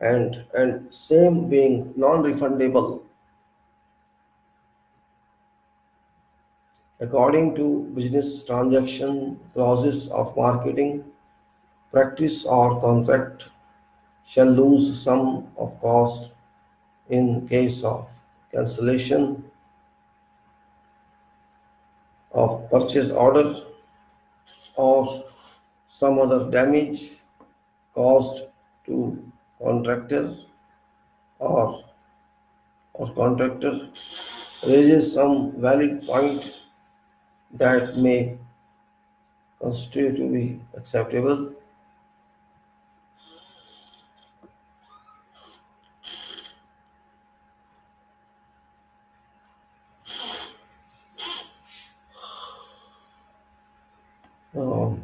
and same being non-refundable according to business transaction clauses of marketing practice or contract shall lose some of cost in case of cancellation of purchase order or some other damage caused to contractor or contractor raises some valid point that may constitute to be acceptable. Um,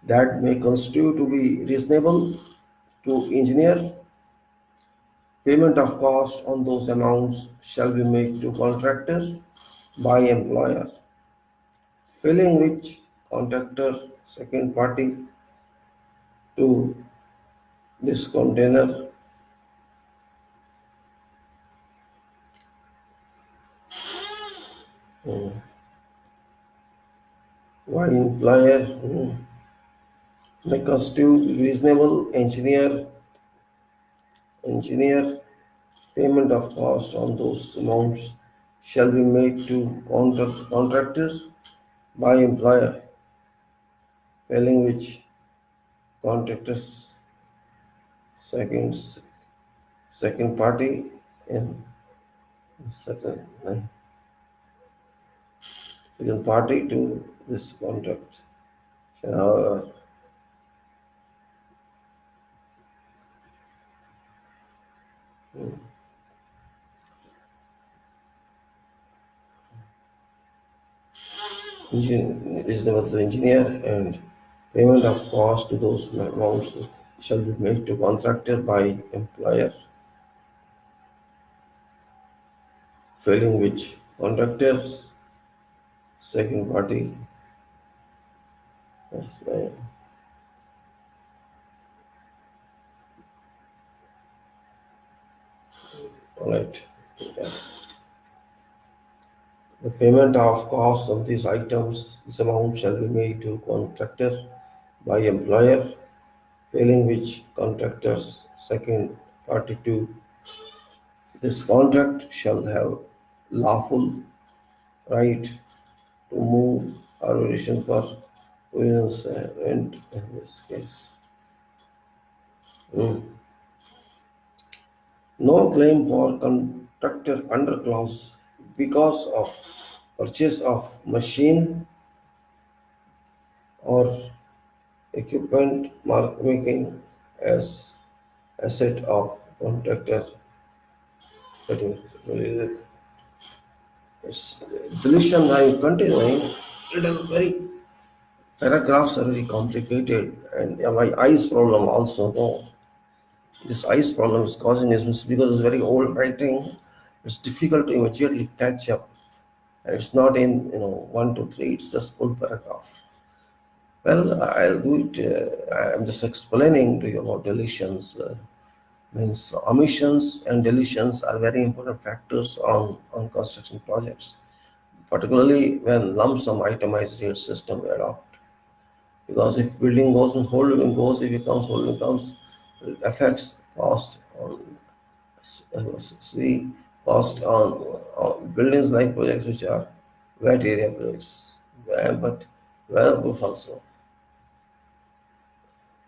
that may constitute to be reasonable to engineer. Payment of cost on those amounts shall be made to contractor by employer, failing which contractor second party to this container by employer may constitute reasonable engineer. Payment of cost on those amounts shall be made to contractors by employer, failing which contractors second second party in certain second party to this contract shall reasonable to engineer, and payment of cost to those amounts shall be made to contractor by employer, failing which contractors second party. All right. Yeah. The payment of cost of these items, this amount shall be made to contractor by employer, failing which contractor's second party to this contract shall have lawful right to move arbitration for provisions rent in this case. Mm. No claim for contractor under clause because of purchase of machine or equipment making as asset of contractor. It's deletion. I'm continuing. It is very paragraphs are very complicated, and yeah, my eyes problem also. No, this eyes problem is causing this because it's very old writing. It's difficult to immediately catch up. And it's not in 1, 2, 3. It's just full paragraph. Well, I'll do it. I'm just explaining to you about deletions. Means omissions and deletions are very important factors on construction projects, particularly when lump sum itemized rate system adopt. Because if building goes and whole building goes, if it comes, whole building comes, it affects cost on see cost on buildings like projects which are wet area projects, but weather proof also.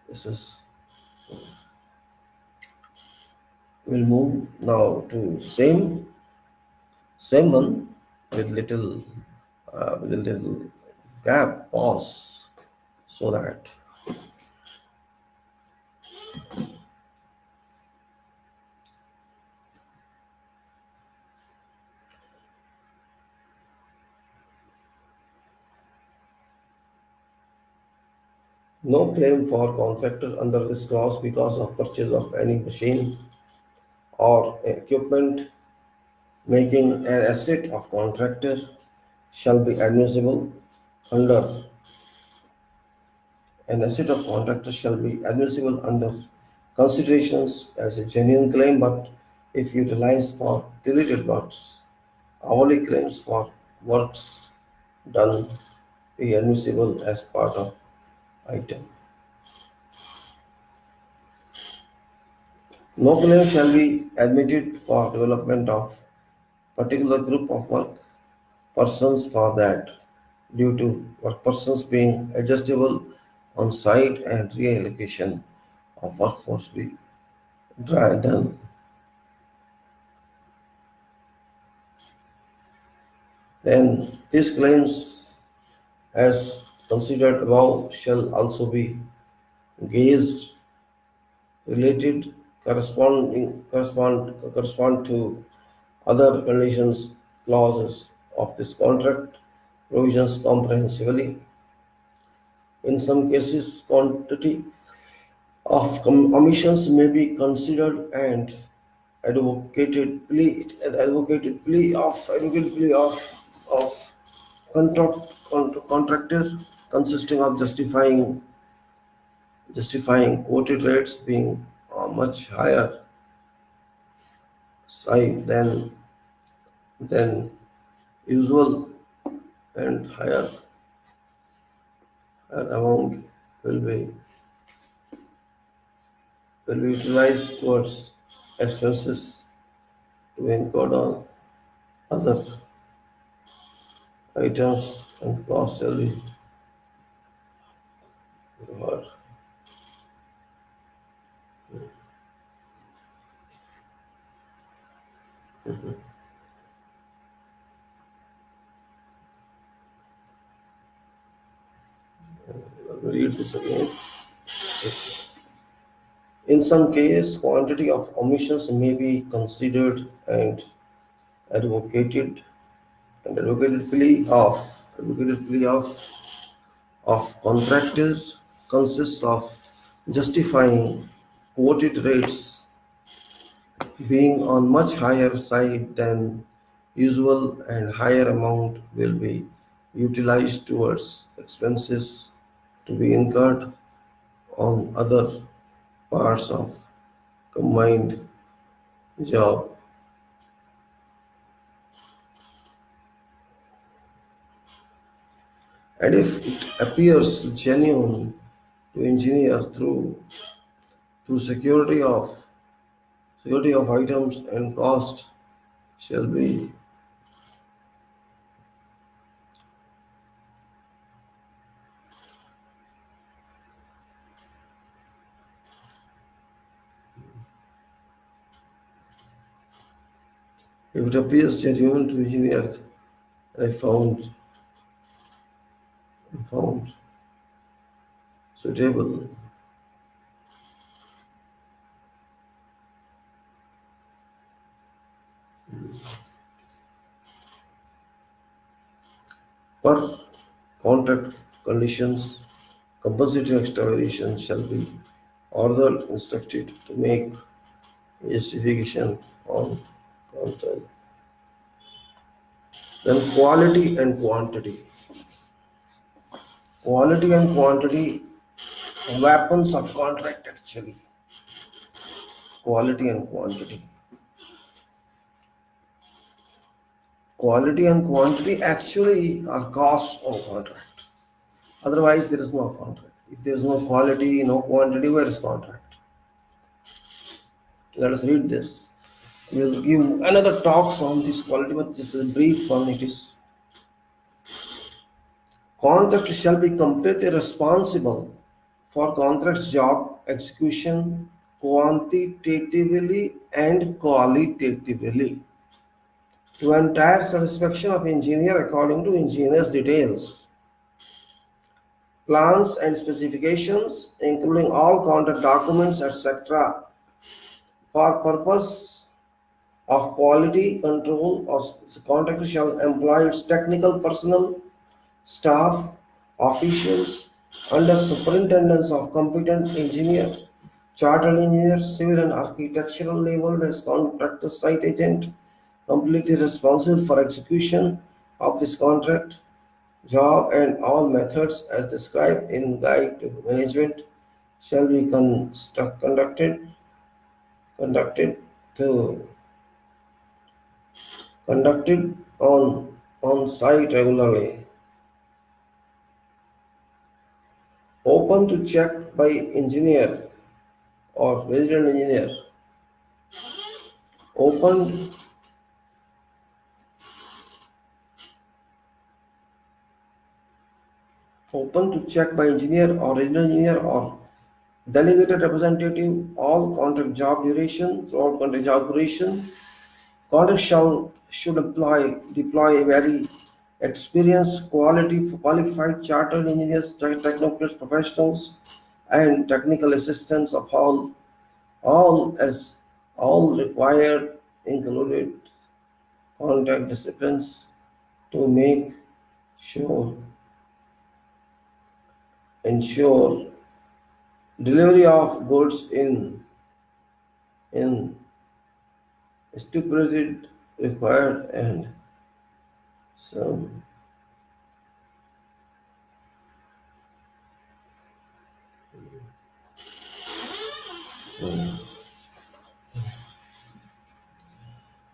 This is we'll move now to same one with a little gap pause so that no claim for contractor under this clause because of purchase of any machine or equipment making an asset of contractor shall be admissible under an asset of contractor shall be admissible under considerations as a genuine claim, but if utilized for deleted works, hourly claims for works done be admissible as part of item. No claim shall be admitted for development of particular group of work persons for that due to work persons being adjustable on site and reallocation of workforce be done. Then these claims as considered above shall also be gauged related correspond to other conditions clauses of this contract provisions comprehensively. In some cases, quantity of omissions may be considered and advocated plea of contractor consisting of justifying quoted rates being much higher side than usual and higher amount will be will be utilized towards expenses to be incurred on other items and costs shall be required. Let me read this again. Yes. In some cases, quantity of omissions may be considered and advocated advocated plea of contractors consists of justifying quoted rates being on much higher side than usual and higher amount will be utilized towards expenses to be incurred on other parts of combined job. And if it appears genuine to engineer through security of items and cost shall be if it appears genuine to engineer and I found suitable per contract conditions, compensating extra variation shall be ordered instructed to make justification on contract. Then quality and quantity, weapons of contract actually. Quality and quantity. Quality and quantity actually are costs of contract. Otherwise, there is no contract. If there is no quality, no quantity, where is contract? Let us read this. We'll give another talks on this quality, but this is a brief one. It is contract shall be completely responsible for contract job execution quantitatively and qualitatively to entire satisfaction of engineer according to engineer's details, plans and specifications, including all contract documents, etc., for purpose of quality control. Or the contractor shall employ its technical personnel, staff, officials under superintendence of competent engineer, chartered engineer, civil and architectural labeled as contractor site agent, completely responsible for execution of this contract job, and all methods as described in Guide to Management shall be conducted to conducted on site regularly, open to check by engineer or resident engineer, open open to check by engineer or resident engineer or delegated representative all contract job duration throughout contract job duration. Contract should deploy a very experienced, qualified chartered engineers, technocrats, professionals, and technical assistants of all required included contact disciplines to make sure ensure delivery of goods in stipulated required and some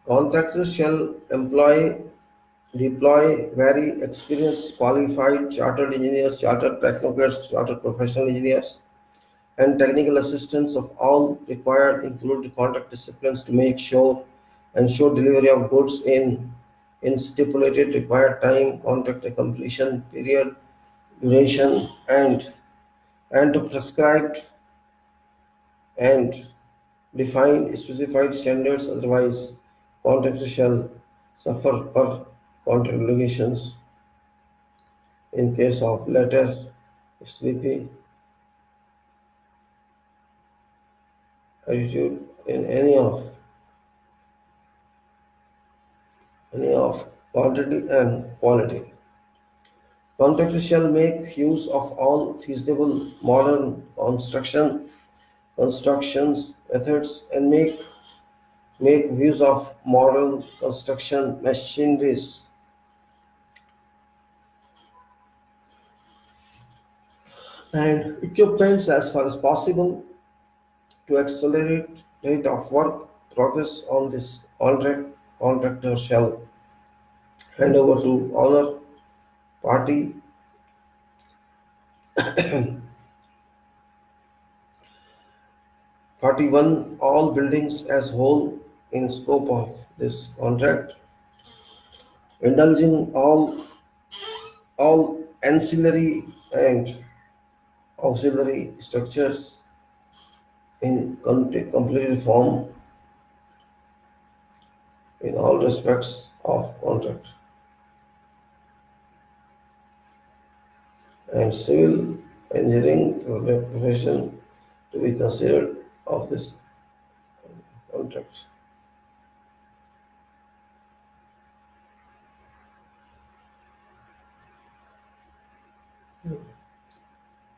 contractors shall deploy very experienced, qualified, chartered engineers, chartered technocrats, chartered professional engineers, and technical assistance of all required included contract disciplines to make sure ensure delivery of goods in stipulated required time, contract completion period, duration, and to prescribed and define specified standards, otherwise contractor shall suffer per contract obligations in case of letter sleepy attitude in any of quantity and quality. Contractors shall make use of all feasible modern constructions methods and make use of modern construction machineries and equipments as far as possible to accelerate rate of work progress on this contract. Contractor shall hand over to owner party party one all buildings as whole in scope of this contract, indulging all ancillary and auxiliary structures in completed form in all respects of contract, and civil engineering profession to be considered of this contract.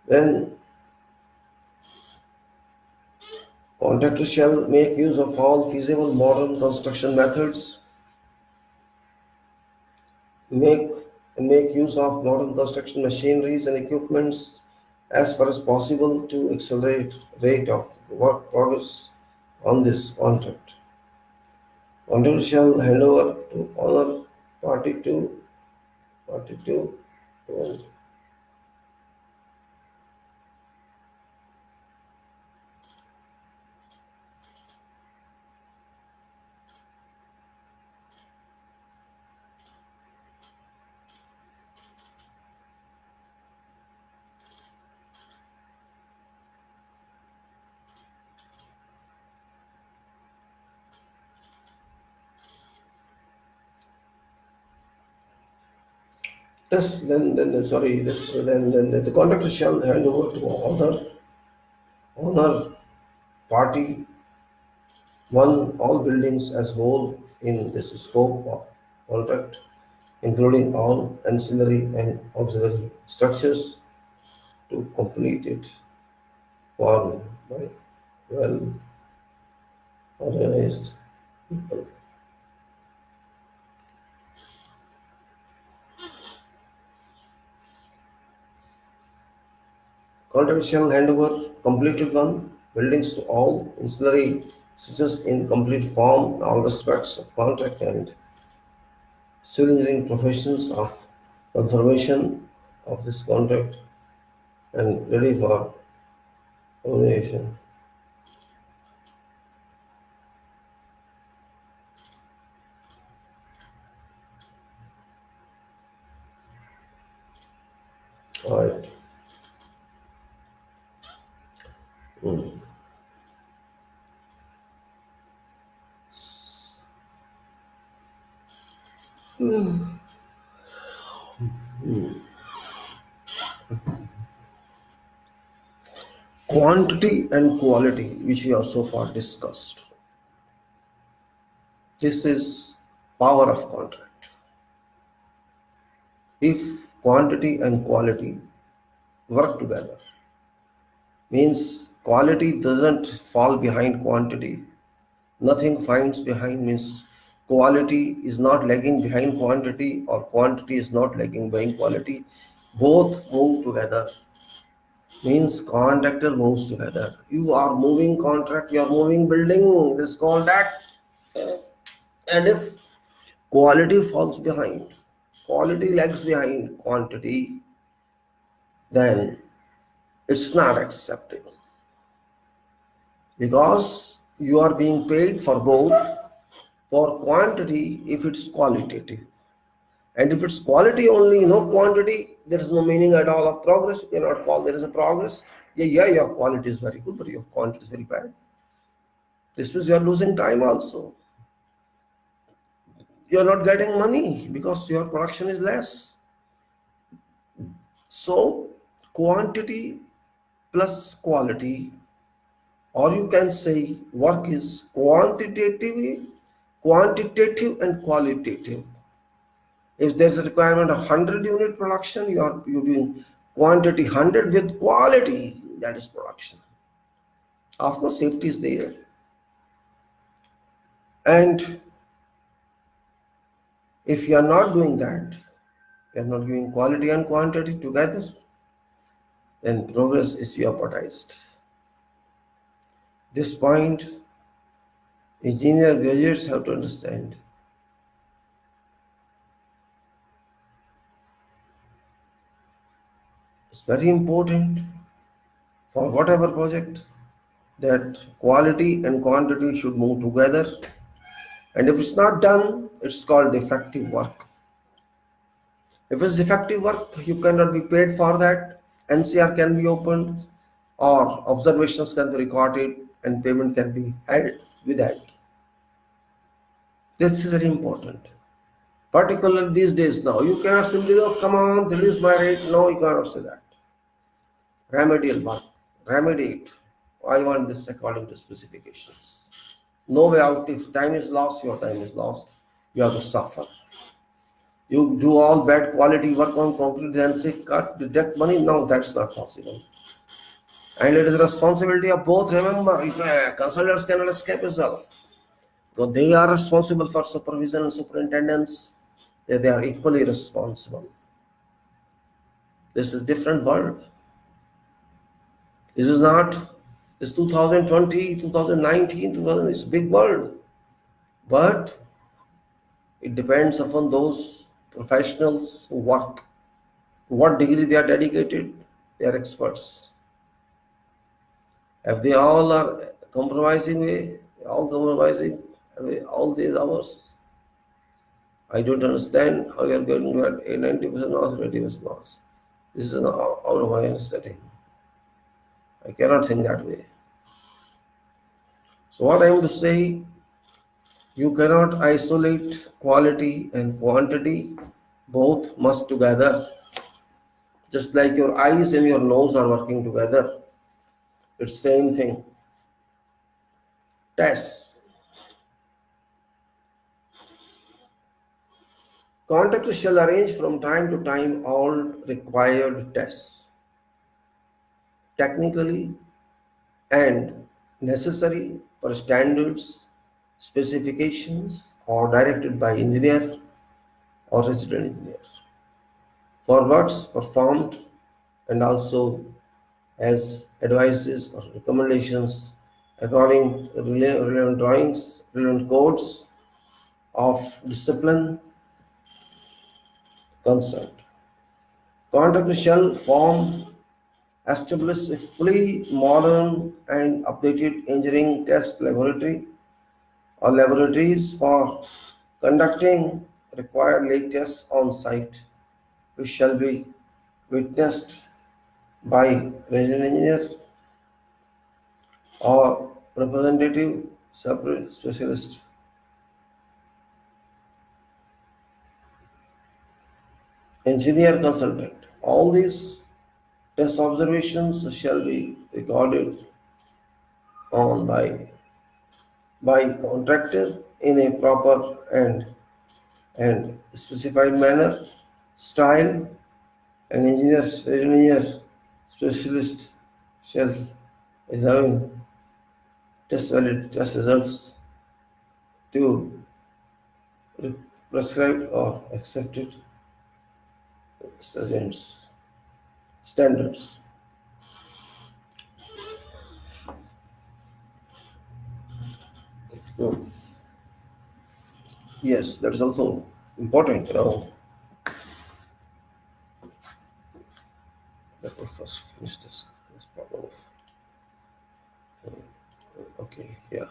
Then contractor shall make use of all feasible modern construction methods, make make use of modern construction machineries and equipments as far as possible to accelerate rate of work progress on this contract. Contractor shall hand over to owner party two to this then sorry this then the contractor shall hand over to owner party one all buildings as whole in this scope of contract, including all ancillary and auxiliary structures to complete it formed by well organized people. Contract shall hand over completed one buildings to all ancillary structures in complete form in all respects of contract and civil engineering professions of confirmation of this contract and ready for termination. All right. Mm. Quantity and quality, which we have so far discussed. This is power of contract. If quantity and quality work together. Means quality doesn't fall behind quantity. Nothing finds behind means quality is not lagging behind quantity or quantity is not lagging behind quality. Both move together. Means contractor moves together. You are moving contract, you are moving building, this is called that. And if quality falls behind, quality lags behind quantity, then it's not acceptable because you are being paid for both, for quantity if it's qualitative, and if it's quality only no quantity, there is no meaning at all of progress. You cannot call there is a progress. Yeah, your quality is very good but your quantity is very bad. This means you are losing time also. You are not getting money because your production is less. So quantity plus quality, or you can say work is quantitative and qualitative. If there's a requirement of 100 unit production, you're doing quantity 100 with quality, that is production. Of course, safety is there. And if you are not doing that, you are not giving quality and quantity together, then progress is jeopardized. This point, engineer graduates have to understand. It's very important for whatever project that quality and quantity should move together. And if it's not done, it's called defective work. If it's defective work, you cannot be paid for that. NCR can be opened or observations can be recorded and payment can be had with that. This is very important. Particularly these days now, you cannot simply, oh, come on, reduce my rate. No, you cannot say that. Remedial work, remediate. I want this according to specifications. No way out. If time is lost, your time is lost. You have to suffer. You do all bad quality work on concrete and say cut, deduct money. No, that's not possible. And it is the responsibility of both. Remember, consultants cannot escape as well. Because they are responsible for supervision and superintendence. They are equally responsible. This is different world. This is not, it's 2020, 2019, 2000, it's big world. But it depends upon those professionals who work. To what degree they are dedicated, they are experts. If they all are compromising way, all compromising away all these hours, I don't understand how you are going to get a 90% loss, 80% loss. This is out of my understanding. I cannot think that way. So what I am to say, you cannot isolate quality and quantity. Both must together. Just like your eyes and your nose are working together. It's same thing. Tests. Contractor shall arrange from time to time all required tests, technically and necessary per standards, specifications, or directed by engineer or resident engineer for works performed, and also as advices or recommendations according to relevant drawings, relevant codes of discipline concerned. Contractor shall establish a fully modern and updated engineering test laboratory or laboratories for conducting required lake tests on site, which shall be witnessed by resident engineer or representative separate specialist. Engineer consultant. All these test observations shall be recorded on by contractor in a proper and specified manner, style, and engineer specialist shall examine test valid test results to prescribed or accepted surgeons standards. So, yes, that is also important. Let me first finish this problem. Okay, yeah.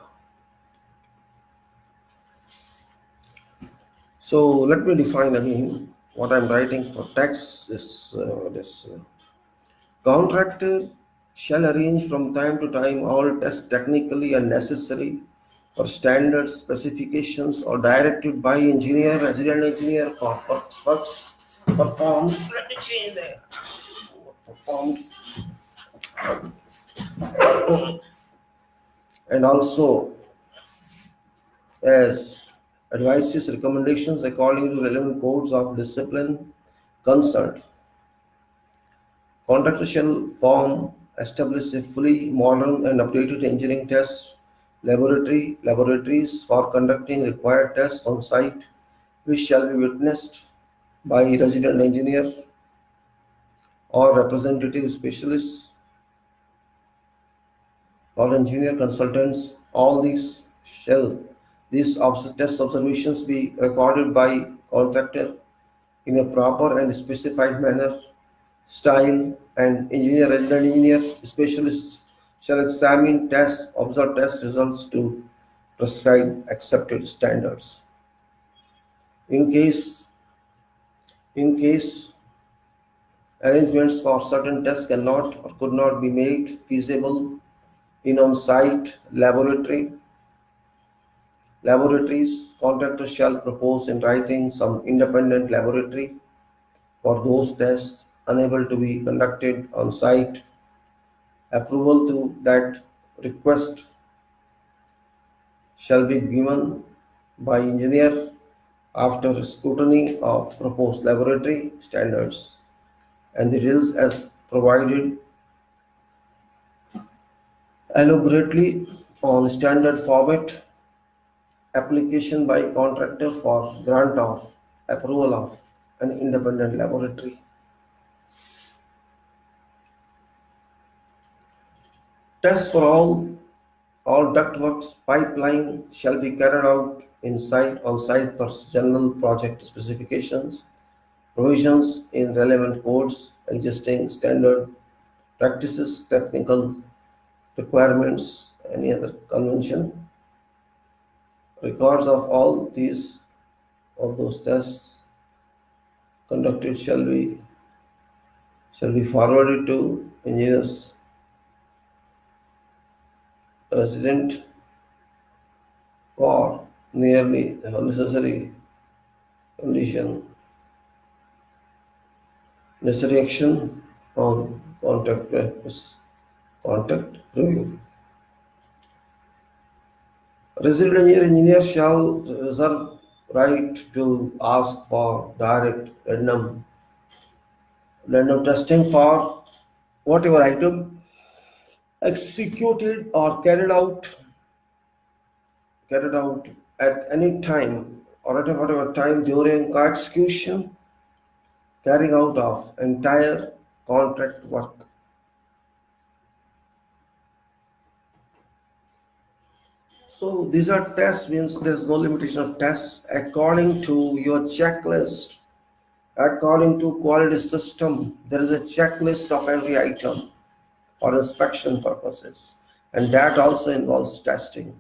So let me define again what I'm writing for text. This contractor shall arrange from time to time all tests technically and necessary for standard specifications or directed by engineer, resident engineer for works performed. Let me change that. Performed and also as advices, recommendations according to relevant codes of discipline concerned. Contractor shall form establish a fully modern and updated engineering test laboratories for conducting required tests on site, which shall be witnessed by resident engineer or representative specialists or engineer consultants. All these test observations be recorded by contractor in a proper and specified manner, style, and resident engineer specialists shall examine observe test results to prescribe accepted standards. In case, in case arrangements for certain tests cannot or could not be made feasible in on-site laboratories, contractors shall propose in writing some independent laboratory for those tests unable to be conducted on site. Approval to that request shall be given by engineer after scrutiny of proposed laboratory standards and the details as provided elaborately on standard format application by contractor for grant of approval of an independent laboratory. Tests for all ductworks pipeline shall be carried out on site per general project specifications, provisions in relevant codes, existing standard practices, technical requirements, any other convention. Records of all those tests conducted shall be forwarded to engineers resident for nearly necessary condition necessary action on contact review. Resident engineer shall reserve right to ask for direct random testing for whatever item executed or carried out at any time or at whatever time during execution carrying out of entire contract work. So these are tests means there's no limitation of tests according to your checklist. According to quality system, there is a checklist of every item for inspection purposes, and that also involves testing.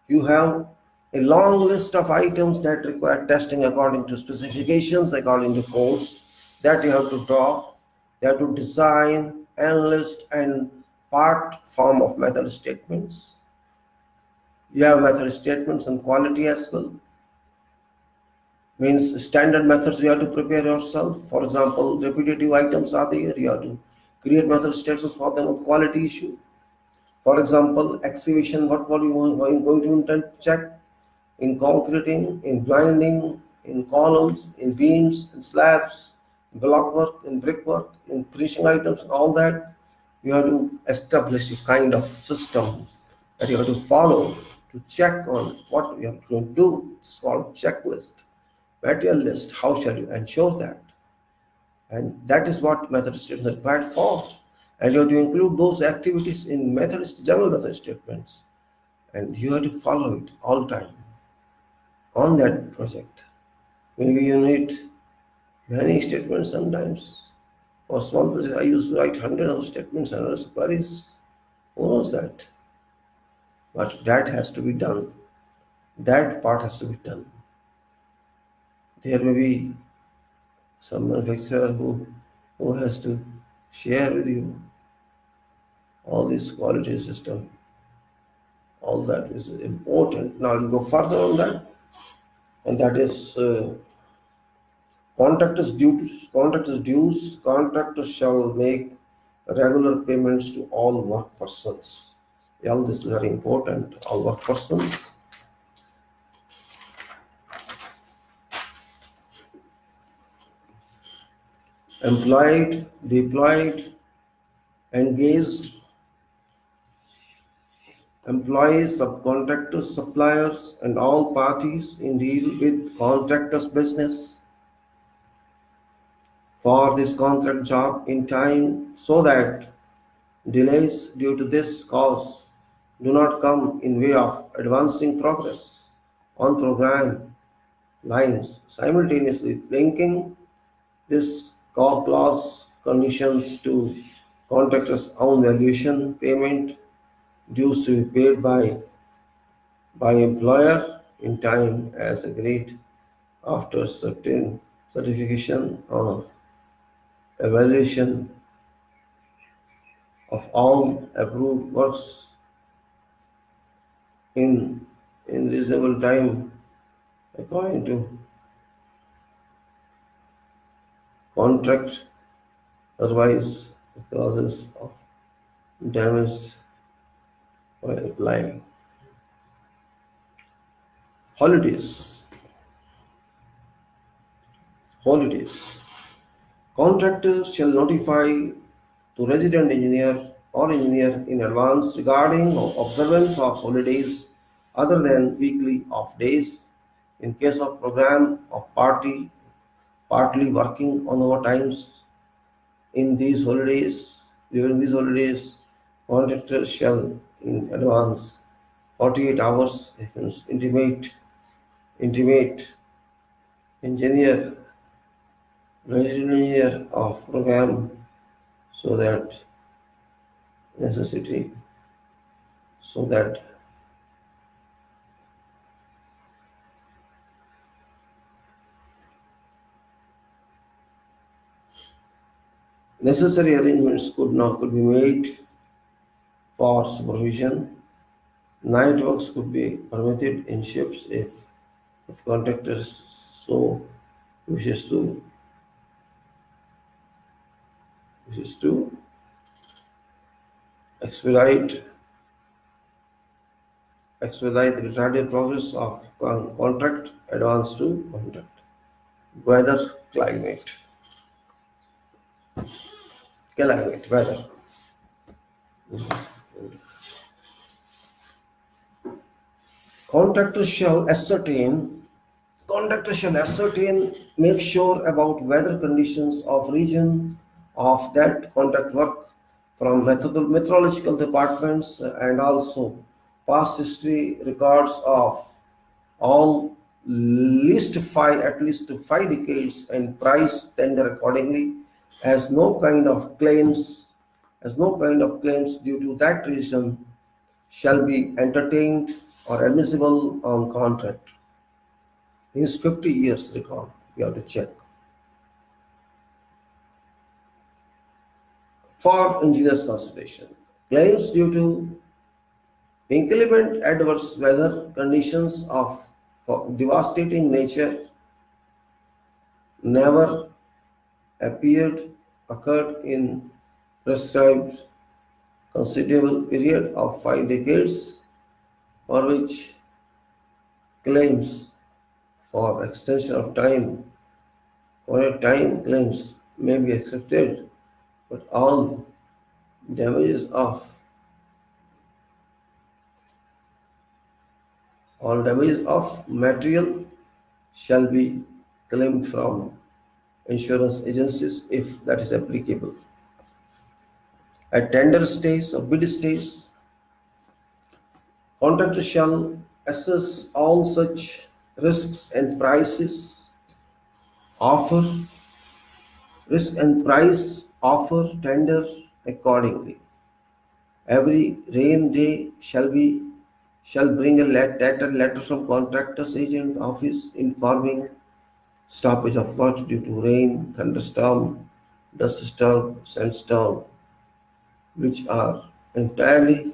You have a long list of items that require testing according to specifications, according to codes that you have to draw, you have to design, enlist, and part form of method statements. You have method statements and quality as well. Means standard methods you have to prepare yourself. For example, repetitive items are there, you have to create method statements for them on quality issue. For example, excavation, what were you going to intend check in concreting, in grinding, in columns, in beams, in slabs, block work, in brickwork, in finishing items, and all that, you have to establish a kind of system that you have to follow to check on what you have to do. It's called checklist, material list. How shall you ensure that? And that is what method statements are required for. And you have to include those activities in general method statements. And you have to follow it all the time on that project. Maybe you need many statements sometimes. For small projects, I used to write hundreds of statements and other queries. Who knows that? But that has to be done. That part has to be done. There may be some manufacturer who has to share with you all this quality system. All that is important. Now you go further on that, and that is contractors' dues. Contractors shall make regular payments to all work persons. Yeah, this is very important. All work persons. Employed, deployed, engaged, employees, subcontractors, suppliers, and all parties in deal with contractors' business for this contract job in time, so that delays due to this cause do not come in way of advancing progress on program lines, simultaneously linking this clause conditions to contractor's own valuation payment dues to be paid by employer in time as agreed after certain certification or evaluation of all approved works in reasonable time according to contract, otherwise the clauses of damaged by applying. Holidays. Holidays. Contractor shall notify to resident engineer or engineer in advance regarding observance of holidays other than weekly off days in case of program of partly working on overtimes in these holidays. During these holidays, contractor shall in advance 48 hours intimate engineer, resident engineer of program, so that necessity so that necessary arrangements could be made for supervision. Night works could be permitted in shifts if contractors so wishes to wishes to expedite expedite the retarded progress of contract advance to contract. Weather, weather. Contractors shall ascertain Contractor shall ascertain, make sure about weather conditions of region of that contract work from meteorological departments and also past history records of all at least five decades and price tender accordingly as no kind of claims due to that reason shall be entertained or admissible on contract. His 50 years record, you have to check. For engineer's consideration, claims due to inclement adverse weather conditions of for devastating nature never occurred in prescribed considerable period of 5 decades, for which claims for extension of time or time claims may be accepted, but damages of all damages of material shall be claimed from insurance agencies if that is applicable. At tender stage or bid stage, contractor shall assess all such risks and prices, offer risk and price, offer tender accordingly. Every rain day shall bring a letter from contractor's agent office informing stoppage of work due to rain, thunderstorm, dust storm, sandstorm, which are entirely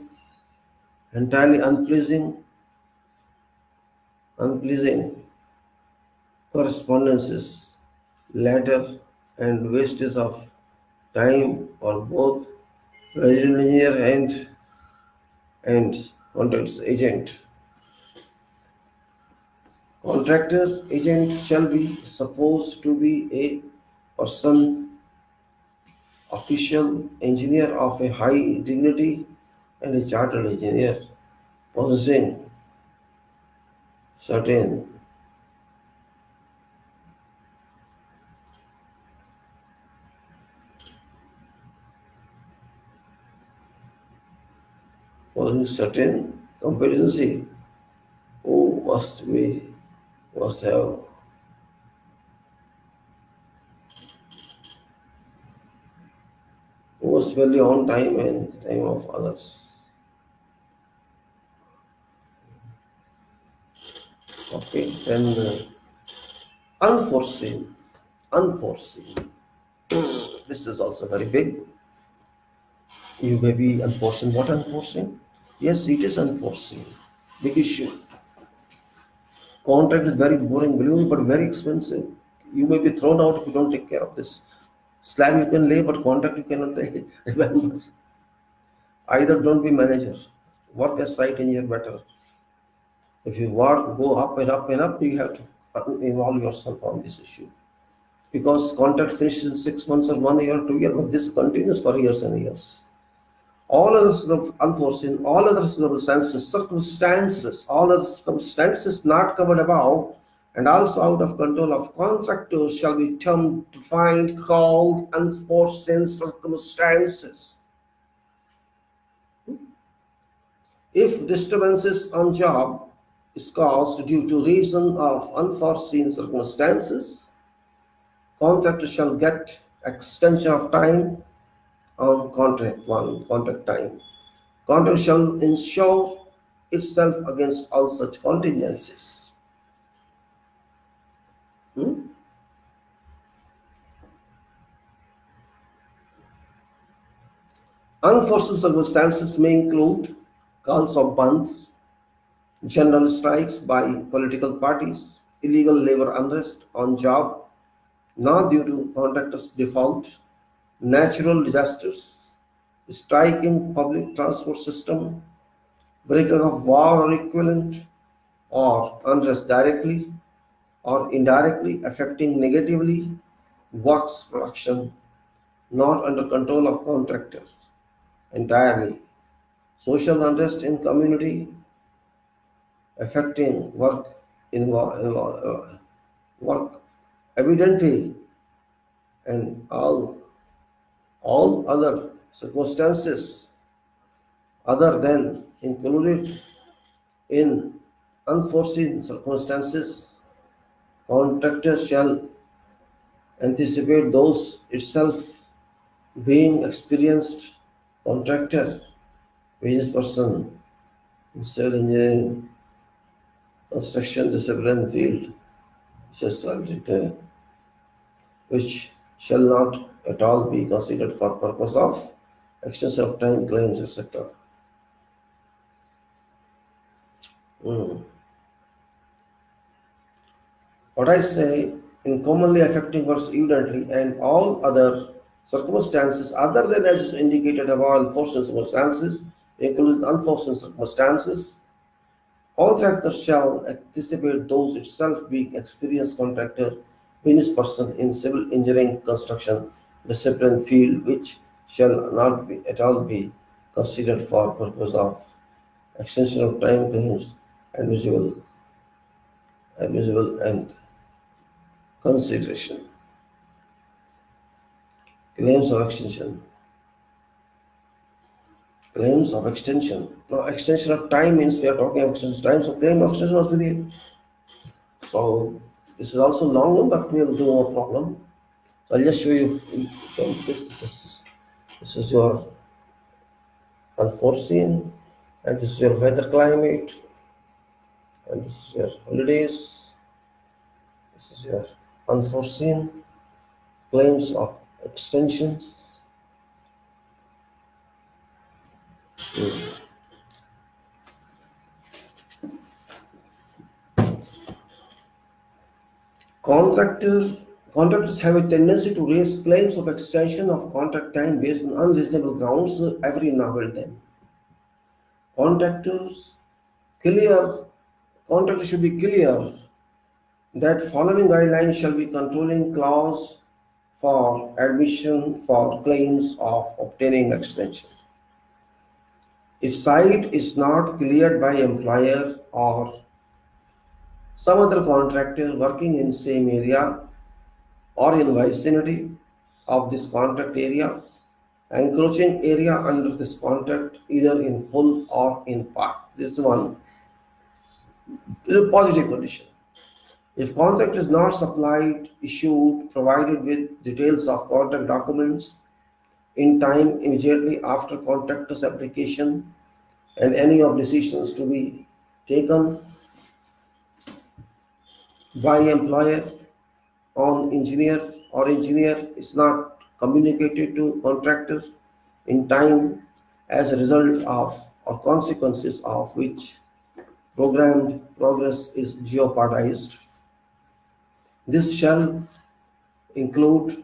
unpleasing correspondences, letter and wastage of time for both resident engineer and contractor's agent. Contractor agent shall be supposed to be a person, official engineer of a high dignity and a chartered engineer possessing certain competency who must have who must value on time and time of others. Okay, then unforeseen. Unforeseen. This is also very big. You may be unforeseen. What unforeseen? Yes, it is unforeseen. Big issue. Contract is very boring, believe me, but very expensive. You may be thrown out if you don't take care of this. Slab you can lay, but contract you cannot lay. Remember, either don't be manager. Work as site engineer better. If you work, go up and up and up, you have to involve yourself on this issue. Because contract finishes in 6 months or 1 year or 2 years, but this continues for years and years. All other unforeseen, all other circumstances, all other circumstances not covered above, and also out of control of contractors shall be termed, defined, called unforeseen circumstances. If disturbances on job is caused due to reason of unforeseen circumstances, contractor shall get extension of time on contract time. Contract shall insure itself against all such contingencies. Unforeseen circumstances may include calls of bands, general strikes by political parties, illegal labor unrest on job, not due to contractor's default, natural disasters, strike in public transport system, breaking of war or equivalent, or unrest directly or indirectly affecting negatively works production, not under control of contractors entirely. Social unrest in community affecting work evidently, and all other circumstances other than included in unforeseen circumstances, contractor shall anticipate those itself being experienced. Contractor, business person, civil engineering, construction discipline field, which shall not at all be considered for purpose of extension of time claims, etc. What I say, in commonly affecting works evidently and all other circumstances other than as indicated above unforeseen circumstances, including unforeseen circumstances, contractor shall anticipate those itself being experienced contractor business person in civil engineering construction discipline field which shall not be at all be considered for purpose of extension of time claims admissible and consideration. Claims of extension. Claims of extension. Now extension of time means we are talking of extension of time, so claim of extension was very, so this is also long one, but we'll do no problem. So I'll just show you from this is your unforeseen, and this is your weather climate, and this is your holidays. This is your unforeseen claims of extensions. Contractors Contractors have a tendency to raise claims of extension of contract time based on unreasonable grounds every now and then. Contractors clear Contractors should be clear that following guidelines shall be controlling clause for admission for claims of obtaining extension. If site is not cleared by employer or some other contractor working in same area or in vicinity of this contract area, encroaching area under this contract either in full or in part. This one is a positive condition. If contract is not supplied, issued, provided with details of contract documents in time immediately after contractor's application and any of decisions to be taken by employer on engineer is not communicated to contractors in time as a result of or consequences of which programmed progress is jeopardized. This shall include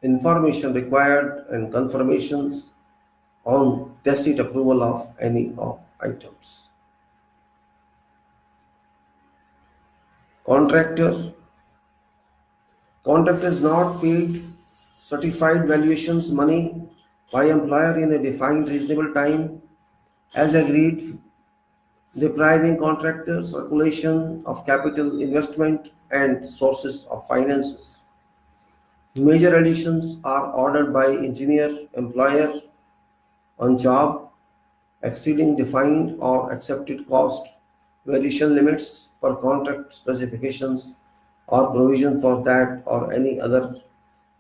information required and confirmations on tacit approval of any of items. Contractor Contractor is not paid certified valuations money by employer in a defined reasonable time as agreed, depriving contractor circulation of capital investment and sources of finances. Major additions are ordered by engineer employer on job exceeding defined or accepted cost variation limits per contract specifications or provision for that or any other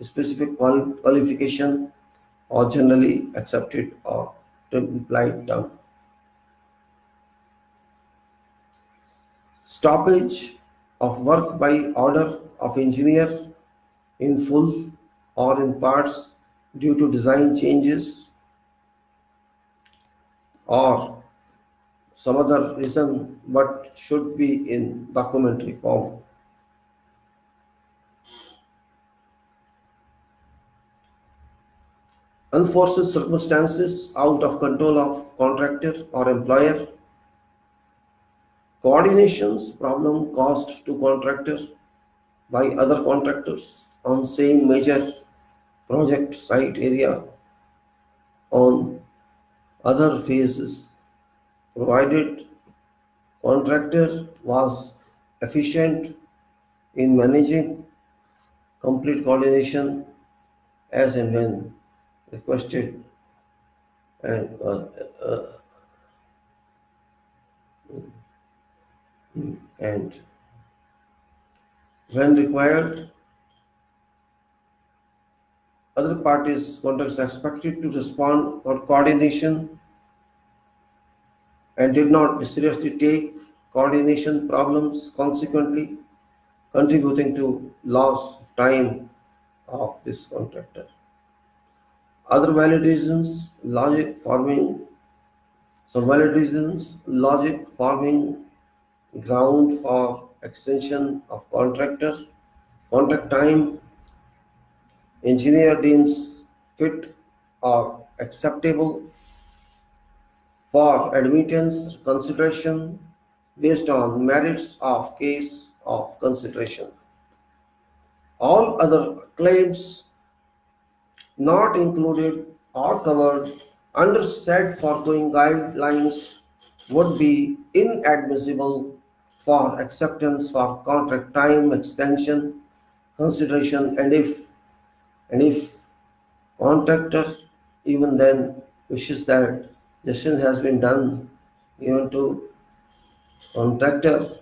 specific qualification or generally accepted or implied term. Stoppage of work by order of engineer in full or in parts due to design changes or some other reason but should be in documentary form. Unforeseen circumstances out of control of contractor or employer. Coordinations problem caused to contractor by other contractors on same major project site area on other phases, provided contractor was efficient in managing complete coordination as and when requested and and when required, other parties contracts expected to respond for coordination and did not seriously take coordination problems, consequently contributing to loss of time of this contractor. Other valid reasons, logic forming ground for extension of contract time, engineer deems fit or acceptable for admittance consideration based on merits of case of consideration. All other claims not included or covered under said foregoing guidelines would be inadmissible for acceptance for contract time extension consideration, and if contractor even then wishes that decision has been done even to contractor,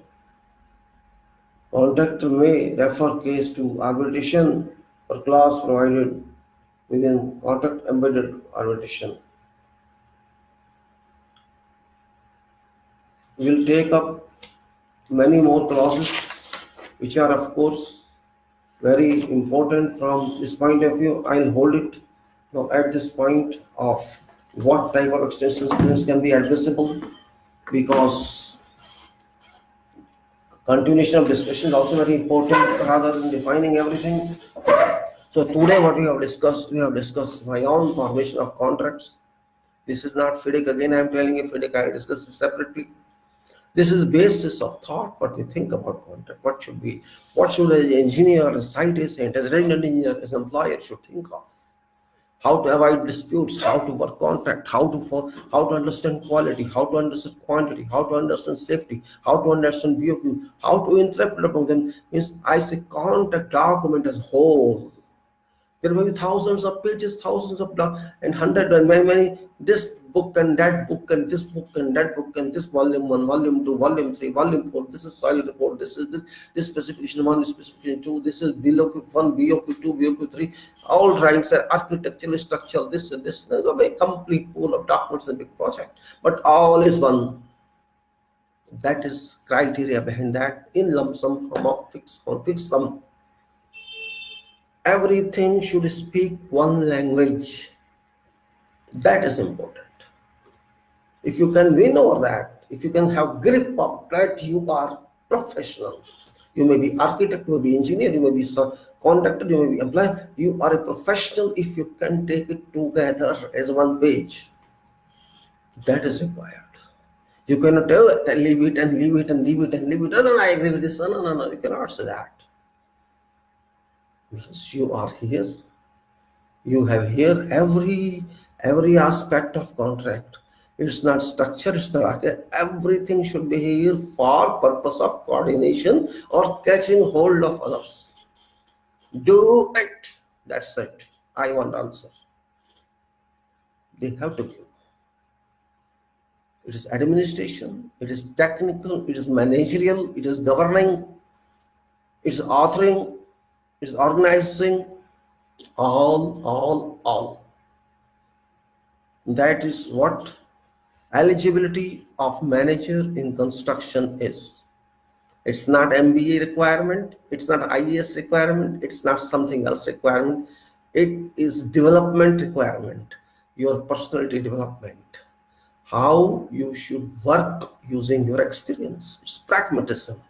contractor may refer case to arbitration or clause provided within contract embedded arbitration. We will take up many more clauses which are of course very important from this point of view. I'll hold it now at this point of what type of extension claims can be admissible, because continuation of discussion is also very important rather than defining everything. So today what we have discussed my own formation of contracts. This is not FIDIC. Again, I am telling you FIDIC, I will discuss this separately. This is basis of thought, what we think about contract. What should an engineer, a scientist, a resident engineer, as an employer should think of. How to avoid disputes, how to work contract, how to understand quality, how to understand quantity, how to understand safety, how to understand BOQ, how to interpret among them. Means I say contract document as whole. There may be thousands of pages, thousands of and hundred and many this book and that book and this book and that book and this volume 1, volume 2, volume 3, volume 4. This is soil report. This is this specification 1, specification 2. This is BOQ 1, BOQ 2, BOQ 3. All drawings are architectural, structural. This and this. There's a very complete pool of documents in a big project. But all is one. That is criteria behind that in lump sum form of fixed sum. Everything should speak one language. That is important. If you can win over that, if you can have grip of that, you are professional. You may be architect, you may be engineer, you may be contractor, you may be employer. You are a professional if you can take it together as one page. That is required. You cannot leave it and leave it and leave it and leave it. No, I agree with this. No. You cannot say that. Because you are here. You have here every aspect of contract. It's not structure, it's not architect. Everything should be here for purpose of coordination or catching hold of others. Do it. That's it. I want answer. They have to give. It is administration, it is technical, it is managerial, it is governing, it is authoring, it is organizing, all. That is what eligibility of manager in construction is. It's not MBA requirement, it's not IAS requirement, it's not something else requirement. It is development requirement, your personality development, how you should work using your experience. It's pragmatism,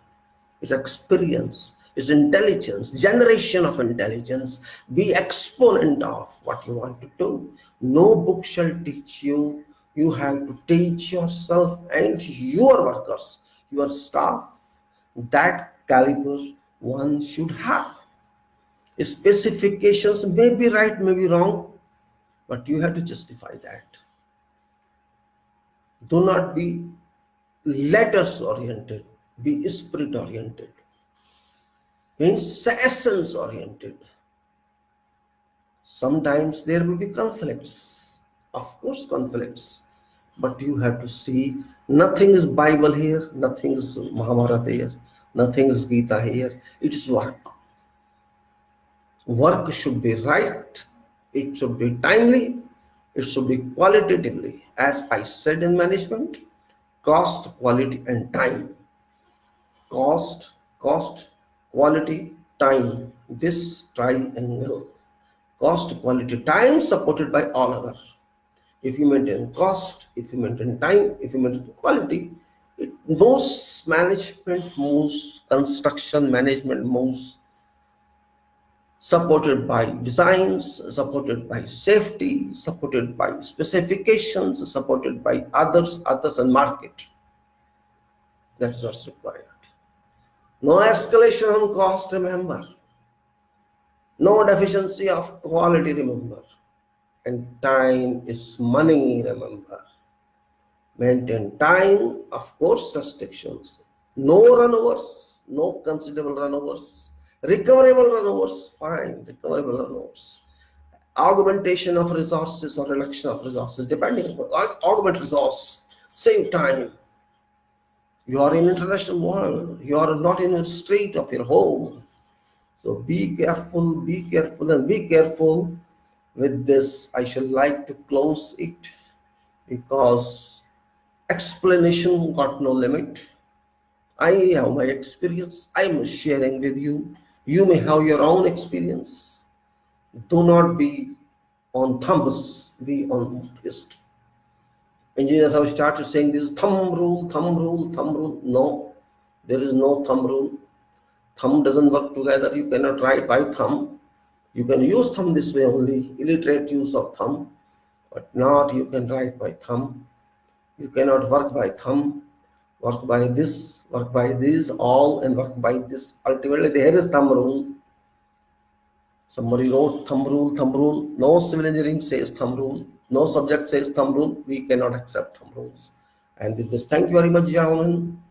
it's experience, it's intelligence, generation of intelligence. Be exponent of what you want to do. No book shall teach you. You have to teach yourself and your workers, your staff. That caliber one should have. Specifications may be right, may be wrong, but you have to justify that. Do not be letters oriented, be spirit oriented, means essence oriented. Sometimes there will be conflicts, of course conflicts, but you have to see nothing is Bible here, nothing is Mahabharata here, nothing is Gita here. It is work. Work should be right, it should be timely, it should be qualitatively. As I said in management, cost, quality and time. Cost, quality, time. This triangle. Cost, quality, time supported by all others. If you maintain cost, if you maintain time, if you maintain quality, it moves management, moves construction management, moves supported by designs, supported by safety, supported by specifications, supported by others and market. That's what's required. No escalation on cost, remember. No deficiency of quality, remember. And time is money, remember. Maintain time, of course, restrictions. No runovers, no considerable runovers. Recoverable runovers, fine, recoverable runovers. Augmentation of resources or reduction of resources, depending upon augment resource, save time. You are in international world, you are not in the street of your home. So be careful, and be careful. With this, I shall like to close it because explanation got no limit. I have my experience, I am sharing with you. You may have your own experience. Do not be on thumbs, be on fist. Engineers have started saying this thumb rule, thumb rule, thumb rule. No, there is no thumb rule. Thumb doesn't work together. You cannot write by thumb. You can use thumb this way only, illiterate use of thumb, but not you can write by thumb. You cannot work by thumb. Work by this, work by this, all, and work by this. Ultimately, there is thumb rule. Somebody wrote thumb rule, thumb rule. No civil engineering says thumb rule. No subject says thumb rule. We cannot accept thumb rules. And with this, thank you very much, gentlemen.